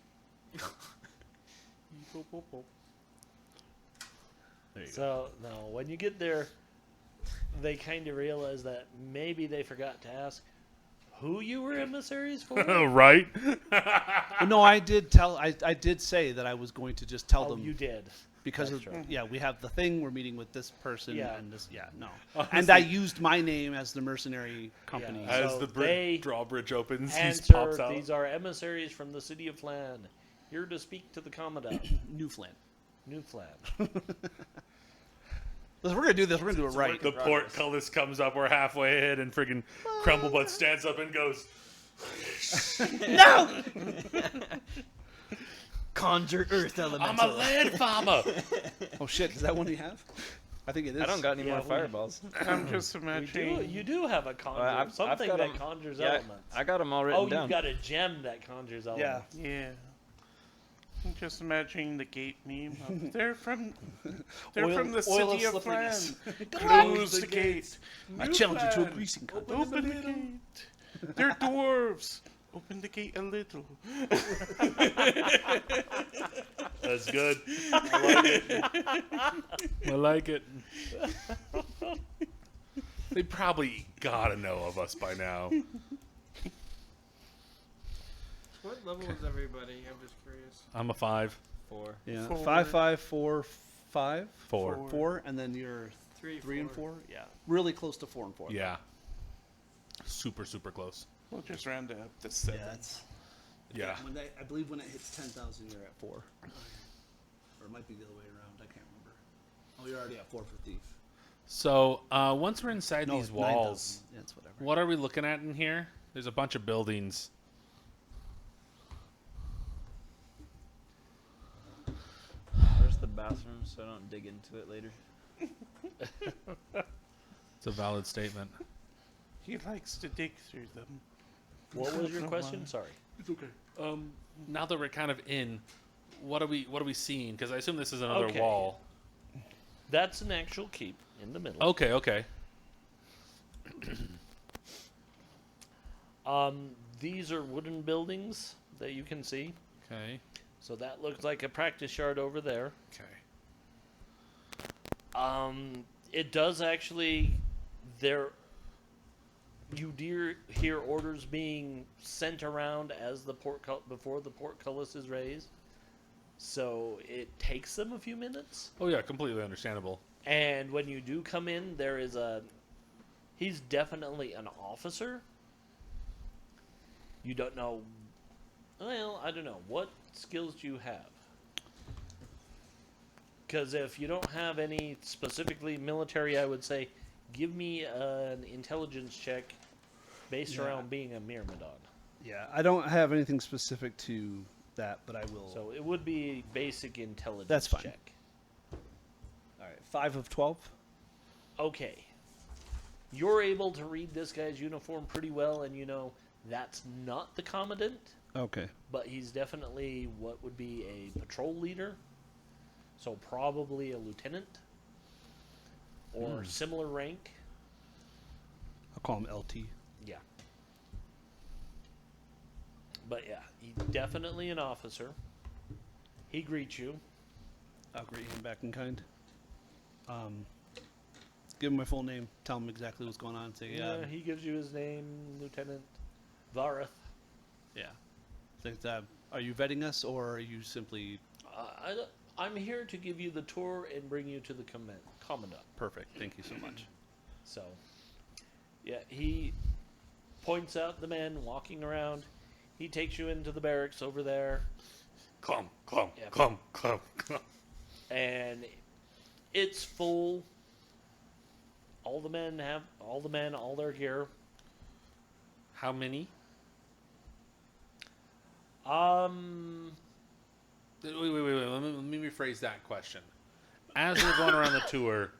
Speaker 3: There you go.
Speaker 1: So now, when you get there, they kind of realize that maybe they forgot to ask who you were emissaries for.
Speaker 2: Right?
Speaker 3: Well, no, I did tell. I did say that I was going to just tell
Speaker 1: Oh,
Speaker 3: them
Speaker 1: you did.
Speaker 3: because
Speaker 1: That's
Speaker 3: of
Speaker 1: right.
Speaker 3: yeah, we have the thing. We're meeting with this person
Speaker 1: Yeah.
Speaker 3: and this. Yeah, no.
Speaker 2: Honestly.
Speaker 3: And I used my name as the mercenary company.
Speaker 1: Yeah.
Speaker 2: As
Speaker 1: So
Speaker 2: the
Speaker 1: they
Speaker 2: drawbridge opens, he
Speaker 1: Answer,
Speaker 2: pops out.
Speaker 1: these are emissaries from the city of Phlan, here to speak to the Commandant.
Speaker 3: New Phlan.
Speaker 1: New Phlan.
Speaker 3: Listen, we're gonna do this. We're gonna do it right.
Speaker 2: The portcullis comes up, we're halfway in, and friggin' Crumblebutt stands up and goes,
Speaker 3: No.
Speaker 6: Conjure earth
Speaker 2: I'm
Speaker 6: elemental.
Speaker 2: a land farmer!
Speaker 3: Oh shit! Is that one you have? I think it is.
Speaker 6: I don't got any
Speaker 1: Yeah,
Speaker 6: more
Speaker 1: we-
Speaker 6: fireballs.
Speaker 4: I'm just
Speaker 1: You
Speaker 4: imagining.
Speaker 1: do have a conjure,
Speaker 6: I've
Speaker 1: something
Speaker 6: got
Speaker 1: that
Speaker 6: 'em-
Speaker 1: conjures
Speaker 6: Yeah,
Speaker 1: elements.
Speaker 6: I got them all written
Speaker 1: Oh,
Speaker 6: down.
Speaker 1: you've got a gem that conjures
Speaker 3: Yeah.
Speaker 1: elements.
Speaker 4: Yeah. I'm just imagining the gate meme. Of, they're from the
Speaker 3: oil
Speaker 4: city of
Speaker 3: slipperiness.
Speaker 4: Phlan. Close the gate.
Speaker 3: I
Speaker 4: New
Speaker 3: challenge you to a
Speaker 4: Phlan.
Speaker 3: greasing contest.
Speaker 4: Open the gate. They're dwarves. Open the gate a little.
Speaker 1: That's good. I like it.
Speaker 2: I like it. They probably gotta know of us by now.
Speaker 5: What level is everybody? I'm just curious.
Speaker 2: I'm a 5.
Speaker 6: 4.
Speaker 3: Yeah.
Speaker 4: Four.
Speaker 3: 5, 5, 4, 5.
Speaker 2: 4.
Speaker 3: 4, and then you're
Speaker 5: 3,
Speaker 3: 3 and 4. Yeah. Really close to 4 and 4.
Speaker 2: Yeah. Super, super close.
Speaker 4: We'll just round it up to 7.
Speaker 3: Yeah. It's,
Speaker 2: Yeah.
Speaker 3: I believe when it hits 10,000, you're at 4. Or it might be the other way around. I can't remember. Oh, you're already at 4 for thief.
Speaker 2: So, once we're inside
Speaker 3: No,
Speaker 2: these
Speaker 3: it's
Speaker 2: walls,
Speaker 3: 9,000. Yeah, it's whatever.
Speaker 2: what are we looking at in here? There's a bunch of buildings.
Speaker 6: Where's the bathroom so I don't dig into it later?
Speaker 2: It's a valid statement.
Speaker 4: He likes to dig through them.
Speaker 1: What was your
Speaker 4: No,
Speaker 1: question?
Speaker 4: why?
Speaker 1: Sorry.
Speaker 2: It's okay. Now that we're kind of in, what are we seeing? Because I assume this is another
Speaker 1: Okay.
Speaker 2: wall.
Speaker 1: That's an actual keep in the middle.
Speaker 2: Okay, okay.
Speaker 1: These are wooden buildings that you can see.
Speaker 2: Okay.
Speaker 1: So that looks like a practice yard over there.
Speaker 2: Okay.
Speaker 1: It does actually. You hear orders being sent around as the before the portcullis is raised. So it takes them a few minutes.
Speaker 2: Oh yeah, completely understandable.
Speaker 1: And when you do come in, there is he's definitely an officer. You don't know. Well, I don't know. What skills do you have? Because if you don't have any specifically military, I would say give me an intelligence check based around being a Myrmidon.
Speaker 3: Yeah, I don't have anything specific to that, but I will.
Speaker 1: So it would be basic intelligence
Speaker 3: That's fine.
Speaker 1: check.
Speaker 3: All right, 5 of 12.
Speaker 1: Okay. You're able to read this guy's uniform pretty well, and you know that's not the Commandant,
Speaker 3: Okay.
Speaker 1: but he's definitely what would be a patrol leader. So probably a lieutenant or similar rank.
Speaker 3: I'll call him LT.
Speaker 1: Yeah. But yeah, he's definitely an officer. He greets you.
Speaker 3: I'll greet him back in kind. Give him my full name. Tell him exactly what's going on. Say, yeah,
Speaker 1: He gives you his name, Lieutenant Vareth.
Speaker 3: yeah. Think that. Are you vetting us, or are you simply
Speaker 1: I'm here to give you the tour and bring you to the Commandant.
Speaker 3: perfect? Thank you so much.
Speaker 1: So, yeah, he points out the men walking around. He takes you into the barracks over there,
Speaker 2: Come.
Speaker 1: Yep. and it's full. All the men, all their gear.
Speaker 2: How many? Wait. Let me rephrase that question. As we're going around the tour,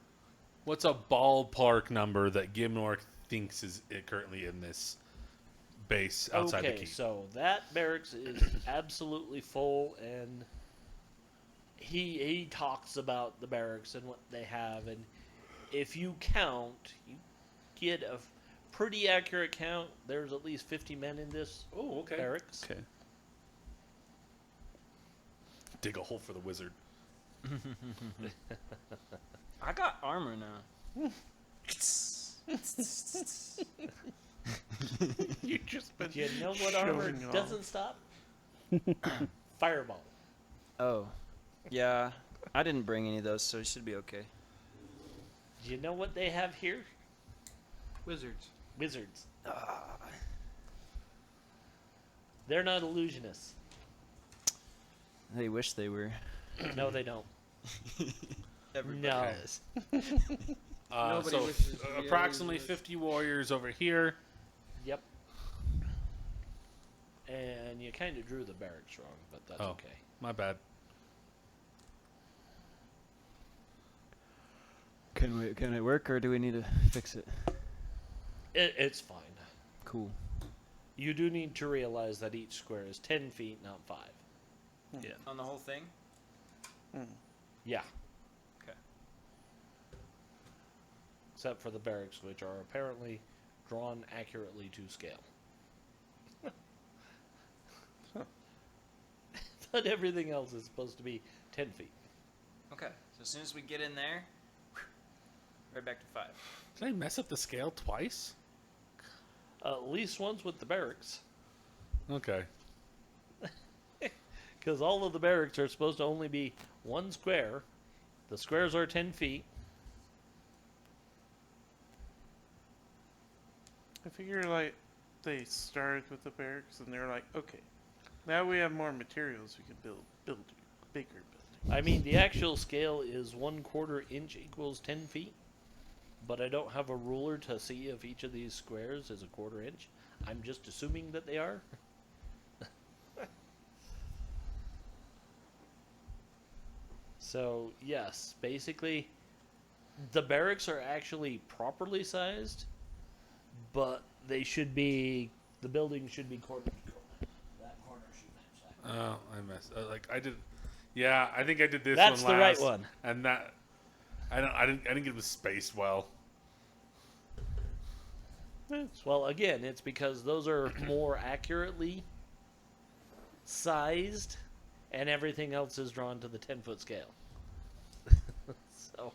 Speaker 2: what's a ballpark number that Gimnork thinks is currently in this base outside the
Speaker 1: Okay,
Speaker 2: keep?
Speaker 1: so that barracks is absolutely full, and he talks about the barracks and what they have, and if you count, you get a pretty accurate count. There's at least 50 men in this barracks.
Speaker 3: Okay.
Speaker 2: Dig a hole for the wizard.
Speaker 6: I got armor now.
Speaker 4: You just been
Speaker 1: Do you know what armor
Speaker 4: showing off.
Speaker 1: doesn't stop? Fireball.
Speaker 6: Oh. Yeah. I didn't bring any of those, so it should be okay.
Speaker 1: Do you know what they have here?
Speaker 5: Wizards.
Speaker 1: Wizards. They're not illusionists.
Speaker 6: They wish they were.
Speaker 1: No, they don't.
Speaker 6: Everybody
Speaker 1: No.
Speaker 6: is.
Speaker 5: Nobody
Speaker 2: So
Speaker 5: wishes to be
Speaker 2: approximately
Speaker 5: illusionist.
Speaker 2: 50 warriors over here.
Speaker 1: Yep. And you kind of drew the barracks wrong, but that's
Speaker 2: Oh.
Speaker 1: okay.
Speaker 2: My bad.
Speaker 6: Can it work, or do we need to fix it?
Speaker 1: It's fine.
Speaker 6: Cool.
Speaker 1: You do need to realize that each square is 10 feet, not 5.
Speaker 3: Yeah.
Speaker 6: On the whole thing?
Speaker 1: Yeah.
Speaker 6: Okay.
Speaker 1: Except for the barracks, which are apparently drawn accurately to scale. but everything else is supposed to be 10 feet.
Speaker 6: Okay, so as soon as we get in there, right back to 5.
Speaker 2: Did I mess up the scale twice?
Speaker 1: At least once with the barracks.
Speaker 2: Okay.
Speaker 1: Because all of the barracks are supposed to only be 1 square. The squares are 10 feet.
Speaker 4: I figure like they started with the barracks and they're like, okay, now we have more materials, we can build bigger buildings.
Speaker 1: I mean, the actual scale is 1/4 inch equals 10 feet. But I don't have a ruler to see if each of these squares is 1/4 inch. I'm just assuming that they are. So, yes, basically, the barracks are actually properly sized, but they should be, the building should be corner to corner. That corner should match that.
Speaker 2: Oh, I messed. Like I did. Yeah, I think I did this
Speaker 1: That's
Speaker 2: one
Speaker 1: the
Speaker 2: last.
Speaker 1: right one.
Speaker 2: And that. I didn't get it spaced well.
Speaker 1: Well, again, it's because those are more accurately sized, and everything else is drawn to the 10-foot scale. So,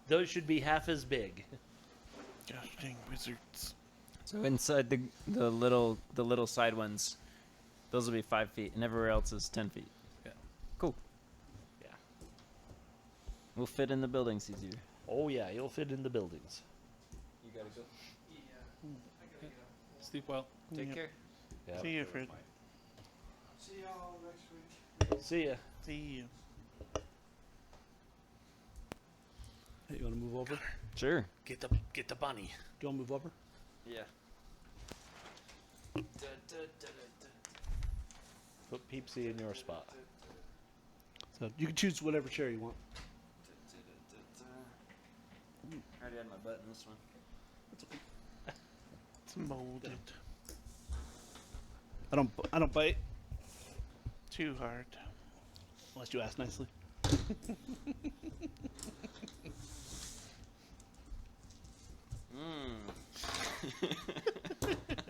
Speaker 1: those should be half as big.
Speaker 4: Gosh dang wizards.
Speaker 6: So inside the little side ones, those will be 5 feet, and everywhere else is 10 feet.
Speaker 2: Yeah.
Speaker 6: Cool.
Speaker 1: Yeah.
Speaker 6: We'll fit in the buildings easier.
Speaker 1: Oh yeah, you'll fit in the buildings.
Speaker 6: You gotta go.
Speaker 2: Sleep well.
Speaker 6: Take
Speaker 4: Yep.
Speaker 6: care.
Speaker 1: Yeah.
Speaker 4: See you, Fred.
Speaker 5: See y'all next week.
Speaker 1: See ya.
Speaker 4: See you.
Speaker 3: Hey, you want to move over? Do
Speaker 6: Sure.
Speaker 2: Get the bunny.
Speaker 3: you want to move over?
Speaker 6: Yeah.
Speaker 1: Put Peepsy in your spot.
Speaker 3: So you can choose whatever chair you want.
Speaker 6: I already had my butt in this one.
Speaker 4: It's molded.
Speaker 3: I don't bite
Speaker 4: Too hard.
Speaker 3: unless you ask nicely.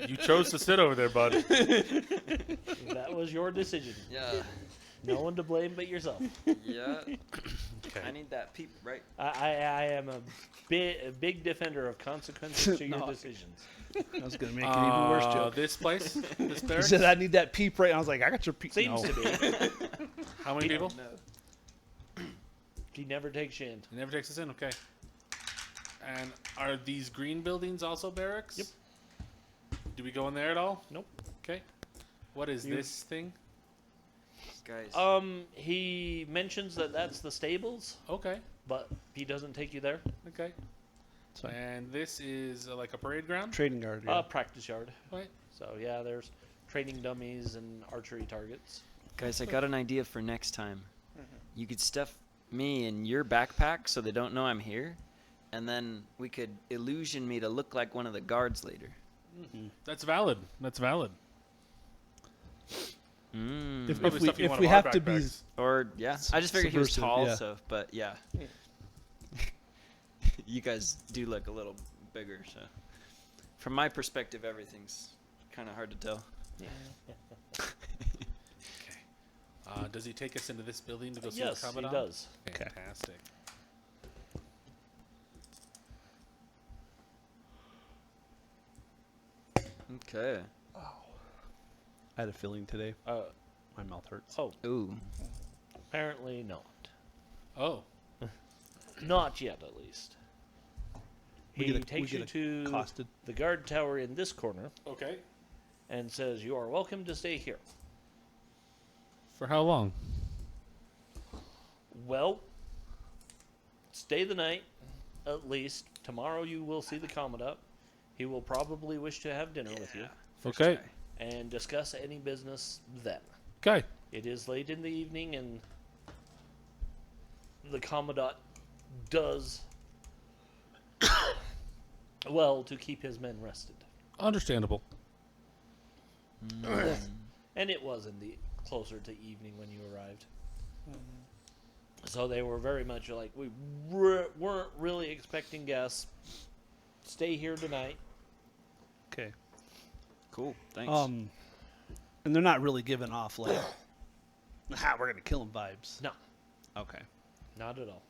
Speaker 2: You chose to sit over there, bud.
Speaker 1: That was your decision.
Speaker 6: Yeah.
Speaker 1: No one to blame but yourself.
Speaker 6: Yeah.
Speaker 2: Okay.
Speaker 6: I need that peep right.
Speaker 1: I am a big defender of consequences to your
Speaker 3: No.
Speaker 1: decisions.
Speaker 3: I was gonna make an even worse joke.
Speaker 2: This place, this
Speaker 3: He
Speaker 2: barracks.
Speaker 3: said I need that peep right. And I was like, I got your peep.
Speaker 1: Seems
Speaker 3: no.
Speaker 1: to be.
Speaker 2: How many people?
Speaker 1: He never takes Shand.
Speaker 2: He never takes us in. Okay. And are these green buildings also barracks?
Speaker 1: Yep.
Speaker 2: Do we go in there at all?
Speaker 1: Nope.
Speaker 2: Okay. What is
Speaker 1: You-
Speaker 2: this thing?
Speaker 6: Guys.
Speaker 1: He mentions that that's the stables,
Speaker 2: Okay.
Speaker 1: but he doesn't take you there.
Speaker 2: Okay.
Speaker 3: So-
Speaker 2: And this is like a parade ground.
Speaker 3: Trading guard. Yeah.
Speaker 1: Practice yard.
Speaker 2: Right.
Speaker 1: So yeah, there's training dummies and archery targets.
Speaker 6: Guys, I got an idea for next time. You could stuff me in your backpack so they don't know I'm here, and then we could illusion me to look like one of the guards later.
Speaker 2: That's valid. That's valid.
Speaker 6: Mm.
Speaker 3: If
Speaker 2: Probably stuff you
Speaker 3: we
Speaker 2: want in our
Speaker 3: have to be,
Speaker 2: backpacks.
Speaker 6: Or yeah, I just figured he was
Speaker 3: subversive,
Speaker 6: tall,
Speaker 3: yeah.
Speaker 6: so but yeah. You guys do look a little bigger, so from my perspective, everything's kind of hard to tell.
Speaker 2: Does he take us into this building to go see
Speaker 1: Yes,
Speaker 2: the
Speaker 1: he
Speaker 2: Commandant?
Speaker 1: does.
Speaker 3: Okay.
Speaker 2: Fantastic.
Speaker 6: Okay.
Speaker 3: I had a feeling today.
Speaker 1: Uh,
Speaker 3: My mouth hurts.
Speaker 1: oh,
Speaker 6: Ooh.
Speaker 1: apparently not.
Speaker 2: Oh.
Speaker 1: Not yet, at least.
Speaker 3: We
Speaker 1: He
Speaker 3: get a-
Speaker 1: takes
Speaker 3: we
Speaker 1: you
Speaker 3: get a
Speaker 1: to
Speaker 3: costed.
Speaker 1: the guard tower in this corner
Speaker 2: Okay.
Speaker 1: and says, "You are welcome to stay here."
Speaker 2: For how long?
Speaker 1: Well, stay the night, at least. Tomorrow you will see the Commandant. He will probably wish to have dinner with you
Speaker 2: Okay.
Speaker 1: and discuss any business then.
Speaker 2: Okay.
Speaker 1: It is late in the evening, and the Commandant does well to keep his men rested.
Speaker 2: Understandable.
Speaker 1: And it was in the closer to evening when you arrived. So they were very much like, we weren't really expecting guests. Stay here tonight.
Speaker 3: Okay.
Speaker 6: Cool. Thanks.
Speaker 3: And they're not really giving off like Ha, we're gonna kill him vibes.
Speaker 1: No,
Speaker 3: Okay.
Speaker 1: not at all.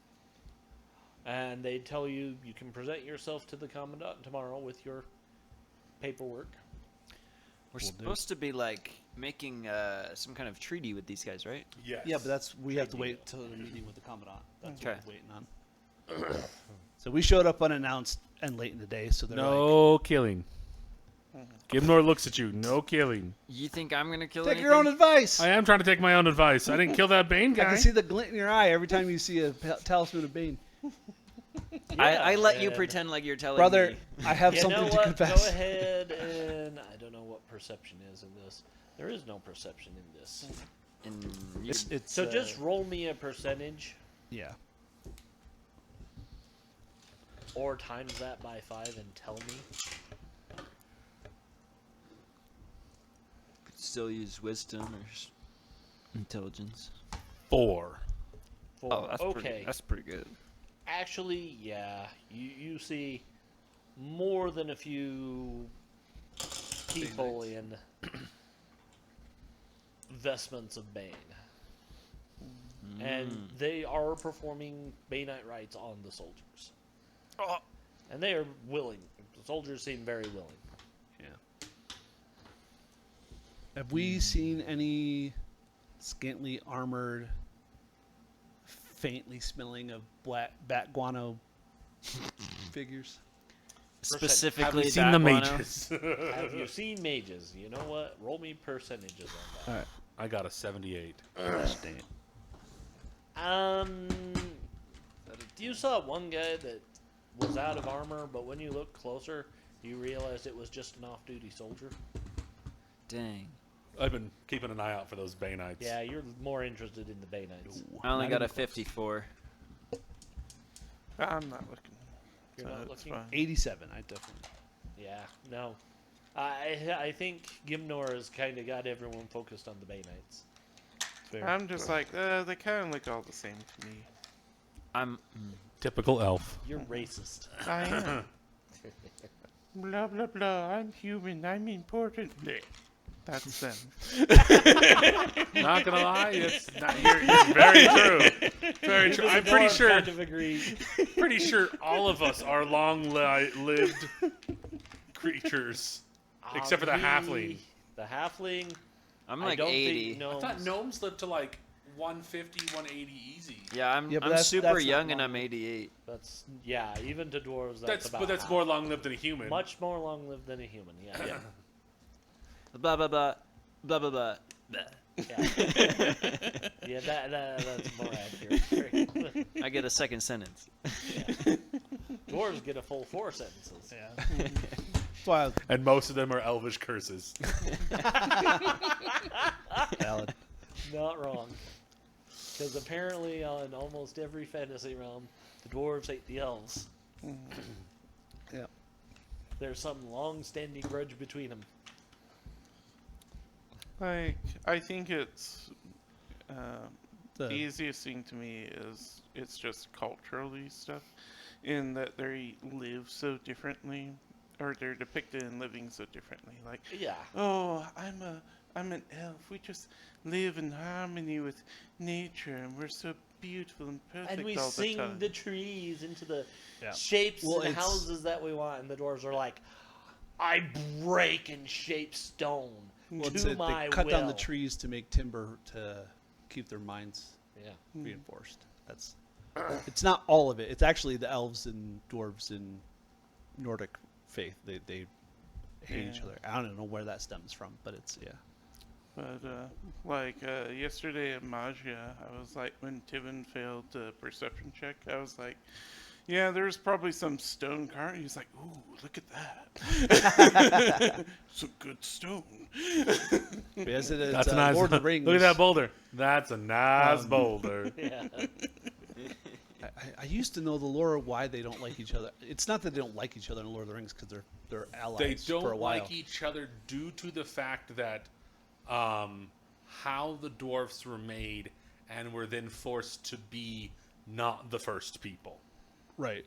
Speaker 1: And they tell you you can present yourself to the Commandant tomorrow with your paperwork.
Speaker 6: We're supposed to be like making some kind of treaty with these guys, right?
Speaker 2: Yes.
Speaker 3: Yeah, but we have to
Speaker 1: deal.
Speaker 3: wait till the meeting with the Commandant. That's
Speaker 6: Okay.
Speaker 3: what we're waiting on. So we showed up unannounced and late in the day, so they're like,
Speaker 2: No killing. Gimnor looks at you. No killing.
Speaker 6: You think I'm gonna kill
Speaker 3: take
Speaker 6: anything?
Speaker 3: your own advice.
Speaker 2: I am trying to take my own advice. I didn't kill that Bane
Speaker 3: I
Speaker 2: guy.
Speaker 3: can see the glint in your eye every time you see a talisman of Bane.
Speaker 6: I let you
Speaker 1: and-
Speaker 6: pretend like you're telling
Speaker 3: Brother,
Speaker 6: me.
Speaker 3: I have
Speaker 1: You know
Speaker 3: something to
Speaker 1: what?
Speaker 3: confess.
Speaker 1: Go ahead and I don't know what perception is in this. There is no perception in this.
Speaker 6: And you,
Speaker 3: It's
Speaker 1: So just roll me a percentage
Speaker 3: yeah.
Speaker 1: or times that by 5 and tell me.
Speaker 6: could still use wisdom or intelligence.
Speaker 2: 4.
Speaker 1: For,
Speaker 6: That's
Speaker 1: okay.
Speaker 6: That's pretty good.
Speaker 1: Actually, yeah. You see more than a few people in vestments of Bane. And they are performing Baneite rites on the soldiers. And they are willing. The soldiers seem very willing.
Speaker 3: Yeah. Have we seen any scantily armored, faintly smelling of black bat guano figures?
Speaker 6: Specifically,
Speaker 2: Have you seen the
Speaker 6: that guano?
Speaker 2: mages?
Speaker 1: Have you seen mages? You know what? Roll me percentages on
Speaker 3: All right.
Speaker 2: I got a 78.
Speaker 3: Dang it.
Speaker 1: that. You saw one guy that was out of armor, but when you look closer, you realized it was just an off-duty soldier.
Speaker 6: Dang.
Speaker 2: I've been keeping an eye out for those Baneites.
Speaker 1: Yeah, you're more interested in the Baneites.
Speaker 6: I only
Speaker 3: Not
Speaker 6: got a
Speaker 3: even close.
Speaker 6: 54.
Speaker 4: I'm not looking.
Speaker 1: You're not
Speaker 4: That's
Speaker 1: looking?
Speaker 4: fine.
Speaker 3: 87, I definitely.
Speaker 1: Yeah, no. I think Gimnor has kind of got everyone focused on the Baneites.
Speaker 3: Fair.
Speaker 4: I'm just like, they kind of look all the same to me.
Speaker 6: I'm.
Speaker 2: Typical elf.
Speaker 1: You're racist.
Speaker 4: I am. Blah blah blah. I'm human. I'm important. Bleh. That's them.
Speaker 2: Not gonna lie, it's not. You're very true. Very true. I'm pretty
Speaker 1: Dwarves
Speaker 2: sure.
Speaker 1: kind of agree.
Speaker 2: Pretty sure all of us are long-lived creatures, except for the halfling.
Speaker 1: The halfling.
Speaker 6: I'm
Speaker 1: I
Speaker 6: like
Speaker 1: don't
Speaker 6: 80.
Speaker 1: think gnomes.
Speaker 2: I thought gnomes lived to like 150, 180 easy.
Speaker 6: Yeah, I'm.
Speaker 3: Yeah, but
Speaker 6: I'm
Speaker 3: that's-
Speaker 6: super
Speaker 3: that's not
Speaker 6: young and
Speaker 3: long.
Speaker 6: I'm 88.
Speaker 1: That's even to dwarves.
Speaker 2: That's
Speaker 1: about
Speaker 2: but that's
Speaker 1: half.
Speaker 2: more long-lived than a human.
Speaker 1: Much more long-lived than a human. Yeah. Yeah.
Speaker 6: Blah blah blah. Blah blah blah. Blah.
Speaker 1: Yeah, that's more accurate.
Speaker 6: I get a second sentence.
Speaker 1: Dwarves get a full 4 sentences.
Speaker 3: Yeah. That's why I was
Speaker 2: And most of them are elvish curses.
Speaker 3: valid.
Speaker 1: Not wrong. Because apparently on almost every fantasy realm, the dwarves hate the elves.
Speaker 3: Yeah.
Speaker 1: There's some long-standing grudge between them.
Speaker 4: Like, I think it's
Speaker 3: The-
Speaker 4: the easiest thing to me is it's just culturally stuff, in that they live so differently, or they're depicted in living so differently. Like,
Speaker 1: Yeah.
Speaker 4: oh, I'm an elf. We just live in harmony with nature, and we're so beautiful and perfect
Speaker 1: And we
Speaker 4: all the
Speaker 1: sing
Speaker 4: time.
Speaker 1: the trees into the
Speaker 3: Yeah.
Speaker 1: shapes
Speaker 3: Well,
Speaker 1: and
Speaker 3: it's-
Speaker 1: houses that we want, and the dwarves are like, I break and shape stone
Speaker 3: Well,
Speaker 1: to
Speaker 3: they
Speaker 1: my
Speaker 3: cut down the
Speaker 1: will."
Speaker 3: trees to make timber to keep their minds
Speaker 1: Yeah.
Speaker 3: reinforced. That's. It's not all of it. It's actually the elves and dwarves in Nordic faith. They hate each
Speaker 4: Yeah.
Speaker 3: other. I don't know where that stems from, but it's yeah.
Speaker 4: But, like, yesterday at Magia, I was like, when Tivin failed the perception check, I was like, yeah, there's probably some stone carving. He's like, ooh, look at that. Some good stone.
Speaker 3: Because it's
Speaker 2: That's a nice.
Speaker 3: Lord of the Rings.
Speaker 2: Look at that boulder. That's a nice boulder.
Speaker 1: Yeah.
Speaker 3: I used to know the lore of why they don't like each other. It's not that they don't like each other in Lord of the Rings because they're allies
Speaker 2: They
Speaker 3: for a
Speaker 2: don't
Speaker 3: while.
Speaker 2: like each other due to the fact that how the dwarfs were made and were then forced to be not the first people.
Speaker 3: Right.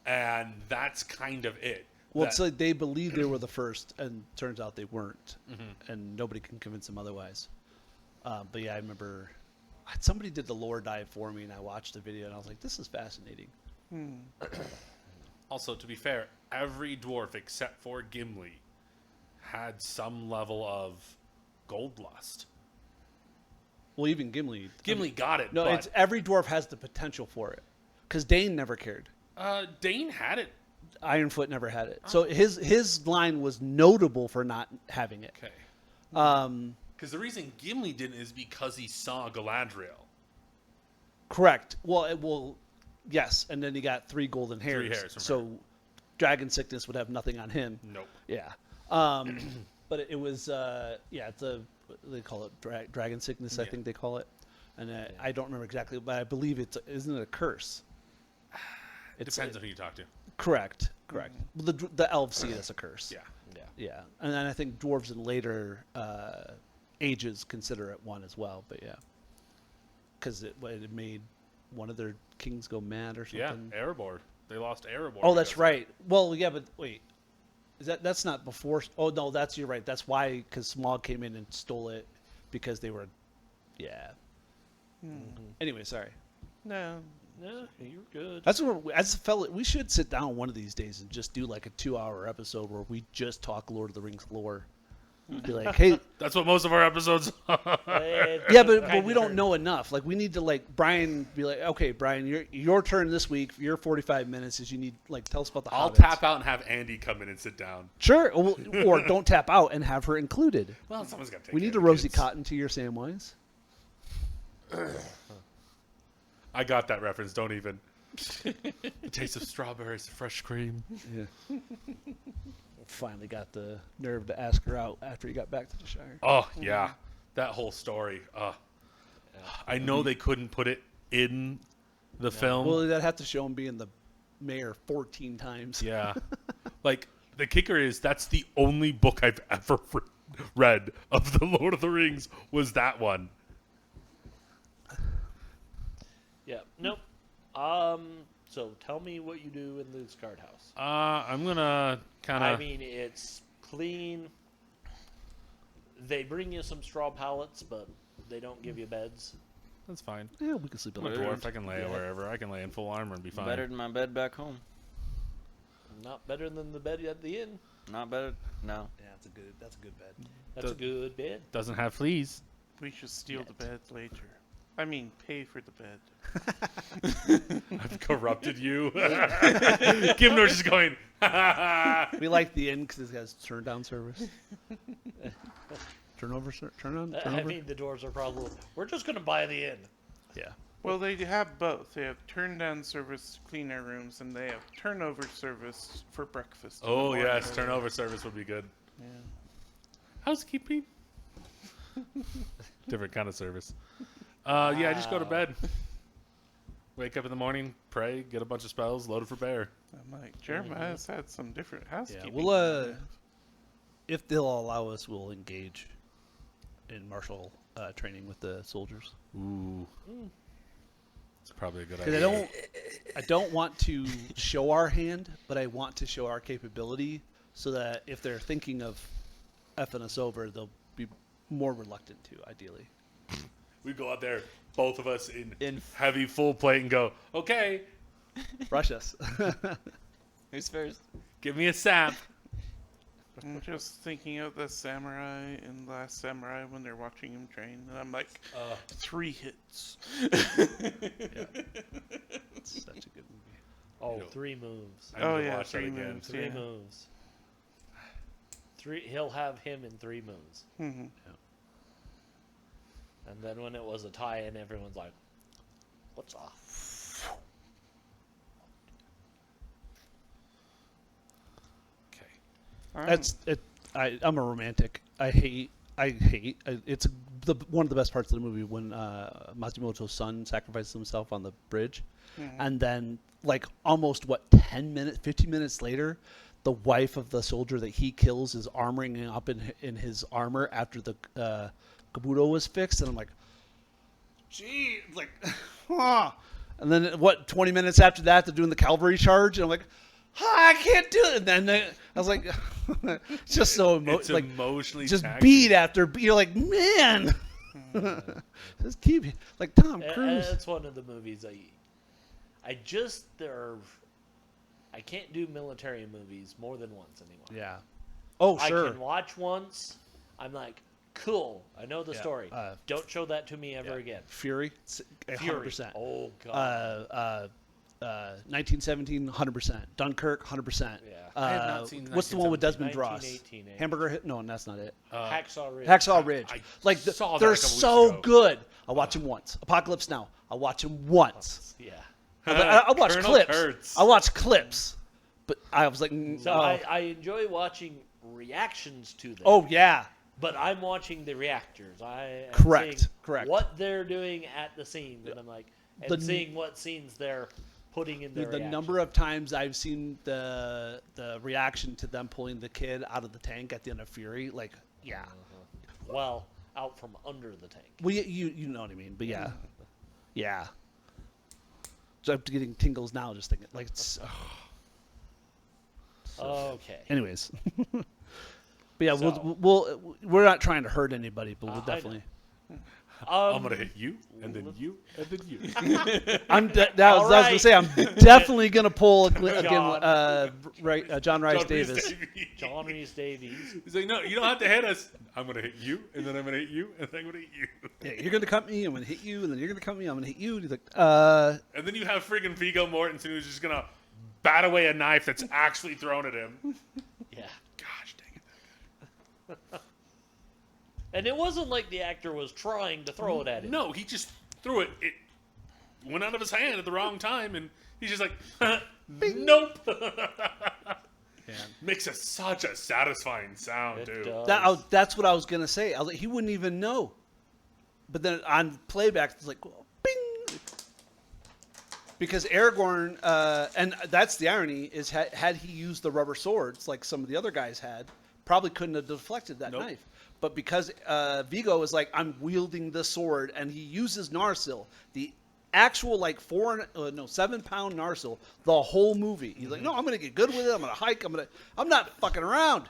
Speaker 2: And that's kind of it.
Speaker 3: Well,
Speaker 2: That-
Speaker 3: it's like they believed they were the first, and turns out they weren't, and nobody can convince them otherwise. But yeah, I remember somebody did the lore dive for me, and I watched the video, and I was like, this is fascinating.
Speaker 2: Also, to be fair, every dwarf except for Gimli had some level of gold lust.
Speaker 3: Well, even Gimli.
Speaker 2: Gimli got it.
Speaker 3: No,
Speaker 2: but
Speaker 3: it's every dwarf has the potential for it. Because Dane never cared.
Speaker 2: Dane had it.
Speaker 3: Ironfoot never had it. So his line was notable for not having it.
Speaker 2: Okay.
Speaker 3: Um,
Speaker 2: Because the reason Gimli didn't is because he saw Galadriel.
Speaker 3: correct. Well, yes. And then he got 3 golden hairs.
Speaker 2: 3 hairs from
Speaker 3: so dragon sickness would have nothing on him.
Speaker 2: Nope.
Speaker 3: Yeah. But it was, it's they call it dragon sickness, I think they call it. And I don't remember exactly, but I believe isn't it a curse?
Speaker 2: It depends on who you talk to.
Speaker 3: Correct. Well, the elves see it as a curse.
Speaker 2: Yeah.
Speaker 3: And then I think dwarves in later ages consider it one as well. But yeah, because it made one of their kings go mad or something.
Speaker 2: Yeah, Erebor. They lost Erebor.
Speaker 3: Oh, that's right. Well, yeah, but wait, that's not before? Oh no, you're right. That's why, because Smaug came in and stole it because they were, yeah. Anyway, sorry.
Speaker 4: No.
Speaker 1: No, you're good.
Speaker 3: That's what as a fella, we should sit down one of these days and just do like a 2-hour episode where we just talk Lord of the Rings lore. Be like, hey,
Speaker 2: That's what most of our episodes are.
Speaker 3: yeah, but we don't know enough. Like we need to Brian be like, okay, Brian, your turn this week. Your 45 minutes is you need tell us about the.
Speaker 2: I'll
Speaker 3: hobbits.
Speaker 2: tap out and have Andy come in and sit down.
Speaker 3: Sure, or don't tap out and have her included.
Speaker 2: Well, someone's got to take
Speaker 3: We
Speaker 2: care
Speaker 3: need
Speaker 2: of
Speaker 3: a
Speaker 2: the
Speaker 3: Rosie
Speaker 2: kids.
Speaker 3: Cotton to your Samwise.
Speaker 2: I got that reference. Don't even. The taste of strawberries, fresh cream.
Speaker 3: Yeah. Finally got the nerve to ask her out after he got back to the Shire.
Speaker 2: Oh yeah, that whole story. I know they couldn't put it in the film.
Speaker 3: Well, they'd have to show him being the mayor 14 times.
Speaker 2: Yeah, the kicker is that's the only book I've ever read of the Lord of the Rings was that one.
Speaker 1: Yeah. Nope. So tell me what you do in this guardhouse.
Speaker 2: I'm gonna kind
Speaker 1: I
Speaker 2: of.
Speaker 1: mean, it's clean. They bring you some straw pallets, but they don't give you beds.
Speaker 2: That's fine.
Speaker 3: Yeah, we can sleep in
Speaker 2: I'm a
Speaker 3: the
Speaker 2: dwarf. I can lay wherever. I can lay in full armor and be fine.
Speaker 6: Better than my bed back home.
Speaker 1: Not better than the bed at the inn.
Speaker 6: Not better. No.
Speaker 3: Yeah, that's a good bed.
Speaker 1: That's a good bed.
Speaker 2: Doesn't have fleas.
Speaker 4: We should steal the bed later. I mean, pay for the bed.
Speaker 2: I've corrupted you. Gimnor's just going.
Speaker 3: We like the inn because it has turn down service. Turn over.
Speaker 1: I mean, the dwarves are probably. We're just gonna buy the inn.
Speaker 3: Yeah.
Speaker 4: Well, they have both. They have turn-down service to clean our rooms, and they have turnover service for breakfast. in the
Speaker 2: Oh
Speaker 4: morning.
Speaker 2: yes, turnover service would be good.
Speaker 4: Yeah.
Speaker 2: Housekeeping. Different kind of service. Yeah, just go to bed. Wake up in the morning, pray, get a bunch of spells, loaded for bear.
Speaker 4: I'm like, Jeremiah's had some different housekeeping.
Speaker 3: Yeah, we'll if they'll allow us, we'll engage in martial training with the soldiers.
Speaker 2: Ooh, it's probably a good
Speaker 3: Because
Speaker 2: idea.
Speaker 3: I don't want to show our hand, but I want to show our capability, so that if they're thinking of effing us over, they'll be more reluctant to. Ideally.
Speaker 2: We go out there, both of us
Speaker 6: In
Speaker 2: heavy full plate, and go, okay,
Speaker 3: Rush us.
Speaker 6: who's first?
Speaker 2: give me a sap.
Speaker 4: I'm just thinking of the samurai in Last Samurai when they're watching him train, and I'm like, 3 hits.
Speaker 3: It's such a good movie.
Speaker 1: Oh,
Speaker 2: You know,
Speaker 1: 3 moves.
Speaker 2: I need
Speaker 4: Oh,
Speaker 2: to
Speaker 4: yeah,
Speaker 2: watch that
Speaker 4: 3
Speaker 2: again.
Speaker 4: moves.
Speaker 1: 3
Speaker 4: Yeah.
Speaker 1: moves. He'll have him in 3 moves.
Speaker 4: Mhm.
Speaker 1: And then when it was a tie-in, everyone's like, "What's off?"
Speaker 2: Okay.
Speaker 3: That's it. I'm a romantic. I hate. It's one of the best parts of the movie when Matsumoto's son sacrifices himself on the bridge, and then almost 15 minutes later, the wife of the soldier that he kills is armoring up in his armor after the kabuto was fixed, and I'm like, gee, and then 20 minutes after that, they're doing the cavalry charge, and I'm like, I can't do it. And then I was like, it's just so
Speaker 2: It's emotionally
Speaker 3: just
Speaker 2: taxing.
Speaker 3: beat after beat. You're like, man. Just keep like Tom Cruise.
Speaker 1: That's one of the movies I can't do military movies more than once anymore.
Speaker 3: Yeah. Oh, sure.
Speaker 1: I can watch once. I'm like, cool. I know the
Speaker 3: Yeah,
Speaker 1: story. Don't show that to me ever again.
Speaker 3: Fury, 100%.
Speaker 1: Oh god.
Speaker 3: 1917, 100%. Dunkirk, 100%.
Speaker 1: Yeah.
Speaker 2: I have not seen
Speaker 3: What's the one with Desmond Ross?
Speaker 1: 1918, eh?
Speaker 3: Hamburger Hit? No, that's not it.
Speaker 1: Hacksaw Ridge.
Speaker 3: Hacksaw Ridge.
Speaker 2: I
Speaker 3: Like
Speaker 2: saw that
Speaker 3: they're
Speaker 2: a couple weeks
Speaker 3: so
Speaker 2: ago.
Speaker 3: good. I'll watch them once. Apocalypse Now. I'll watch them once.
Speaker 1: Yeah.
Speaker 3: I watch
Speaker 2: Colonel
Speaker 3: clips.
Speaker 2: Kurtz.
Speaker 3: I watch clips, but I was like,
Speaker 1: So I enjoy watching reactions to them.
Speaker 3: oh yeah,
Speaker 1: But I'm watching the reactors. I am
Speaker 3: Correct,
Speaker 1: seeing
Speaker 3: correct.
Speaker 1: what they're doing at the scenes, and I'm like, and
Speaker 3: The-
Speaker 1: seeing what scenes they're putting in their
Speaker 3: the
Speaker 1: reaction.
Speaker 3: number of times I've seen the reaction to them pulling the kid out of the tank at the end of Fury, like yeah.
Speaker 1: Well, out from under the tank.
Speaker 3: Well, you know what I mean, but yeah, yeah. So I'm getting tingles now just thinking like it's.
Speaker 1: Okay.
Speaker 3: Anyways, but yeah,
Speaker 1: So-
Speaker 3: we're not trying to hurt anybody, but we'll
Speaker 1: I know.
Speaker 3: definitely.
Speaker 2: I'm gonna hit you, and then you, and then you.
Speaker 3: I was gonna say I'm definitely gonna pull again. John Rhys Davis.
Speaker 1: John Rhys Davies.
Speaker 2: He's like, no, you don't have to hit us. I'm gonna hit you, and then I'm gonna hit you, and then I'm gonna hit you.
Speaker 3: Yeah, you're gonna cut me. I'm gonna hit you, and then you're gonna cut me. I'm gonna hit you. And he's like,
Speaker 2: And then you have friggin' Viggo Mortensen who's just gonna bat away a knife that's actually thrown at him.
Speaker 1: Yeah.
Speaker 2: Gosh dang it.
Speaker 1: And it wasn't like the actor was trying to throw it at him.
Speaker 2: No, he just threw it. It went out of his hand at the wrong time, and he's just like, nope. Makes such a satisfying sound,
Speaker 1: It
Speaker 2: too.
Speaker 1: does.
Speaker 3: that's what I was gonna say. I was like, he wouldn't even know. But then on playback, it's like, bing. Because Aragorn, and that's the irony, is had he used the rubber swords like some of the other guys had, probably couldn't have deflected that
Speaker 2: Nope.
Speaker 3: knife. But because Viggo is like, I'm wielding the sword, and he uses Narsil, the actual like 7-pound Narsil, the whole movie. He's like, no, I'm gonna get good with it. I'm gonna hike. I'm not fucking around.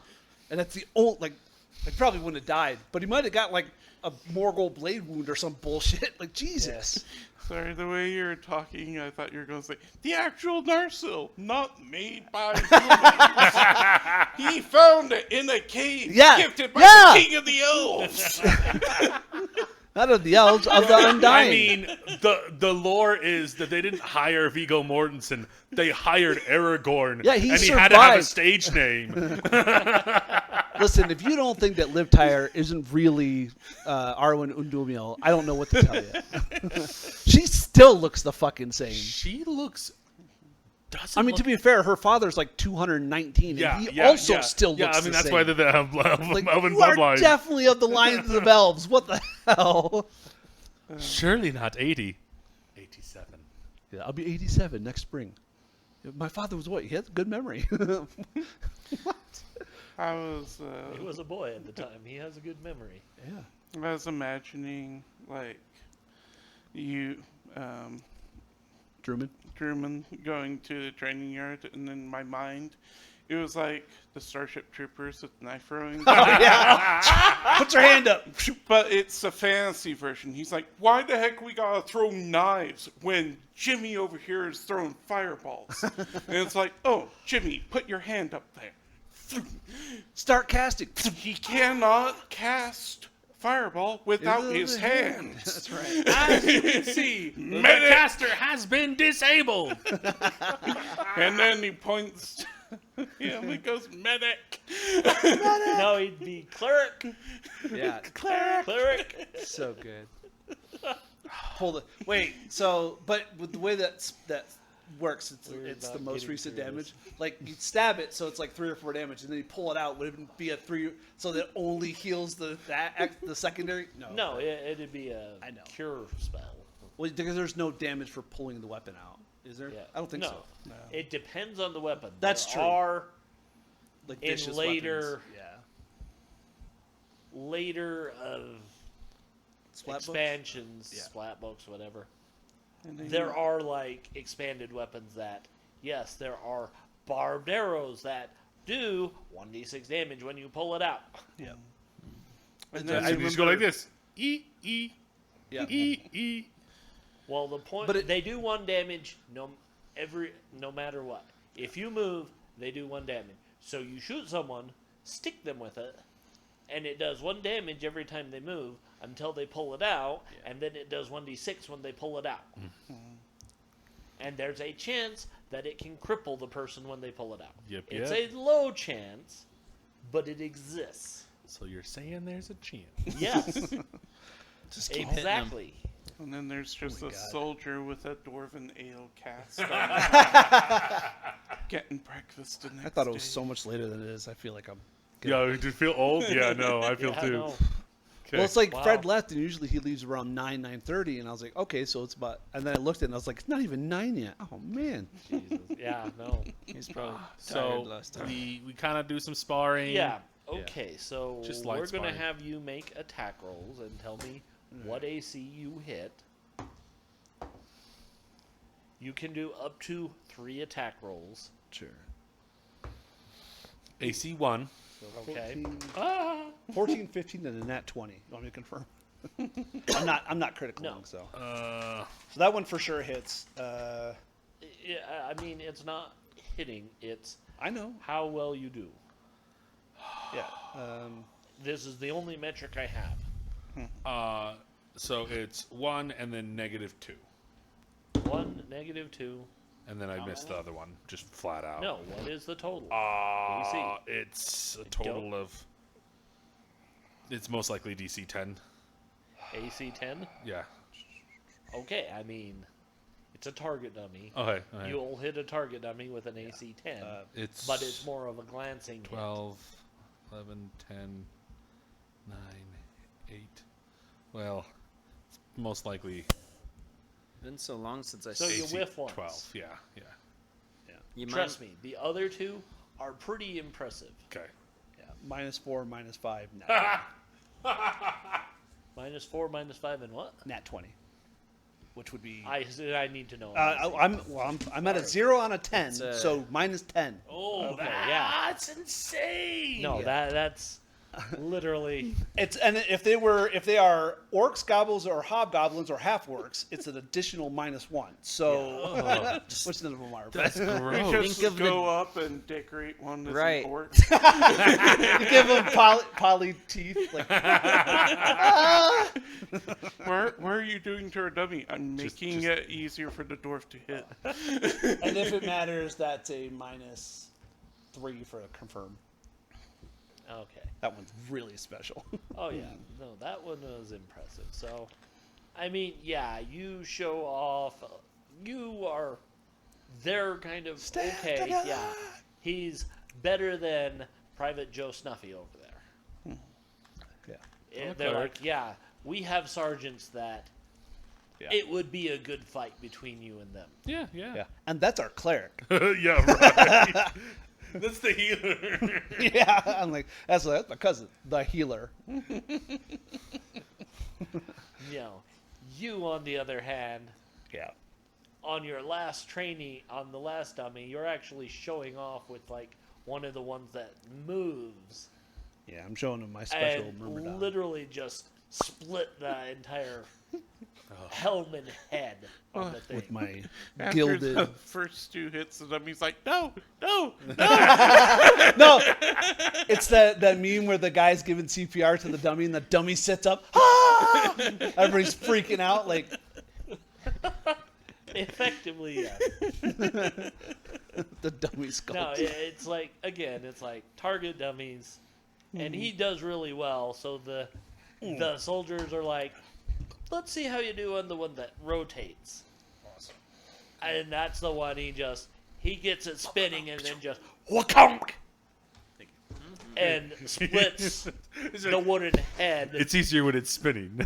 Speaker 3: And that's the only like, I probably wouldn't have died, but he might have got like a Morgul blade wound or some bullshit. Like Jesus.
Speaker 4: Sorry, the way you were talking, I thought you were going to say, the actual Narsil, not made by humans. He found it in a cave,
Speaker 3: Yeah,
Speaker 4: gifted by
Speaker 3: yeah.
Speaker 4: the king of the elves.
Speaker 3: Not of the elves, of the undying.
Speaker 2: I mean, the lore is that they didn't hire Viggo Mortensen. They hired Aragorn.
Speaker 3: Yeah, he
Speaker 2: and he had to have a
Speaker 3: survived.
Speaker 2: stage name.
Speaker 3: Listen, if you don't think that Liv Tyler isn't really Arwen Undumil, I don't know what to tell you. She still looks the fucking same.
Speaker 2: She looks. Doesn't
Speaker 3: I mean, to
Speaker 2: look-
Speaker 3: be fair, her father's like 219,
Speaker 2: yeah,
Speaker 3: and he
Speaker 2: yeah,
Speaker 3: also
Speaker 2: yeah.
Speaker 3: still looks
Speaker 2: Yeah, I mean
Speaker 3: the
Speaker 2: that's
Speaker 3: same.
Speaker 2: why they have
Speaker 3: Like,
Speaker 2: Elven
Speaker 3: you are
Speaker 2: bloodline.
Speaker 3: definitely of the lines of elves. What the hell?
Speaker 2: Surely not 80. 87.
Speaker 3: Yeah, I'll be 87 next spring. My father was what? He had good memory.
Speaker 4: I was,
Speaker 1: He was a boy at the time. He has a good memory.
Speaker 3: Yeah.
Speaker 4: I was imagining, like, you,
Speaker 3: Truman.
Speaker 4: Truman going to the training yard, and in my mind, it was like the Starship Troopers with knife throwing.
Speaker 3: Yeah. Put your hand up.
Speaker 4: But it's a fantasy version. He's like, why the heck we gotta throw knives when Jimmy over here is throwing fireballs? And it's like, oh, Jimmy, put your hand up there.
Speaker 3: Start casting.
Speaker 4: He cannot cast fireball without his hands.
Speaker 3: That's right.
Speaker 2: As you can see, the
Speaker 4: Medic!
Speaker 2: caster has been disabled.
Speaker 4: And then he points to him and goes, medic.
Speaker 1: No, he'd be cleric.
Speaker 3: Yeah.
Speaker 1: Cleric.
Speaker 3: So good. Hold it. Wait. So, but with the way that works,
Speaker 1: We're
Speaker 3: it's
Speaker 1: not
Speaker 3: the most
Speaker 1: getting
Speaker 3: recent
Speaker 1: through
Speaker 3: damage. Like you stab it, so it's like 3 or 4 damage, and then you pull it out. Would it be a 3? So that only heals the secondary?
Speaker 1: No, it'd be a
Speaker 3: I know.
Speaker 1: cure spell.
Speaker 3: Well, because there's no damage for pulling the weapon out, is there?
Speaker 1: Yeah.
Speaker 3: I don't think
Speaker 1: no.
Speaker 3: so.
Speaker 4: No.
Speaker 1: It depends on the weapon.
Speaker 3: That's
Speaker 1: There
Speaker 3: true.
Speaker 1: Are
Speaker 3: Like
Speaker 1: In
Speaker 3: vicious
Speaker 1: later-
Speaker 3: weapons.
Speaker 1: later of
Speaker 3: Splat books?
Speaker 1: expansions,
Speaker 3: Yeah.
Speaker 1: splat books, whatever.
Speaker 4: And then
Speaker 1: There are like expanded weapons that, yes, there are barbed arrows that do 1d6 damage when you pull it out.
Speaker 3: Yeah.
Speaker 4: And
Speaker 3: I
Speaker 4: then
Speaker 2: So you just go like this.
Speaker 3: Yeah.
Speaker 1: Well, the point,
Speaker 3: But
Speaker 1: they do 1 damage no matter what. If you move, they do 1 damage. So you shoot someone, stick them with it, and it does 1 damage every time they move until they pull it out, and then it does 1d6 when they pull it out. And there's a chance that it can cripple the person when they pull it out.
Speaker 2: Yep,
Speaker 1: It's
Speaker 2: yep.
Speaker 1: a low chance, but it exists.
Speaker 2: So you're saying there's a chance?
Speaker 1: Yes,
Speaker 6: Just keep hitting 'em.
Speaker 1: exactly.
Speaker 4: And then there's just
Speaker 3: my
Speaker 4: a
Speaker 3: God.
Speaker 4: soldier with a dwarven ale cask getting breakfast the next
Speaker 3: I thought it was
Speaker 4: day.
Speaker 3: so much later than it is. I feel like I'm.
Speaker 2: Yo, do you feel old? Yeah, no, I feel
Speaker 1: Yeah,
Speaker 2: too.
Speaker 1: no.
Speaker 2: Okay.
Speaker 3: Well, it's like
Speaker 1: Wow.
Speaker 3: Fred left, and usually he leaves around 9:30, and I was like, okay, so it's about. And then I looked at it, and I was like, it's not even 9 yet. Oh man.
Speaker 1: Jesus. Yeah, no.
Speaker 6: He's probably
Speaker 2: So
Speaker 6: tired last time.
Speaker 2: we kind of do some sparring.
Speaker 1: Yeah. Okay, so
Speaker 2: Just light
Speaker 1: we're gonna
Speaker 2: sparring.
Speaker 1: have you make attack rolls and tell me what AC you hit. You can do up to 3 attack rolls.
Speaker 3: Sure.
Speaker 2: AC 1.
Speaker 1: Okay.
Speaker 3: 14, 15, and a nat 20. You want me to confirm? I'm not critical,
Speaker 1: No.
Speaker 3: so
Speaker 2: Uh,
Speaker 3: that one for sure hits.
Speaker 1: Yeah, I mean, it's not hitting; it's
Speaker 3: I know.
Speaker 1: how well you do.
Speaker 3: Yeah.
Speaker 1: This is the only metric I have.
Speaker 2: so it's 1 and then -2.
Speaker 1: 1, -2.
Speaker 2: And then I missed the other one, just flat out.
Speaker 1: No, what is the total?
Speaker 2: Uh, it's a total of. It's most likely DC 10.
Speaker 1: AC 10.
Speaker 2: Yeah.
Speaker 1: Okay, I mean, it's a target dummy.
Speaker 2: Okay.
Speaker 1: You'll hit a target dummy with an AC 10,
Speaker 2: It's.
Speaker 1: but it's more of a glancing hit.
Speaker 2: 12, 11, 10, 9, 8. Well, it's most likely
Speaker 6: Been so long since I
Speaker 1: So
Speaker 6: saw
Speaker 1: you
Speaker 2: AC
Speaker 1: whiff once.
Speaker 2: 12. Yeah.
Speaker 6: you.
Speaker 1: Trust me, the other 2 are pretty impressive.
Speaker 2: Okay.
Speaker 3: Yeah. -4, -5, nat,
Speaker 1: -4, -5, and what?
Speaker 3: nat 20, which would be.
Speaker 1: I need to know.
Speaker 3: I'm at a 0 on a 10,
Speaker 6: It's,
Speaker 3: so -10.
Speaker 1: Oh, okay,
Speaker 2: That's insane.
Speaker 1: No,
Speaker 3: Yeah.
Speaker 1: that's literally.
Speaker 3: It's and if they are orcs, goblins, or hobgoblins or half orcs, it's an additional -1. So, which none of them are.
Speaker 2: That's
Speaker 3: But
Speaker 2: gross.
Speaker 4: You just
Speaker 6: Think of the-
Speaker 4: go up and decorate one as
Speaker 6: Right.
Speaker 4: an orc.
Speaker 3: you give them poly teeth. Like,
Speaker 4: Why are you doing to a dummy? I'm making it easier for the dwarf to hit.
Speaker 3: and if it matters, that's a -3 for a confirm.
Speaker 1: Okay.
Speaker 3: That one's really special.
Speaker 1: Oh yeah. No, that one was impressive. So, I mean, yeah, you show off. You are. They're kind of okay. Yeah, he's better than Private Joe Snuffy over there.
Speaker 3: Yeah.
Speaker 1: They're like, yeah, we have sergeants that.
Speaker 3: Yeah.
Speaker 1: It would be a good fight between you and them.
Speaker 2: Yeah.
Speaker 3: Yeah. And that's our cleric.
Speaker 2: Yeah, right. That's the healer.
Speaker 3: Yeah. I'm like, that's my cousin, the healer.
Speaker 1: You on the other hand,
Speaker 3: Yeah.
Speaker 1: on your last training, on the last dummy, you're actually showing off with like one of the ones that moves
Speaker 3: Yeah, I'm showing him my special
Speaker 1: and
Speaker 3: myrmidon.
Speaker 1: literally just split the entire helm and head on the thing.
Speaker 3: With my
Speaker 4: After
Speaker 3: gilded.
Speaker 4: the first 2 hits, the dummy's like, no.
Speaker 3: No, it's that meme where the guy's giving CPR to the dummy and the dummy sits up. Ah! Everybody's freaking out. Like,
Speaker 1: Effectively, yeah.
Speaker 3: the dummy's
Speaker 1: No,
Speaker 3: called.
Speaker 1: it's like, again, it's like target dummies, and he does really well. So the soldiers are like, let's see how you do on the one that rotates. Awesome. And that's the one he gets it spinning and then just whack and splits the wooden head.
Speaker 2: It's easier when it's spinning.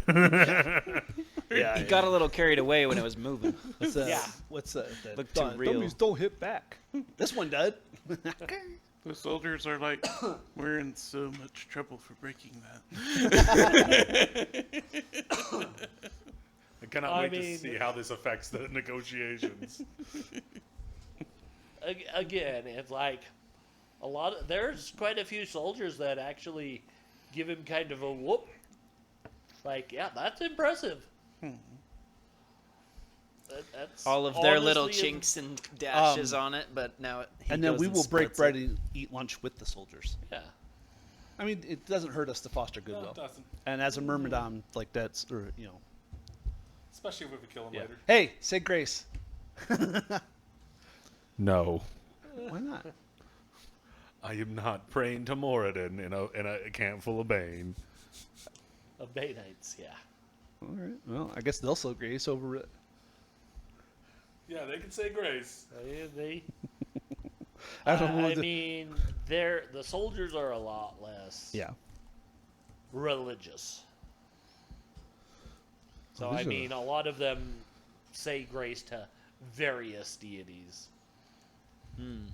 Speaker 3: Yeah,
Speaker 6: He got a little carried away when it was moving.
Speaker 3: What's the
Speaker 6: Looked too real.
Speaker 3: dummies don't hit back. This one did.
Speaker 4: The soldiers are like, we're in so much trouble for breaking that.
Speaker 2: I cannot
Speaker 1: I
Speaker 2: wait
Speaker 1: mean-
Speaker 2: to see how this affects the negotiations.
Speaker 1: Again, it's like there's quite a few soldiers that actually give him kind of a whoop Like, yeah, that's impressive.
Speaker 4: Hmm.
Speaker 1: That's
Speaker 6: All of their little
Speaker 1: honestly
Speaker 6: chinks and dashes on it, but now he
Speaker 3: And then
Speaker 6: goes
Speaker 3: we will break
Speaker 6: splits
Speaker 3: bread
Speaker 6: it.
Speaker 3: and eat lunch with the soldiers.
Speaker 1: Yeah.
Speaker 3: I mean, it doesn't hurt us to foster
Speaker 2: No,
Speaker 3: goodwill.
Speaker 2: it doesn't.
Speaker 3: And as a myrmidon, like that's, or
Speaker 2: Especially if we kill him
Speaker 3: yeah.
Speaker 2: later.
Speaker 3: Hey, say grace.
Speaker 2: No.
Speaker 3: Why not?
Speaker 2: I am not praying to Moradin in a camp full of Bane.
Speaker 1: Of Bay Knights, yeah.
Speaker 3: All right. Well, I guess they'll say grace over it.
Speaker 2: Yeah, they can say grace.
Speaker 1: They
Speaker 3: I don't know.
Speaker 1: I mean, the soldiers are a lot less
Speaker 3: Yeah.
Speaker 1: religious. So,
Speaker 3: These
Speaker 1: I
Speaker 3: are-
Speaker 1: mean, a lot of them say grace to various deities.
Speaker 6: Hmm.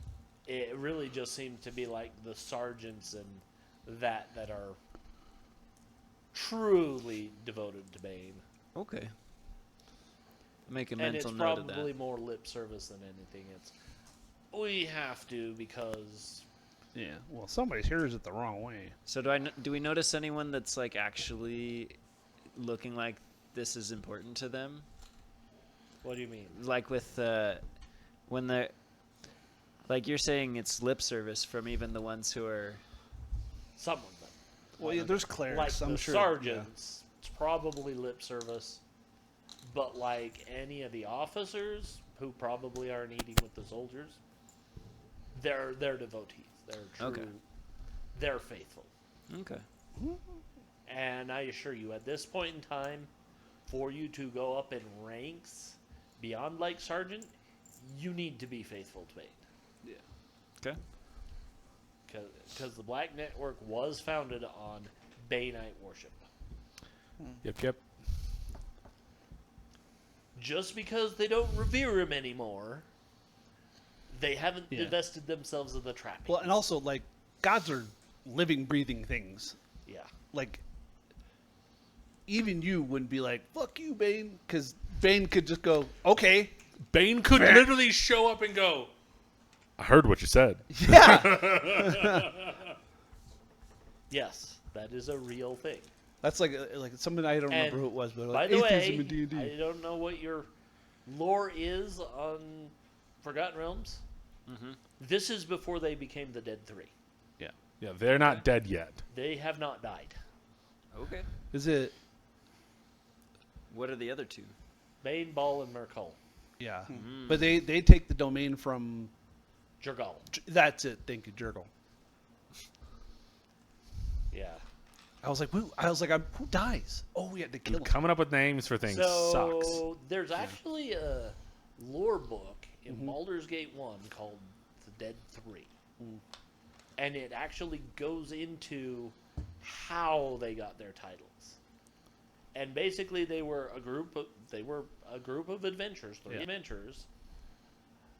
Speaker 1: It really just seems to be like the sergeants and that are truly devoted to Bane.
Speaker 6: Okay. Make a
Speaker 1: And it's
Speaker 6: mental note of
Speaker 1: probably
Speaker 6: that.
Speaker 1: more lip service than anything. It's we have to because
Speaker 3: Yeah. Well, somebody's hears it the wrong way.
Speaker 6: So do we notice anyone that's like actually looking like this is important to them?
Speaker 1: what do you mean?
Speaker 6: Like with when they're like you're saying it's lip service from even the ones who are
Speaker 1: Some of them.
Speaker 3: Well, yeah, there's clerics.
Speaker 1: Like
Speaker 3: I'm
Speaker 1: the
Speaker 3: sure.
Speaker 1: sergeants, it's probably lip service. But like any of the officers who probably aren't eating with the soldiers, they're devotees. They're true.
Speaker 6: Okay.
Speaker 1: They're faithful.
Speaker 6: okay.
Speaker 1: And I assure you, at this point in time, for you to go up in ranks beyond like sergeant, you need to be faithful to Bane.
Speaker 6: Okay.
Speaker 1: Because the Black Network was founded on Baneite worship.
Speaker 2: Yep.
Speaker 1: Just because they don't revere him anymore, they haven't
Speaker 3: Yeah.
Speaker 1: divested themselves of the trappings.
Speaker 3: Well, and also like gods are living, breathing things.
Speaker 1: yeah.
Speaker 3: Like even you wouldn't be like "fuck you, Bane," because Bane could just go, "Okay,
Speaker 2: Bane could literally show up and go, I heard what you said.
Speaker 3: yeah."
Speaker 1: Yes, that is a real thing.
Speaker 3: That's like something I don't remember
Speaker 1: And
Speaker 3: who it was, but
Speaker 1: By
Speaker 3: like
Speaker 1: the
Speaker 3: atheism
Speaker 1: way,
Speaker 3: in D&D.
Speaker 1: I don't know what your lore is on Forgotten Realms.
Speaker 6: Mm-hmm.
Speaker 1: This is before they became the Dead Three.
Speaker 2: Yeah, they're not dead yet.
Speaker 1: They have not died.
Speaker 6: Okay.
Speaker 3: Is it?
Speaker 6: What are the other two?
Speaker 1: Bane, Ball, and Merkel.
Speaker 3: Yeah,
Speaker 6: Mm.
Speaker 3: but they take the domain from.
Speaker 1: Jurgal.
Speaker 3: That's it. Thank you, Jurgle.
Speaker 1: Yeah.
Speaker 3: I was like, who dies? Oh, we had to kill him.
Speaker 2: Coming up with names for things sucks.
Speaker 1: So there's actually a lore book in Baldur's Gate 1 called The Dead 3. And it actually goes into how they got their titles. And basically they were a group of adventurers, three adventurers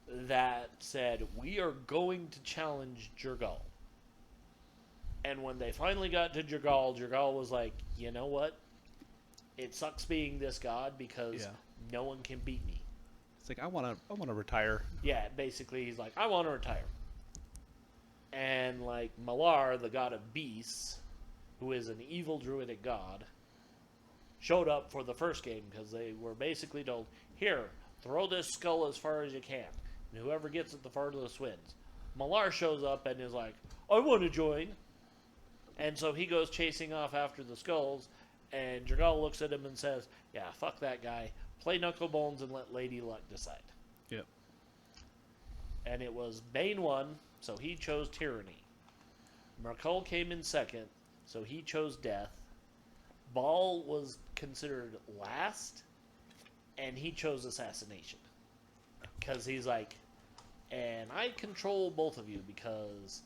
Speaker 1: that said, "We are going to challenge Jurgal." And when they finally got to Jurgal was like, "You know what? It sucks being this god because no one can beat me."
Speaker 3: It's like I want to retire.
Speaker 1: Yeah, basically he's like, "I want to retire." And like Malar, the god of beasts, who is an evil druidic god, showed up for the first game because they were basically told, "Here, throw this skull as far as you can, and whoever gets it the farthest wins." Malar shows up and is like, "I want to join." And so he goes chasing off after the skulls, and Jurgal looks at him and says, "Yeah, fuck that guy. Play Knucklebones and let Lady Luck decide."
Speaker 3: Yep.
Speaker 1: And it was Bane won, so he chose tyranny. Merkel came in second, so he chose death. Ball was considered last, and he chose assassination. Because he's like, and I control both of you because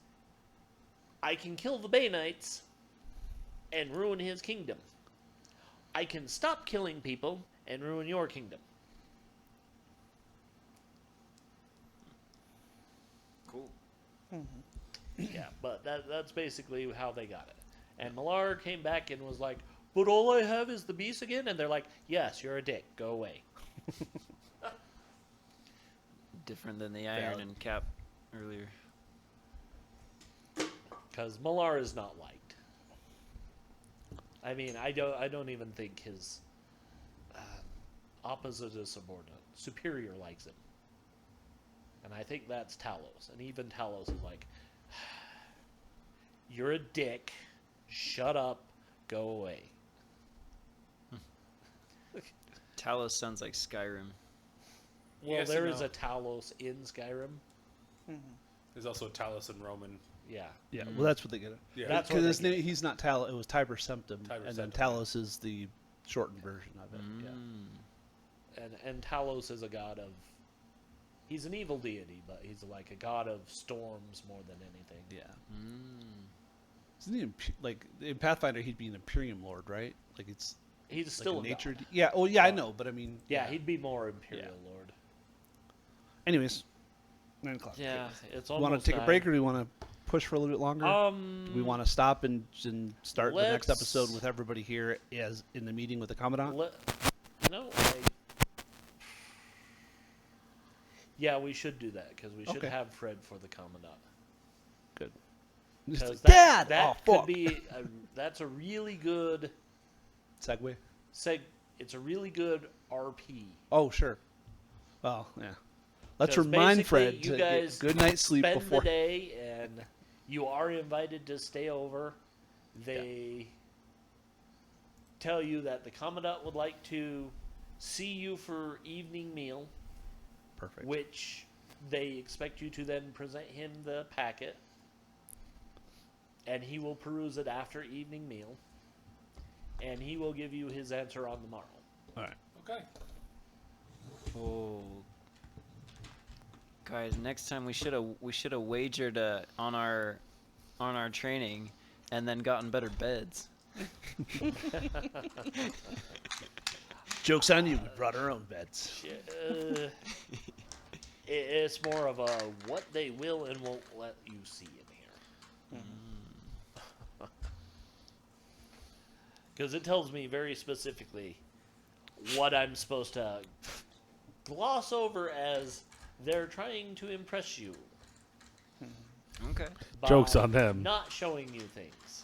Speaker 1: I can kill the Baneites and ruin his kingdom. I can stop killing people and ruin your kingdom.
Speaker 6: Cool.
Speaker 1: Yeah, but that's basically how they got it. And Malar came back and was like, "But all I have is the beast again?" And they're like, "Yes, you're a dick. Go away."
Speaker 6: Different than the Iron and Cap earlier.
Speaker 1: Because Malar is not liked. I mean, I don't even think his opposite is subordinate. Superior likes him. And I think that's Talos. And even Talos is like, you're a dick. Shut up. Go away.
Speaker 6: Talos sounds like Skyrim.
Speaker 1: Well,
Speaker 2: Yes
Speaker 1: there
Speaker 2: and
Speaker 1: is
Speaker 2: no.
Speaker 1: a Talos in Skyrim.
Speaker 2: There's also Talos and Roman.
Speaker 1: Yeah.
Speaker 3: Yeah, well, that's what they get.
Speaker 2: Yeah.
Speaker 1: That's what
Speaker 3: Because
Speaker 1: they
Speaker 3: his
Speaker 1: get.
Speaker 3: name, he's not Talos. It was Tiber Septim,
Speaker 2: Tiber
Speaker 3: and then
Speaker 2: Septim, yeah.
Speaker 3: Talos is the shortened version of it. Yeah.
Speaker 1: And Talos is a god of. He's an evil deity, but he's like a god of storms more than anything.
Speaker 3: Yeah.
Speaker 6: Mm.
Speaker 3: Isn't he like in Pathfinder? He'd be an Imperium Lord, right? Like it's
Speaker 1: He's
Speaker 3: like
Speaker 1: still
Speaker 3: a nature.
Speaker 1: God.
Speaker 3: Yeah. Oh, yeah. I
Speaker 1: Oh.
Speaker 3: know, but I mean.
Speaker 1: Yeah, he'd be more Imperial Lord.
Speaker 3: Anyways, 9 o'clock.
Speaker 1: Yeah, it's
Speaker 3: You
Speaker 1: almost.
Speaker 3: want to take a break, or do we want to push for a little bit longer? Do we want to stop and start the next
Speaker 1: let's-
Speaker 3: episode with everybody here as in the meeting with the Commandant?
Speaker 1: Yeah, we should do that because we should
Speaker 3: Okay.
Speaker 1: have Fred for the Commandant.
Speaker 3: Good. Just
Speaker 1: Because
Speaker 3: like, Dad!
Speaker 1: that
Speaker 3: Oh,
Speaker 1: could
Speaker 3: fuck.
Speaker 1: be that's a really good
Speaker 3: Segue.
Speaker 1: It's a really good RP.
Speaker 3: Oh, sure. Well, yeah. Let's
Speaker 1: 'Cause
Speaker 3: remind
Speaker 1: basically
Speaker 3: Fred
Speaker 1: you
Speaker 3: to
Speaker 1: guys
Speaker 3: get good night's sleep
Speaker 1: Spend
Speaker 3: before.
Speaker 1: the day, and you are invited to stay over. They tell you that the Commandant would like to see you for evening meal,
Speaker 3: Perfect.
Speaker 1: which they expect you to then present him the packet, and he will peruse it after evening meal, and he will give you his answer on the morrow.
Speaker 3: All right.
Speaker 2: Okay.
Speaker 6: Oh, guys! Next time we should have wagered on our training, and then gotten better beds.
Speaker 3: Joke's on you. We brought our own beds.
Speaker 1: It's more of a what they will and won't let you see in here. Because it tells me very specifically what I'm supposed to gloss over as they're trying to impress you.
Speaker 6: Okay.
Speaker 1: by
Speaker 2: Joke's on them.
Speaker 1: Not showing you things.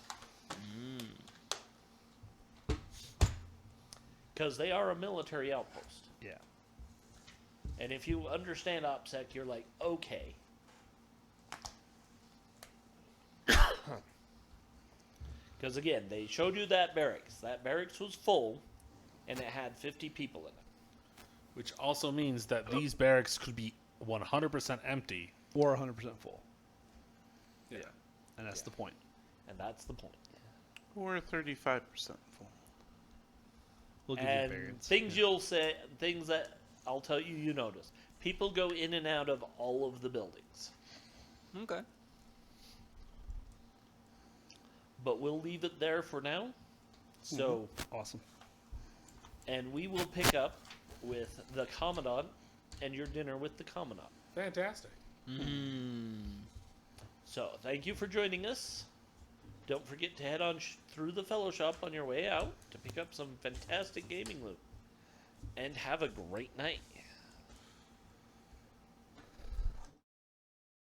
Speaker 1: Because they are a military outpost.
Speaker 3: Yeah.
Speaker 1: And if you understand OPSEC, you're like, okay. Because again, they showed you that barracks. That barracks was full, and it had 50 people in it.
Speaker 2: Which also means that these barracks could be 100% empty.
Speaker 3: Or 100% full.
Speaker 2: Yeah.
Speaker 3: And that's the point.
Speaker 1: And that's the point.
Speaker 4: Or 35% full.
Speaker 3: We'll give
Speaker 1: And
Speaker 3: you variance.
Speaker 1: things you'll say, things that I'll tell you, you notice. People go in and out of all of the buildings.
Speaker 6: Okay.
Speaker 1: But we'll leave it there for now. So,
Speaker 3: Awesome.
Speaker 1: and we will pick up with the Commandant and your dinner with the Commandant.
Speaker 2: Fantastic.
Speaker 1: So, thank you for joining us. Don't forget to head on through the fellow shop on your way out to pick up some fantastic gaming loot. And have a great night.